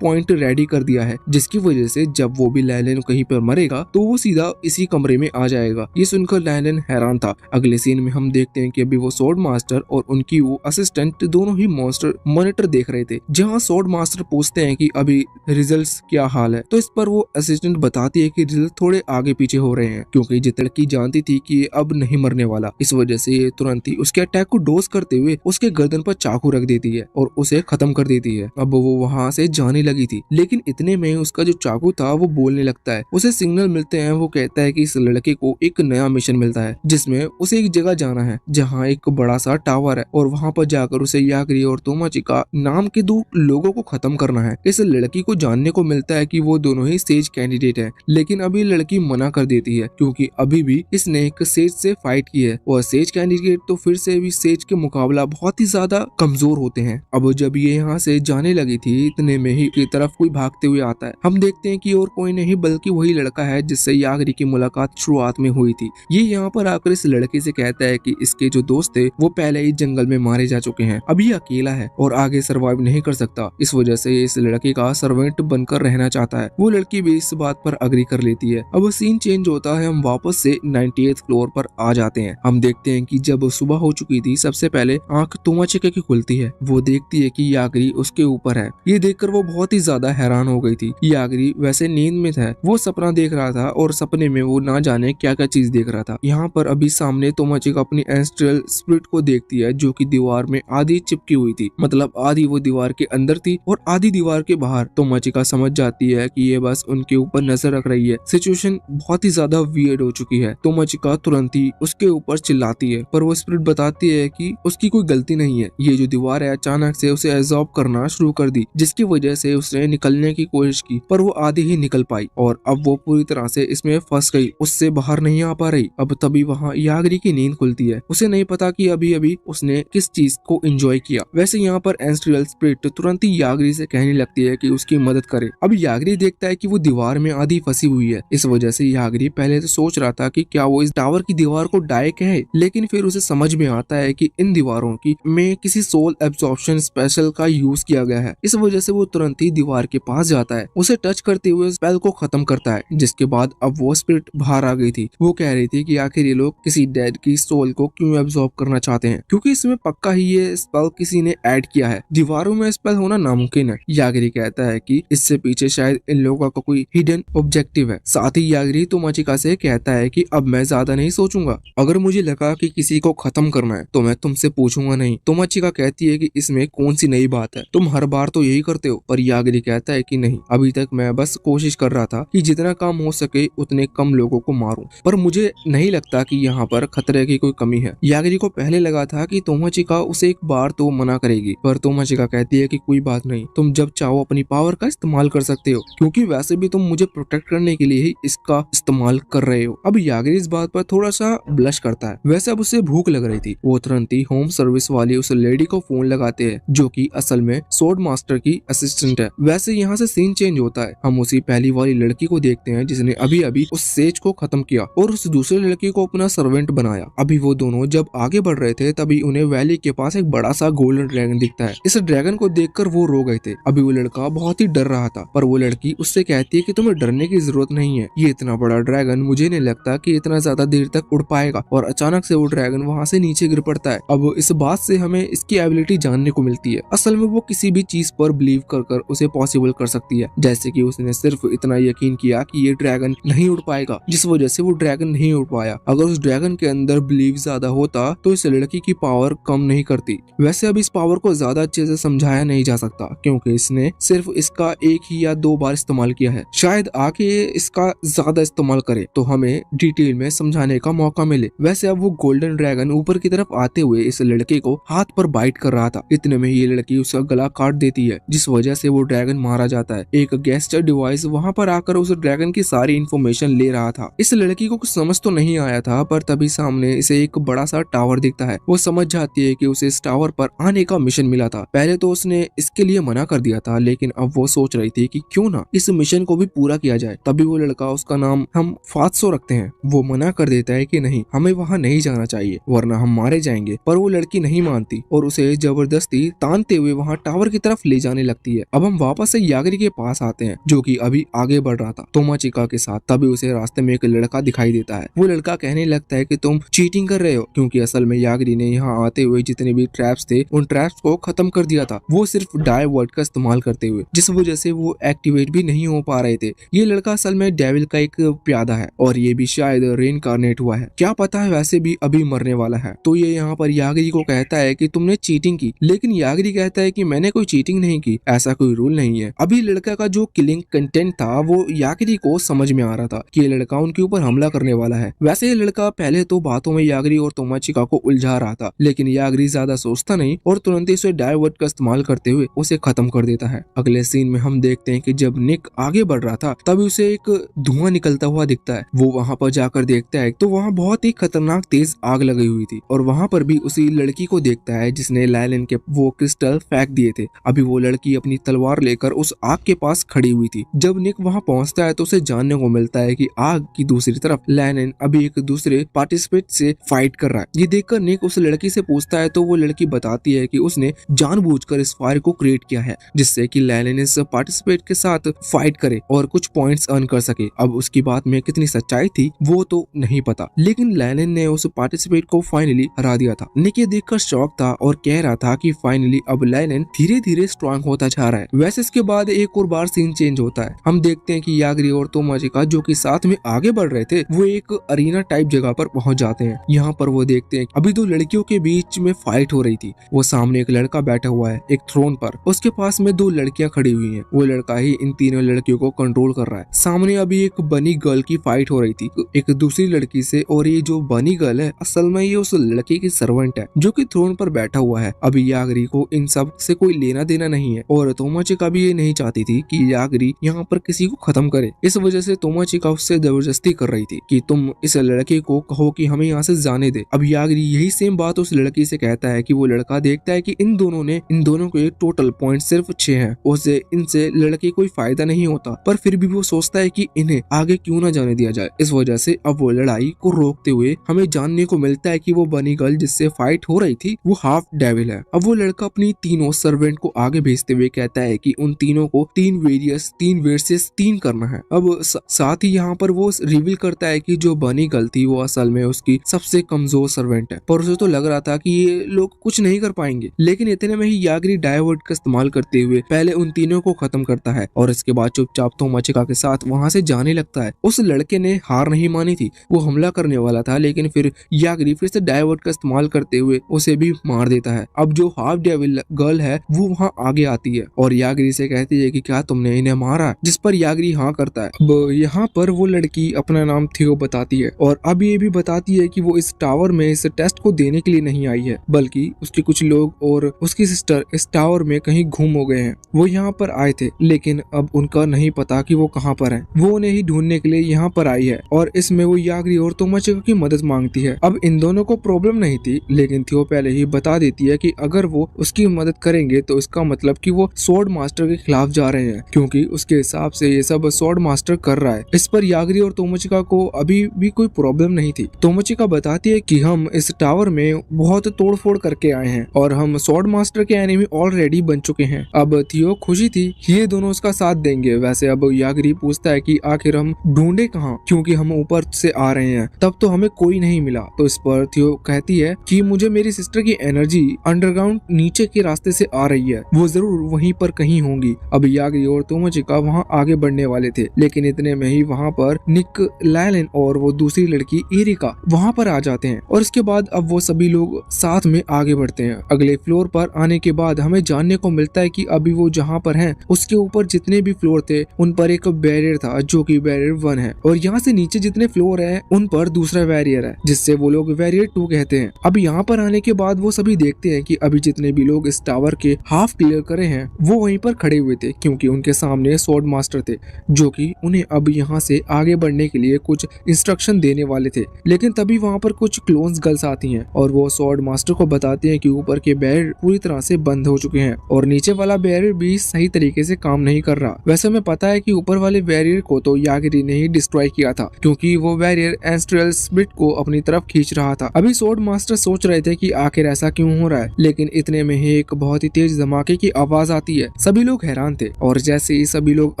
पॉइंट रेडी कर दिया है, जिसकी वजह से जब वो भी लाइलन कहीं पर मरेगा तो वो सीधा इसी कमरे में आ जाएगा। ये सुनकर लाइलन हैरान था। अगले सीन में हम देखते हैं कि अभी वो स्वॉर्ड मास्टर और उनकी वो असिस्टेंट दोनों ही मॉन्स्टर मॉनिटर देख रहे थे, जहाँ स्वॉर्ड मास्टर पूछते हैं कि अभी रिजल्ट्स क्या हाल है। तो इस पर वो असिस्टेंट बताती है कि रिजल्ट थोड़े आगे पीछे हो रहे हैं, क्योंकि ये लड़की जानती थी कि ये अब नहीं मरने वाला। इस वजह से ये तुरंत ही उसके अटैक को डोज करते हुए उसके गर्दन पर चाकू रख देती है और उसे खत्म कर देती है। अब वो वहाँ से जाने लगी थी, लेकिन इतने में उसका जो चाकू था वो बोलने लगता है। उसे सिग्नल मिलते हैं। वो कहता है कि इस लड़के को एक नया मिशन मिलता है, जिसमें उसे एक जगह जाना है जहाँ एक बड़ा सा टावर है और वहाँ पर जाकर उसे यागरी और तोमाचिका नाम के दो लोगों को खत्म करना है। इस लड़की को जानने को मिलता है कि वो दोनों ही सेज कैंडिडेट है, लेकिन अभी लड़की मना कर देती है, क्योंकि अभी भी इसने एक सेज से फाइट की है और सेज कैंडिडेट तो फिर से भी सेज के मुकाबला बहुत ही ज्यादा कमजोर होते हैं। अब जब ये यहाँ से जाने लगी थी, इतने में ही की तरफ कोई भागते हुए आता है। हम देखते हैं कि और कोई नहीं बल्कि वही लड़का है जिससे यागरी की मुलाकात शुरुआत में हुई थी। ये यहाँ पर आकर इस लड़के से कहता है कि इसके जो दोस्त थे वो पहले ही जंगल में मारे जा चुके हैं, अभी अकेला है और आगे सर्वाइव नहीं कर सकता। इस वजह से इस लड़के का सर्वेंट बनकर रहना चाहता है। वो लड़की भी इस बात पर अग्री कर लेती है। अब सीन चेंज होता है। हम वापस से 98th फ्लोर पर आ जाते हैं। हम देखते हैं कि जब सुबह हो चुकी थी, सबसे पहले आंख तोमाचिका की खुलती है। वो देखती है कि यागरी उसके ऊपर है। ये देखकर वो बहुत ही ज्यादा हैरान हो गई थी। यागरी वैसे नींद में था, वो सपना देख रहा था और सपने में वो ना जाने क्या क्या चीज देख रहा था। यहाँ पर अभी सामने तोमाचिका अपनी एंस्ट्रल स्पिरिट को देखती है, जो कि दीवार में आधी चिपकी हुई थी, मतलब आधी वो दीवार के अंदर थी और आधी दीवार के बाहर। तोमाचिका समझ जाती है कि ये बस उनके ऊपर नजर रख रही है। सिचुएशन बहुत ही ज्यादा वियर्ड हो चुकी है। तोमाचिका तुरंत ही उसके ऊपर चिल्लाती है, पर वो स्पिरिट बताती है कि उसकी कोई गलती नहीं है। ये जो दीवार है अचानक से उसे एब्जॉर्ब करना शुरू कर दी, जिसकी वजह से उसने निकलने की कोशिश की, पर वो आधी ही निकल पाई और अब वो पूरी तरह से इसमें फंस गई, उससे बाहर नहीं आ पा रही। अब तभी वहाँ यागरी की नींद खुलती है। उसे नहीं पता कि अभी अभी उसने किस चीज को एंजॉय किया। वैसे यहाँ पर एंस्ट्रियल स्पिरिट तुरंत ही यागरी से कहने लगती है कि उसकी मदद करे। अब यागरी देखता है कि वो दीवार में आधी फंसी हुई है। इस वजह से यागरी पहले तो सोच रहा था कि क्या वो इस टावर की दीवार को डाय कहे, लेकिन फिर उसे समझ में आता है कि इन दीवारों की में किसी सोल एब्जॉर्प्शन स्पेशल का यूज किया गया है। इस वजह से वो तुरंत ही दीवार के पास जाता है, उसे टच करते हुए स्पेल को खत्म करता है, जिसके बाद अब वो स्पिरिट बाहर आ गई थी। वो कह रही थी कि आखिर ये लोग किसी डेड की सोल को क्यों एब्जॉर्ब करना चाहते हैं, क्योंकि इसमें पक्का ही ये स्पेल किसी ने ऐड किया है। दीवारों में स्पेल होना नामुमकिन है। यागरी कहता है कि इससे पीछे शायद इन लोगों का कोई हिडन ऑब्जेक्टिव है। साथ ही यागरी तोमाचिका से कहता है कि अब मैं ज्यादा नहीं सोचूंगा, अगर मुझे लगा कि किसी को खत्म करना है तो मैं तुमसे पूछूंगा नहीं। तोमाचिका कहती है कि इसमें कौन सी नई बात है, तुम हर बार तो यही करते हो। पर यागरी कहता है कि नहीं, अभी तक मैं बस कोशिश कर रहा था कि जितना काम हो सके उतने कम लोगों को मारूं, पर मुझे नहीं लगता कि यहाँ पर खतरे की कोई कमी है। यागरी को पहले लगा था कि तोमाचिका उसे एक बार तो मना करेगी, पर तोमाचिका कहती है कि कोई बात नहीं, तुम जब चाहो अपनी पावर का इस्तेमाल कर सकते हो, क्योंकि वैसे भी तुम मुझे प्रोटेक्ट करने के लिए ही इसका इस्तेमाल कर रहे हो। अब यागरी इस बात पर थोड़ा सा ब्लश करता है। वैसे अब उसे भूख लग रही थी। वो तुरंत ही होम सर्विस वाली उस लेडी को फोन लगाते हैं, जो कि असल में स्वॉर्ड मास्टर की असिस्टेंट है। वैसे यहाँ से सीन चेंज होता है। हम उसी पहली वाली लड़की को देखते हैं जिसने अभी अभी उस सेज को खत्म किया और उस दूसरे लड़की को अपना सर्वेंट बनाया। अभी वो दोनों जब आगे बढ़ रहे थे तभी उन्हें वैली के पास एक बड़ा सा गोल्डन ड्रैगन दिखता है। इस ड्रैगन को देखकर वो रो गए थे। अभी वो लड़का बहुत ही डर रहा था, पर वो लड़की उससे कहती है कि तुम्हें डरने की जरूरत नहीं है, ये इतना बड़ा ड्रैगन मुझे नहीं लगता कि इतना ज्यादा देर तक उड़ पाएगा। और अचानक से वो ड्रैगन वहाँ से नीचे गिर पड़ता है। अब इस बात से हमें इसकी एबिलिटी जानने को मिलती है। असल में वो किसी भी चीज पर बिलीव कर उसे पॉसिबल कर सकती है, जैसे कि उसने सिर्फ इतना यकीन किया कि ये ड्रैगन नहीं उड़ पाएगा, जिस वजह से वो ड्रैगन नहीं उड़ पाया। अगर उस ड्रैगन के अंदर बिलीव ज्यादा होता तो इस लड़की की पावर कम नहीं करती। वैसे अब इस पावर को ज्यादा अच्छे से समझाया नहीं जा सकता, क्योंकि इसने सिर्फ इसका एक ही या दो बार इस्तेमाल किया है। शायद आके ये इसका ज्यादा इस्तेमाल करे तो हमें डिटेल में समझाने का मौका मिले। वैसे अब वो गोल्डन ड्रैगन ऊपर की तरफ आते हुए इस लड़के को हाथ पर बाइट कर रहा था। इतने में ये लड़की उसका गला काट देती है, जिस वजह से वो ड्रैगन मारा जाता है। एक गेस्टर डिवाइस वहाँ पर आकर उस ड्रैगन की सारी इंफॉर्मेशन ले रहा था। इस लड़की को कुछ समझ तो नहीं आया था, पर तभी सामने इसे एक बड़ा सा टावर दिखता है। वो समझ जाती है कि उसे इस टावर पर आने का मिशन मिला था। पहले तो उसने इसके लिए मना कर दिया था, लेकिन अब वो सोच रही थी कि क्यों ना इस मिशन को भी पूरा किया जाए। तभी वो लड़का, उसका नाम हम फात्सो रखते हैं, वो मना कर देता है कि नहीं, हमें वहाँ नहीं जाना चाहिए वरना हम मारे जाएंगे। पर वो लड़की नहीं मानती और उसे जबरदस्ती तानते हुए वहाँ टावर की तरफ ले जाने लगती है। अब हम वापस से यागरी के पास आते हैं, जो कि अभी आगे बढ़ रहा था तोमाचिका के साथ। तभी उसे रास्ते में एक लड़का दिखाई देता है। वो लड़का कहने लगता है कि तुम चीटिंग कर रहे हो, क्योंकि असल में यागरी ने यहाँ आते हुए जितने भी ट्रैप्स थे उन ट्रैप्स को खत्म कर दिया था, वो सिर्फ डाई वर्ड का इस्तेमाल करते हुए, जिस वजह से वो एक्टिवेट भी नहीं हो पा रहे थे। ये लड़का असल में डेविल का एक प्यादा है और ये भी शायद रेनकार्नेट हुआ है, क्या पता है, वैसे भी अभी मरने वाला है। तो ये यहाँ पर यागरी को कहता है कि तुमने चीटिंग की, लेकिन यागरी कहता है कि मैंने कोई चीटिंग नहीं की, ऐसा कोई रूल नहीं है। अभी लड़का का जो किलिंग कंटेंट था वो यागरी को समझ में आ रहा था कि ये लड़का उनके ऊपर हमला करने वाला है। वैसे ये लड़का पहले तो बातों में यागरी और तोमाचिका को उलझा रहा था, लेकिन यागरी ज्यादा सोचता नहीं और तुरंत ही उसे डाइवर्ट का इस्तेमाल करते हुए उसे खत्म कर देता है। अगले सीन में हम देखते हैं कि जब निक आगे बढ़ रहा था तभी उसे एक धुआं निकलता हुआ दिखता है। वो वहाँ पर जाकर देखता है तो वहाँ बहुत ही खतरनाक तेज आग लगी हुई थी और वहाँ पर भी उसी लड़की को देखता है जिसने लायलन के वो क्रिस्टल फेंक दिए थे। अभी वो लड़की अपनी तलवार लेकर उस आग के पास खड़ी हुई थी। जब निक वहाँ पहुँचता है तो उसे जानने को मिलता है कि आग की दूसरी तरफ लायलन अभी एक दूसरे पार्टिसिपेंट से फाइट कर रहा है। ये देखकर निक उस लड़की से पूछता है तो वो लड़की बताती है कि उसने जानबूझकर इस फायर को क्रिएट किया है जिससे कि लायलन इस पार्टिसिपेंट के साथ फाइट करे और कुछ पॉइंट्स अर्न कर सके। अब उसकी बात में कितनी सच्चाई थी वो तो नहीं पता, लेकिन लायलन ने उस पार्टिसिपेंट को फाइनली हरा दिया था। निक ये देखकर शॉक था और कह रहा था कि फाइनली अब लायलन धीरे धीरे स्ट्रांग होता जा रहा है। वैसे इसके बाद एक और बार सीन चेंज होता है। हम देखते हैं कि यागरी और तोमाचिका जो कि साथ में आगे बढ़ रहे थे वो एक अरीना टाइप जगह पर पहुंच जाते हैं। यहाँ पर वो देखते हैं अभी दो लड़कियों के बीच में फाइट हो रही थी। वो सामने एक लड़का बैठा हुआ है एक थ्रोन पर, उसके पास में दो लड़कियां खड़ी हुई हैं। वो लड़का ही इन तीनों लड़कियों को कंट्रोल कर रहा है। सामने अभी एक बनी गर्ल की फाइट हो रही थी एक दूसरी लड़की से, और ये जो बनी गर्ल है असल में ये उस लड़के की सर्वेंट है जो कि थ्रोन पर बैठा हुआ है। अभी यागरी को इन सब से कोई लेना देना नहीं है और तोमाचिका भी ये नहीं चाहती थी कि यागरी यहाँ पर किसी को खत्म करे। इस वजह से तोमाचिका उससे जबरदस्ती कर रही थी कि तुम इस लड़के को कहो कि हमें यहाँ से जाने दे। अब यागरी यही सेम बात उस लड़की से कहता है कि वो लड़का देखता है कि इन दोनों के टोटल पॉइंट सिर्फ 6 हैं, उससे इनसे लड़के कोई फायदा नहीं होता, पर फिर भी वो सोचता है कि इन्हें आगे क्यों ना जाने दिया जाए। इस वजह से अब वो लड़ाई को रोकते हुए हमें जानने को मिलता है कि वो बनी गर्ल जिससे फाइट हो रही थी वो हाफ डेविल है। अब वो लड़का अपनी तीनों सर्वेंट को आगे भेजते हुए कहता है कि उन तीनों को 3 वर्सेस 3 करना है। अब साथ ही यहाँ पर वो रिवील करता है कि जो बनी गर्ल थी वो असल में उसकी सबसे कमजोर सर्वेंट है, पर उसे तो लग रहा था कि ये लोग कुछ नहीं कर पाएंगे। लेकिन इतने में ही यागरी डाइवर्ट का इस्तेमाल करते हुए पहले उन तीनों को खत्म करता है और इसके बाद चुपचाप तोमाचिका के साथ वहाँ से जाने लगता है। उस लड़के ने हार नहीं मानी थी, वो हमला करने वाला था, लेकिन फिर यागरी फिर से डाइवर्ट का इस्तेमाल करते हुए उसे भी मार देता है। अब जो हाफ डेविल गर्ल है वो वहाँ आगे आती है और यागरी से कहती है कि क्या तुमने इन्हें मारा, जिस पर यागरी हाँ करता है। अब यहाँ पर वो लड़की अपना नाम थियो बताती है और अब ये भी बताती है कि वो इस टावर में इस टेस्ट को देने के लिए नहीं आई है, बल्कि उसके कुछ लोग और उसकी सिस्टर इस टावर में कहीं घूम हो गए हैं। वो यहाँ पर आए थे लेकिन अब उनका नहीं पता कि वो कहाँ पर हैं। वो उन्हें ही ढूंढने के लिए यहाँ पर आई है और इसमें वो यागरी और तोमाचिका की मदद मांगती है। अब इन दोनों को प्रॉब्लम नहीं थी, लेकिन थियो पहले ही बता देती है कि अगर वो उसकी मदद करेंगे तो इसका मतलब कि वो स्वॉर्ड मास्टर के खिलाफ जा रहे हैं, क्योंकि उसके हिसाब से ये सब स्वॉर्ड मास्टर कर रहा है। इस पर यागरी और तोमाचिका को अभी भी कोई प्रॉब्लम नहीं थी। तोमाचिका बताती है कि हम इस टावर में बहुत तोड़फोड़ करके आए हैं और हम स्वॉर्ड मास्टर के एनिमी ऑलरेडी बन चुके हैं। अब थियो खुशी थी कि ये दोनों उसका साथ देंगे। वैसे अब यागरी पूछता है कि आखिर हम ढूंढे कहाँ, क्योंकि हम ऊपर से आ रहे हैं, तब तो हमें कोई नहीं मिला। तो इस पर थियो कहती है कि मुझे मेरी सिस्टर की एनर्जी अंडरग्राउंड नीचे के रास्ते से आ रही है, वो जरूर वहीं पर कहीं होंगी। अब यागरी और तोमाचिका वहाँ आगे बढ़ने वाले थे, लेकिन इतने में ही वहाँ पर निक, लायलन और वो दूसरी लड़की एरिका वहाँ पर आ जाते हैं और इसके बाद अब वो सभी लोग साथ में आगे बढ़ते हैं। अगले फ्लोर पर आने के बाद हमें जानने को मिलता है कि अभी वो जहाँ पर हैं उसके ऊपर जितने भी फ्लोर थे उन पर एक बैरियर था जो कि बैरियर 1 है, और यहाँ से नीचे जितने फ्लोर है उन पर दूसरा बैरियर है जिससे वो लोग बैरियर 2 कहते हैं। अब यहाँ पर आने के बाद वो सभी देखते हैं कि अभी जितने भी लोग इस टावर के हाफ क्लियर करे हैं वो वहीं पर खड़े हुए थे, क्योंकि उनके सामने स्वॉर्ड मास्टर थे जो कि उन्हें अब यहाँ से आगे बढ़ने के लिए कुछ इंस्ट्रक्शन देने वाले थे। लेकिन तभी वहाँ पर कुछ क्लोन्स गर्ल्स आती हैं और वो स्वॉर्ड मास्टर को बताते हैं कि ऊपर के बैरियर पूरी तरह से बंद हो चुके हैं और नीचे वाला बैरियर भी सही तरीके से काम नहीं कर रहा। वैसे हमें पता है कि ऊपर वाले बैरियर को तो यागिरी ने ही डिस्ट्रॉय किया था, क्योंकि वो बैरियर एंस्ट्रियल स्प्लिट को अपनी तरफ खींच रहा था। अभी स्वॉर्ड मास्टर सोच रहे थे कि आखिर ऐसा क्यों हो रहा है, लेकिन इतने में ही एक बहुत ही तेज धमाके की आवाज आती है। सभी लोग हैरान थे और जैसे ही सभी लोग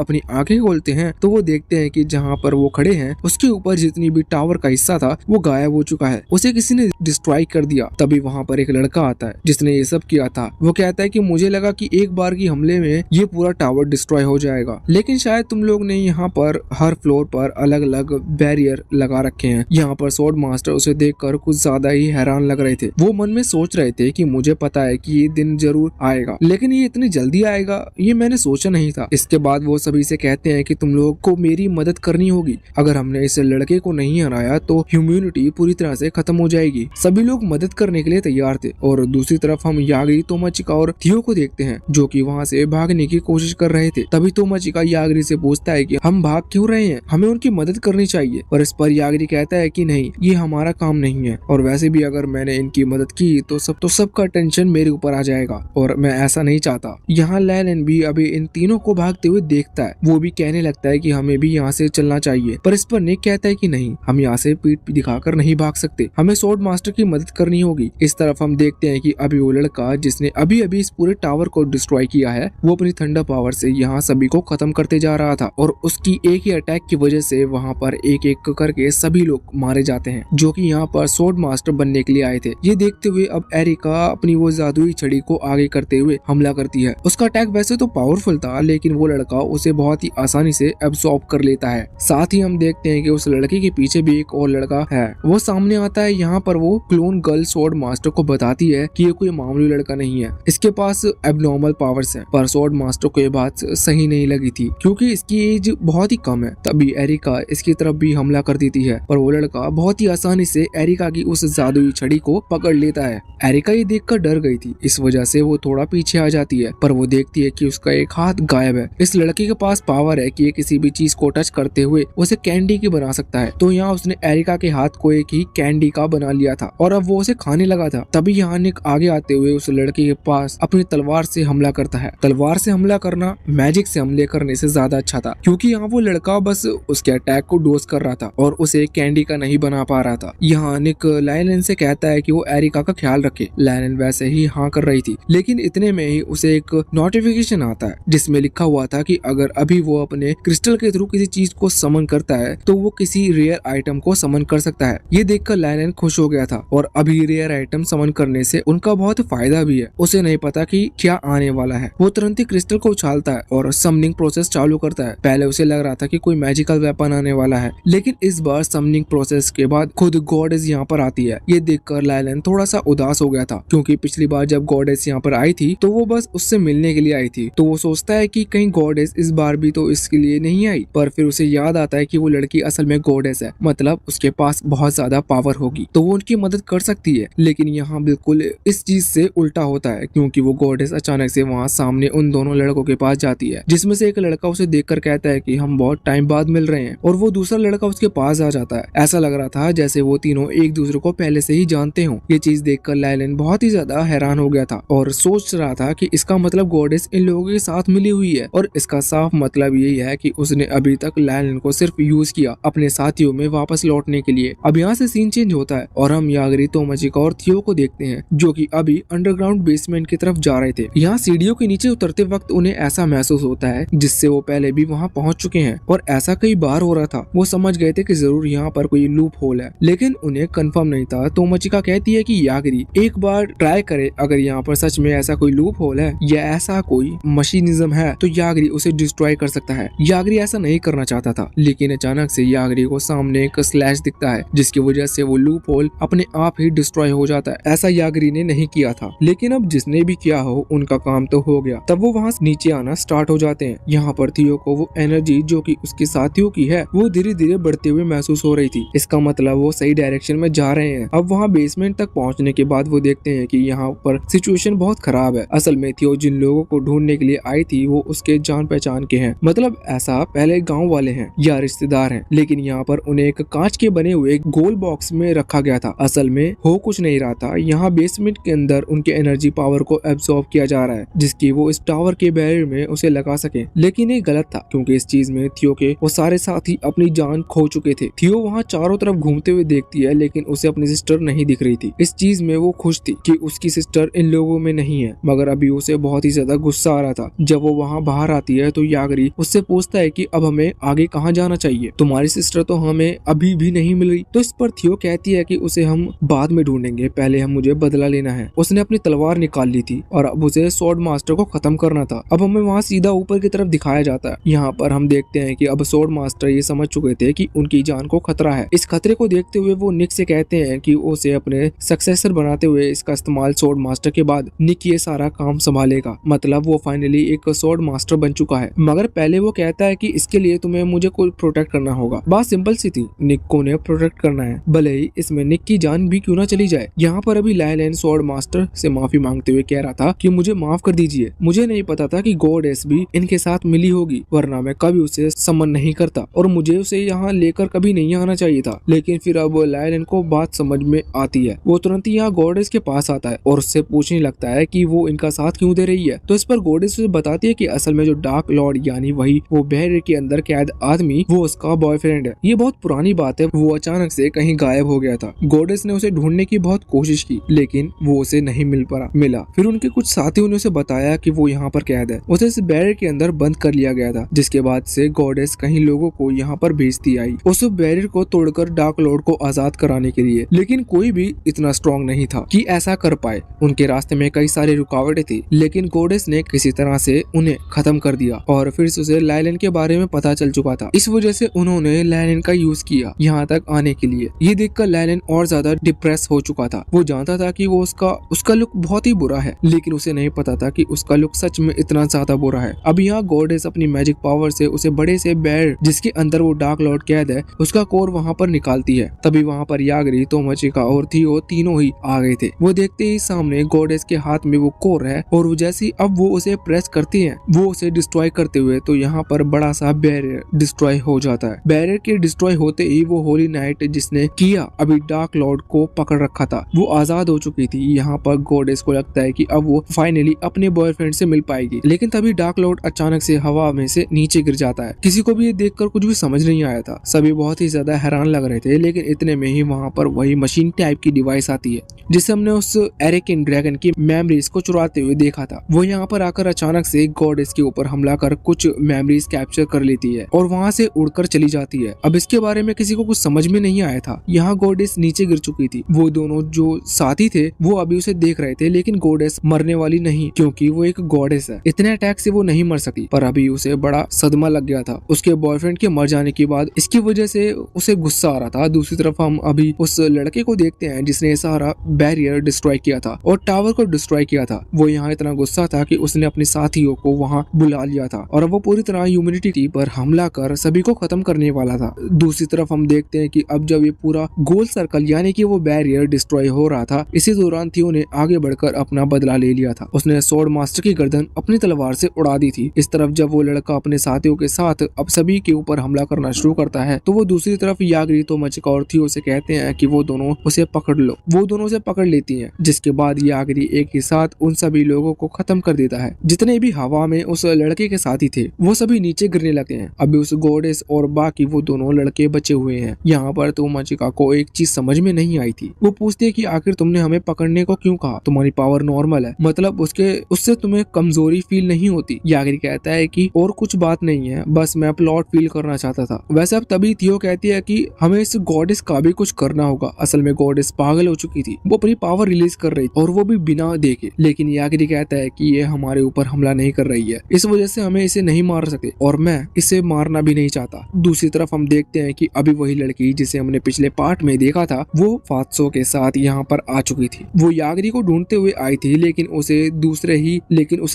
अपनी आंखें खोलते हैं तो वो देखते हैं कि जहाँ पर वो खड़े हैं उसके ऊपर जितनी भी टावर का हिस्सा था वो गायब हो चुका है, उसे किसी ने डिस्ट्रॉय कर दिया। तभी वहाँ पर एक लड़का आता है जिसने ये सब किया था। वो कहता है कि मुझे लगा कि एक बार की हमले में ये पूरा टावर डिस्ट्रॉय हो जाएगा, लेकिन शायद तुम लोग ने यहाँ पर हर फ्लोर पर अलग अलग बैरियर लगा रखे हैं। यहाँ पर स्वॉर्ड मास्टर उसे देखकर कुछ ज्यादा ही हैरान लग रहे थे। वो मन में सोच रहे थे कि मुझे पता है कि ये दिन जरूर आएगा, लेकिन ये इतनी जल्दी आएगा ये मैंने सोचा नहीं था। इसके बाद वो सभी से कहते हैं कि तुम लोग को मेरी मदद करनी होगी। अगर हमने इस लड़के को नहीं हराया तो ह्यूमैनिटी पूरी तरह से खत्म हो जाएगी। सभी लोग मदद करने के लिए तैयार थे और दूसरी तरफ हम यागिरी, तोमाचिका और थियो को देखते हैं जो कि वहाँ से भागने की कोशिश कर रहे थे। तभी तोमाचिका यागिरी से पूछता है कि हम भाग क्यों रहे हैं, हमें उनकी मदद करनी चाहिए। पर इस पर यागिरी कहता है कि नहीं, ये हमारा काम नहीं है और वैसे भी अगर मैंने इनकी मदद की तो सबका टेंशन मेरे ऊपर आ जाएगा और मैं ऐसा नहीं चाहता। यहाँ लैलन भी अभी इन तीनों को भागते हुए देखता है। वो भी कहने लगता है कि हमें भी यहाँ से चलना चाहिए, पर इस पर निक कहता है कि नहीं, हम यहाँ से पीठ दिखाकर नहीं भाग सकते, हमें स्वॉर्ड मास्टर की मदद करनी होगी। इस तरफ हम देखते हैं कि अभी वो लड़का जिसने अभी अभी इस पूरे टावर को डिस्ट्रॉय किया है वो अपनी थंडर पावर से यहाँ सभी को खत्म करते जा रहा था और उसकी एक ही अटैक की वजह से वहाँ पर एक एक करके सभी लोग मारे जाते हैं जो कि यहाँ पर स्वॉर्ड मास्टर बनने के लिए आए थे। ये देखते हुए अब एरिका अपनी वो जादुई छड़ी को आगे करते हुए हमला करती है। उसका अटैक वैसे तो पावरफुल था, लेकिन वो लड़का उसे बहुत ही आसानी से एब्सॉर्ब कर लेता है। साथ ही हम देखते हैं कि उस लड़के के पीछे भी एक और लड़का है, वो सामने आता है। यहाँ पर वो क्लोन गर्ल स्वॉर्ड मास्टर को बताती है कि ये कोई मामूली लड़का नहीं है, इसके पास एबनॉर्मल पावर्स हैं। पर स्वॉर्ड मास्टर को ये बात सही नहीं लगी थी क्योंकि इसकी एज बहुत ही कम है। तभी एरिका इसकी तरफ भी हमला कर देती है, पर वो लड़का बहुत ही आसानी से एरिका की उस जादुई छड़ी को पकड़ लेता है। एरिका ये देखकर डर गई थी, इस वजह से वो थोड़ा पीछे आ जाती है, पर वो देखती है कि उसका एक हाथ गायब है। इस लड़के के पास पावर है कि ये किसी भी चीज को टच करते हुए उसे कैंडी की बना सकता है। तो यहाँ उसने एरिका के हाथ को एक ही कैंडी का बना लिया था और अब वो उसे खाने लगा था। तभी यहाँ निक आगे आते हुए उस लड़के के पास अपनी तलवार से हमला करता है। तलवार से हमला करना मैजिक से हमले करने से ज्यादा अच्छा था, क्योंकि यहाँ वो लड़का बस उसके अटैक को डोज कर रहा था और उसे कैंडी का नहीं बना पा रहा था। यहाँ निक लायलन से कहता है कि वो एरिका का ख्याल रखे। लायलन वैसे ही हाँ कर रही थी, लेकिन इतने में ही उसे एक नोटिफिकेशन आता है जिसमें लिखा हुआ था कि अगर अभी वो अपने क्रिस्टल के थ्रू किसी चीज को समन करता है तो वो किसी रेयर आइटम को समन कर सकता है। ये देखकर लायलन खुश हो गया था और अभी रेयर आइटम समन करने से उनका बहुत फायदा भी है। उसे नहीं पता कि क्या आने वाला है। वो तुरंत ही क्रिस्टल को उछालता है और समनिंग प्रोसेस चालू करता है। पहले उसे लग रहा था कि कोई मैजिकल वेपन आने वाला है, लेकिन इस बार समनिंग प्रोसेस के बाद खुद गॉडेस यहाँ पर आती है। ये देखकर लायलन थोड़ा सा उदास हो गया था, क्योंकि पिछली बार जब गॉडेस यहाँ पर आई थी तो वो बस उससे मिलने के लिए आई थी। तो वो सोचता है कि कहीं गॉडेस इस बार भी तो इसके लिए नहीं आई, पर फिर उसे याद आता है कि वो लड़की असल में गॉडेस है, मतलब उसके पास बहुत ज्यादा पावर होगी तो वो उनकी मदद कर सकती है। लेकिन यहाँ बिल्कुल इस चीज से उल्टा होता है, क्योंकि वो गॉडेस अचानक से वहाँ सामने उन दोनों लड़कों के पास जाती है, जिसमें से एक लड़का उसे देखकर कहता है कि हम बहुत टाइम बाद मिल रहे हैं, और वो दूसरा लड़का उसके पास आ जाता है। ऐसा लग रहा था जैसे वो तीनों एक दूसरे को पहले से ही जानते हों। ये चीज देखकर लायलन बहुत ही ज्यादा हैरान हो गया था और सोच रहा था कि इसका मतलब गॉडेस इन लोगों के साथ मिली हुई है, और इसका साफ मतलब यही है कि उसने अभी तक लायलन को सिर्फ यूज किया अपने साथियों में वापस लौटने के लिए। अब यहाँ से सीन चेंज होता है और हम यागिरी, तोमाचिका और थियो को देखते हैं जो कि अभी अंडरग्राउंड बेसमेंट की तरफ जा रहे थे। यहाँ सीढ़ियों के नीचे उतरते वक्त उन्हें ऐसा महसूस होता है जिससे वो पहले भी वहाँ पहुँच चुके हैं और ऐसा कई बार हो रहा था। वो समझ गए थे कि जरूर यहाँ पर कोई लूप होल है, लेकिन उन्हें कंफर्म नहीं था। तोमाचिका कहती है कि यागिरी एक बार ट्राई करे, अगर यहाँ पर सच में ऐसा कोई लूप होल है या ऐसा कोई मशीनिज्म है तो यागिरी उसे डिस्ट्रॉय कर सकता है। यागिरी ऐसा नहीं करना चाहता था, लेकिन अचानक से यागिरी को सामने एक स्लैश दिखता है जिसकी वजह से वो लूप होल अपने आप ही डिस्ट्रॉय हो जाता है। ऐसा यागिरी ने नहीं किया था, लेकिन अब जिसने भी किया हो उनका काम तो हो गया। तब वो वहाँ नीचे आना स्टार्ट हो जाते हैं। यहाँ पर थियो को वो एनर्जी जो कि उसके साथियों की है वो धीरे धीरे बढ़ते हुए महसूस हो रही थी। इसका मतलब वो सही डायरेक्शन में जा रहे हैं। अब वहाँ बेसमेंट तक पहुँचने के बाद वो देखते हैं कि यहाँ पर सिचुएशन बहुत खराब है। असल में थियो जिन लोगों को ढूंढने के लिए आई थी वो उसके जान पहचान के हैं, मतलब ऐसा पहले गाँव वाले हैं या रिश्तेदार हैं, लेकिन यहाँ पर उन्हें एक कांच के बने हुए गोल बॉक्स में रखा गया था। असल में हो कुछ नहीं रहा था। यहाँ बेसमेंट के अंदर पर उनके एनर्जी पावर को एब्सॉर्ब किया जा रहा है, जिसकी वो इस टावर के बैरियर में उसे लगा सके। लेकिन ये गलत था, क्योंकि इस चीज में थियो के वो सारे साथी अपनी जान खो चुके थे। थियो वहाँ चारों तरफ घूमते हुए देखती है, लेकिन उसे अपनी सिस्टर नहीं दिख रही थी। इस चीज में वो खुश थी कि उसकी सिस्टर इन लोगों में नहीं है, मगर अभी उसे बहुत ही ज्यादा गुस्सा आ रहा था। जब वो वहाँ बाहर आती है तो यागरी उससे पूछता है कि अब हमें आगे कहाँ जाना चाहिए, तुम्हारी सिस्टर तो हमें अभी भी नहीं मिल रही। तो इस पर थियो कहती है कि उसे हम बाद में ढूंढेंगे, पहले हम मुझे बदला लेना है। उसने अपनी तलवार निकाल ली थी और अब उसे स्वॉर्ड मास्टर को खत्म करना था। अब हमें वहाँ सीधा ऊपर की तरफ दिखाया जाता है। यहाँ पर हम देखते हैं कि अब स्वॉर्ड मास्टर ये समझ चुके थे कि उनकी जान को खतरा है। इस खतरे को देखते हुए वो निक से कहते हैं कि उसे अपने सक्सेसर बनाते हुए इसका इस्तेमाल स्वॉर्ड मास्टर के बाद निक ये सारा काम संभालेगा। मतलब वो फाइनली एक स्वॉर्ड मास्टर बन चुका है। मगर पहले वो कहता है कि इसके लिए तुम्हें मुझे कोई प्रोटेक्ट करना होगा। बात सिंपल सी थी, निक को उन्हें प्रोटेक्ट करना है, भले ही इसमें निक की जान भी क्यों ना चली जाए। यहाँ पर अभी लायलन स्वॉर्ड मास्टर से माफी मांगते हुए कह रहा था कि मुझे माफ कर दीजिए, मुझे नहीं पता था कि गॉडेस भी इनके साथ मिली होगी, वरना मैं कभी उसे समन नहीं करता और मुझे उसे यहाँ लेकर कभी नहीं आना चाहिए था। लेकिन फिर अब लायलन को बात समझ में आती है। वो तुरंत ही यहाँ गॉडेस के पास आता है और उससे पूछने लगता है कि वो इनका साथ क्यों दे रही है। तो इस पर गॉडेस उसे बताती है कि असल में जो डार्क लॉर्ड यानी वही वो बैरियर के अंदर कैद आदमी वो उसका बॉयफ्रेंड है। ये बहुत पुरानी बात है, वो अचानक से कहीं गायब हो गया था। गॉडेस ने उसे ढूंढने की बहुत कोशिश की, लेकिन वो उसे नहीं मिला। फिर उनके कुछ साथियों ने उसे बताया कि वो यहाँ पर कैद है। उसे इस बैरियर के अंदर बंद कर लिया गया था, जिसके बाद से गॉडेस कहीं लोगों को यहाँ पर भेजती आई उस बैरियर को तोड़कर डार्क लॉर्ड को आजाद कराने के लिए। लेकिन कोई भी इतना स्ट्रॉन्ग नहीं था कि ऐसा कर पाए। उनके रास्ते में कई सारी रुकावटें थी, लेकिन गॉडेस ने किसी तरह से उन्हें खत्म कर दिया और फिर उसे लायलन के बारे में पता चल चुका था। इस वजह से उन्होंने लायलन का यूज किया यहाँ तक आने के लिए। ये देखकर लायलन और ज्यादा डिप्रेस हो चुका था। वो जानता था कि वो उसका लुक बहुत ही बुरा है, लेकिन उसे नहीं पता था कि उसका लुक सच में इतना ज्यादा बुरा है। अब यहाँ गॉडेस अपनी मैजिक पावर से उसे बड़े से बैर जिसके अंदर वो डार्क लॉर्ड कैद है उसका कोर वहाँ पर निकालती है। तभी वहाँ पर यागरी, तोमचिका और थियो तीनों ही आ गए थे। वो देखते ही सामने गॉडेस के हाथ में वो कोर है और वो जैसी अब वो उसे प्रेस करती है वो उसे डिस्ट्रॉय करते हुए तो यहाँ पर बड़ा सा बैरियर डिस्ट्रॉय हो जाता है। बैरियर के डिस्ट्रॉय होते ही वो होली नाइट जिसने किया अभी डार्क लॉर्ड को पकड़ रखा था वो आजाद हो चुकी थी। यहाँ पर गॉडेस को लगता है कि अब वो फाइनली अपने बॉयफ्रेंड से मिल पाएगी, लेकिन तभी डार्क लॉर्ड अचानक से हवा में से नीचे गिर जाता है। किसी को भी ये देखकर कुछ भी समझ नहीं आया था, सभी बहुत ही ज्यादा हैरान लग रहे थे। लेकिन इतने में ही वहाँ पर वही मशीन टाइप की डिवाइस आती है जिसे हमने उस एरिकन ड्रैगन की मेमोरीज को चुराते हुए देखा था। वो यहाँ पर आकर अचानक से गॉडेस के ऊपर हमला कर कुछ मेमोरीज कैप्चर कर लेती है और वहाँ से उड़कर चली जाती है। अब इसके बारे में किसी को कुछ समझ में नहीं आया था। यहाँ गॉडेस नीचे गिर चुकी थी। वो दोनों जो साथी थे वो अभी उसे देख रहे थे, लेकिन गॉडेस मरने वाली नहीं, क्योंकि वो एक गॉडेस है। इतने अटैक से वो नहीं मर सकती। पर अभी उसे बड़ा सदमा लग गया था उसके बॉयफ्रेंड के मर जाने के बाद। इसकी वजह से उसे गुस्सा आ रहा था। दूसरी तरफ हम अभी उस लड़के को देखते हैं जिसने सारा बैरियर डिस्ट्रॉय किया था और टावर को डिस्ट्रॉय किया था। वो यहाँ इतना गुस्सा था कि उसने अपने साथियों को वहाँ बुला लिया था और वो पूरी तरह ह्यूमैनिटी पर हमला कर सभी को खत्म करने वाला था। दूसरी तरफ हम देखते हैं कि अब जब ये पूरा गोल सर्कल यानी कि वो बैरियर डिस्ट्रॉय हो रहा था, इसी दौरान थियो ने आगे बढ़कर अपना बदला ले लिया था। उसने स्वॉर्ड मास्टर की गर्दन अपनी तलवार से उड़ा दी थी। इस तरफ जब वो लड़का अपने साथियों के साथ अब सभी के ऊपर हमला करना शुरू करता है तो वो दूसरी तरफ यागरी, तोमचिका और थियो से कहते हैं कि वो दोनों उसे पकड़ लो। वो दोनों उसे पकड़ लेती हैं, जिसके बाद यागरी एक ही साथ उन सभी लोगों को खत्म कर देता है। जितने भी हवा में उस लड़के के साथी थे वो सभी नीचे गिरने लगते हैं। अभी उस गॉडेस और बाकी वो दोनों लड़के बचे हुए हैं। यहाँ पर तोमचिका को एक चीज समझ में नहीं आई थी। वो पूछती है कि आखिर तुमने हमें पकड़ने को क्यों कहा, तुम्हारी पावर नॉर्मल है, मतलब उससे तुम्हें कमजोरी फील नहीं होती। यागरी कहता है कि और कुछ बात नहीं है, बस मैं प्लॉट फील करना चाहता था। वैसे अब तभी थियो कहती है कि हमें इस गॉडेस का भी कुछ करना होगा। असल में गॉडेस पागल हो चुकी थी, वो अपनी पावर रिलीज कर रही और वो भी बिना देखे। लेकिन यागरी कहता है कि ये हमारे ऊपर हमला नहीं कर रही है, इस वजह से हमें इसे नहीं मार सकते और मैं इसे मारना भी नहीं चाहता। दूसरी तरफ हम देखते हैं कि अभी वही लड़की जिसे हमने पिछले पार्ट में देखा था वो फात्सो के साथ यहाँ पर आ चुकी थी। वो यागरी को ढूंढते हुए आई थी, लेकिन उसे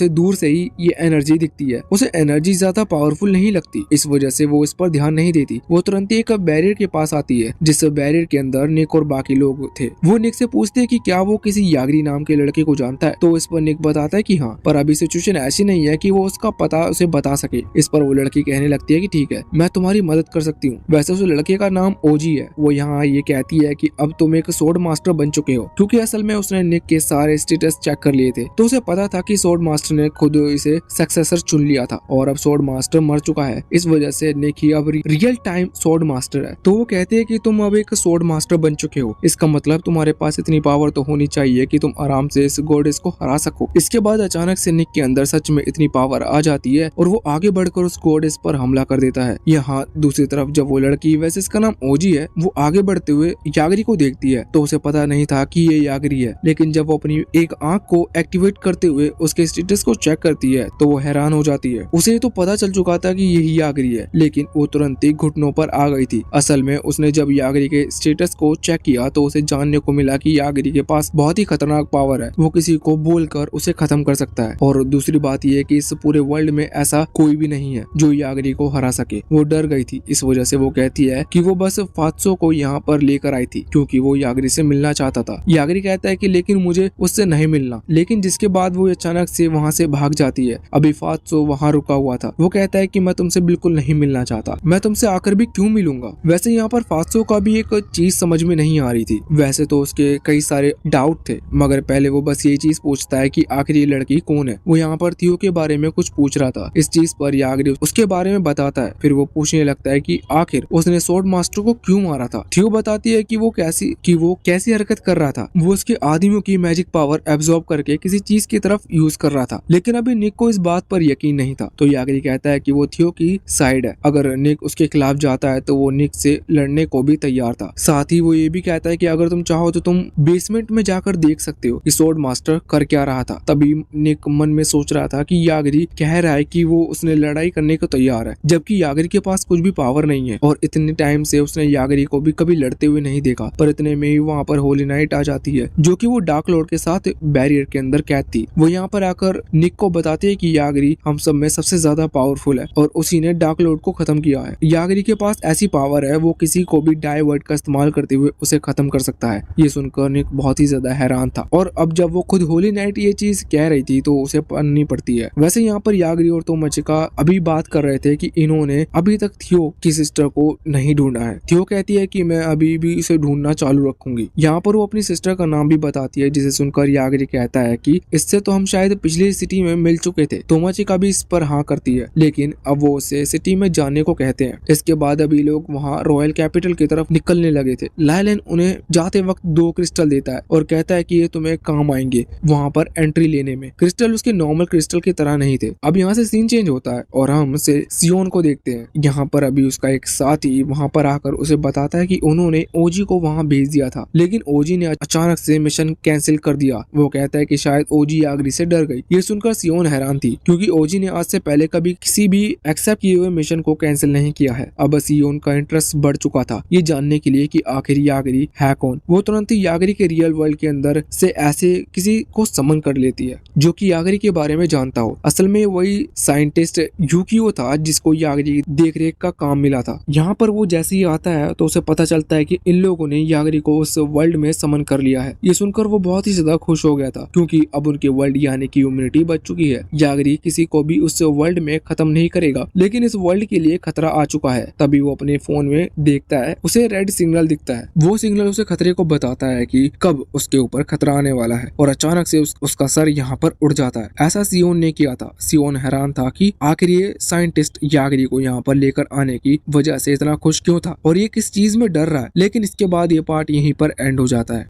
दूर से ही ये एनर्जी दिखती है। उसे एनर्जी ज्यादा पावरफुल नहीं लगती, इस वजह से वो इस पर ध्यान नहीं देती। वो तुरंत एक बैरियर के पास आती है जिस बैरियर के अंदर निक और बाकी लोग थे। वो निक से पूछते हैं कि क्या वो किसी यागरी नाम के लड़के को जानता है। तो इस पर निक बताता है कि हाँ, पर अभी सिचुएशन ऐसी नहीं है कि वो उसका पता उसे बता सके। इस पर वो लड़की कहने लगती है कि ठीक है, मैं तुम्हारी मदद कर सकती हूँ। वैसे उस लड़के का नाम ओजी है। वो यहाँ ये कहती है कि अब तुम एक स्वॉर्ड मास्टर बन चुके हो, क्योंकि असल में उसने निक के सारे स्टेटस चेक कर लिए थे, तो उसे पता था कि स्वॉर्ड मास्टर ने खुद इसे सक्सेसर चुन लिया था और अब स्वॉर्ड मास्टर मर चुका है। इस वजह से निक ही अब रियल टाइम स्वॉर्ड मास्टर है। तो वो कहते हैं कि तुम अब एक स्वॉर्ड मास्टर बन चुके हो, इसका मतलब तुम्हारे पास इतनी पावर तो होनी चाहिए कि तुम आराम से इस गॉडेस को हरा सको। इसके बाद अचानक से निक के अंदर सच में इतनी पावर आ जाती है और वो आगे बढ़कर उस गॉडेस पर हमला कर देता है। यहाँ दूसरी तरफ जब वो लड़की, वैसे इसका नाम ओजी है, वो आगे बढ़ते हुए यागरी को देखती है तो उसे पता नहीं था कि ये यागरी है, लेकिन जब वो अपनी एक आंख को एक्टिवेट करते हुए उसके स्टेटस को चेक करती है तो वो हैरान हो जाती है। उसे तो पता चल चुका था कि यही यागरी है, लेकिन वो तुरंत ही घुटनों पर आ गई थी। असल में उसने जब यागरी के स्टेटस को चेक किया तो उसे जानने को मिला कि यागरी के पास बहुत ही खतरनाक पावर है, वो किसी को बोलकर उसे खत्म कर सकता है। और दूसरी बात यह कि इस पूरे वर्ल्ड में ऐसा कोई भी नहीं है जो यागरी को हरा सके। वो डर गई थी, इस वजह से वो कहती है कि वो बस फात्सो को यहाँ पर लेकर आई थी क्योंकि वो यागरी से मिलना चाहता था। यागरी कहता है कि लेकिन मुझे उससे नहीं मिलना, लेकिन जिसके बाद वो अचानक से वहाँ से भाग जाती है। अभी फात्सो वहाँ रुका हुआ था। वो कहता है कि मैं तुमसे बिल्कुल नहीं मिलना चाहता, मैं तुमसे आकर भी क्यों मिलूंगा। वैसे यहाँ पर फात्सो का भी एक चीज समझ में नहीं आ रही थी। वैसे तो उसके कई सारे डाउट थे, मगर पहले वो बस ये चीज पूछता है कि आखिर ये लड़की कौन है। वो यहाँ पर थियो के बारे में कुछ पूछ रहा था। इस चीज पर यागरी उसके बारे में बताता है। फिर वो पूछने लगता है कि आखिर उसने स्वॉर्ड मास्टर को क्यों मारा था। थियो बताती है कि वो कैसी हरकत कर रहा था। वो उसके आदमियों की मैजिक पावर एब्जॉर्ब करके किसी चीज की तरफ यूज कर रहा था, लेकिन अभी निक को इस बात पर यकीन नहीं था। तो यागरी कहता है कि वो थियो की साइड है, अगर निक उसके खिलाफ जाता है तो वो निक से लड़ने को भी तैयार था। साथ ही वो ये भी कहता है कि अगर तुम चाहो तो तुम बेसमेंट में जाकर देख सकते हो कि स्वॉर्ड मास्टर कर क्या रहा था। तभी निक मन में सोच रहा था कि यागरी कह रहा है कि वो उसने लड़ाई करने को तैयार है, जबकि यागरी के पास कुछ भी पावर नहीं है और इतने टाइम से उसने यागरी को भी कभी लड़ते हुए नहीं देखा। पर इतने में ही वहाँ पर होली नाइट आ जाती है, जो कि वो डार्क लॉर्ड के साथ बैरियर के अंदर कैद थी। वो यहाँ पर आकर निक को बताती है कि यागरी हम सब में सबसे ज्यादा पावरफुल है और उसी ने डार्क लॉर्ड को खत्म किया है। यागरी के पास ऐसी पावर है, वो किसी को भी डाइवर्ट का इस्तेमाल करते हुए उसे खत्म कर सकता है। ये सुनकर निक बहुत ही ज्यादा हैरान था और अब जब वो खुद होली नाइट ये चीज कह रही थी तो उसे पढ़नी पड़ती है। वैसे यहाँ पर यागरी और तोमचिका अभी बात कर रहे थे कि इन्होंने अभी तक थियो की सिस्टर को नहीं ढूंढा है। थियो कहती है कि मैं अभी भी इसे ढूंढना चालू रखूंगी। यहाँ पर वो अपनी सिस्टर का नाम भी बताती है, जिसे सुनकर यागरी कहता है कि इससे तो हम शायद पिछली सिटी में मिल चुके थे। तोमचिका भी इस पर हाँ करती है, लेकिन अब वो उसे सिटी में जाने को कहते हैं। इसके बाद अभी लोग वहाँ रॉयल कैपिटल की तरफ निकलने लगे थे। लायलन उन्हें जाते वक्त 2 क्रिस्टल देता है और कहता है कि ये तुम्हें काम आएंगे वहाँ पर एंट्री लेने में। क्रिस्टल उसके नॉर्मल क्रिस्टल की तरह नहीं थे। अब यहाँ से सीन चेंज होता है और हम से सियोन को देखते हैं। यहाँ पर अभी उसका एक साथी वहाँ पर आकर उसे बताता है कि उन्होंने ओजी को वहाँ भेज दिया था, लेकिन ओजी ने अचानक से मिशन कैंसिल कर दिया। वो कहता है कि शायद ओजी यागरी से डर गई। ये सुनकर सियोन हैरान थी क्योंकि ओजी ने आज से पहले कभी किसी भी एक्सेप्ट किए हुए मिशन को कैंसिल नहीं किया है। अब सियोन का इंटरेस्ट बढ़ चुका था ये जानने के लिए कि आखिर यागरी है कौन। वो तुरंत ही यागरी के रियल वर्ल्ड के अंदर से ऐसे किसी को समन कर लेती है जो कि यागरी के बारे में जानता हो। असल में वही साइंटिस्ट यूकियो था जिसको यागरी की देखरेख का काम मिला था। यहाँ पर वो जैसे ही आता है तो उसे पता चलता है कि इन लोगों ने यागरी को उस वर्ल्ड में समन कर लिया है। ये सुनकर वो बहुत ही ज्यादा खुश हो गया था क्योंकि अब उनके वर्ल्ड यानी कि ह्यूमैनिटी बच चुकी है। यागरी किसी को भी उस वर्ल्ड में खत्म नहीं करेगा, लेकिन इस वर्ल्ड के लिए खतरा आ चुका है। तभी वो अपने फोन में देखता है, उसे रेड सिग्नल दिखता है। वो सिग्नल उसे खतरे को बताता है कि कब उसके ऊपर खतरा आने वाला है और अचानक से उसका सर यहाँ पर उड़ जाता है। ऐसा सियोन ने किया था। सियोन हैरान था कि आखिर ये साइंटिस्ट यागरी को यहाँ पर लेकर आने की वजह से इतना खुश क्यों था और ये किस चीज में डर रहा है। लेकिन इसके बाद ये पार्ट यहीं पर एंड हो जाता है।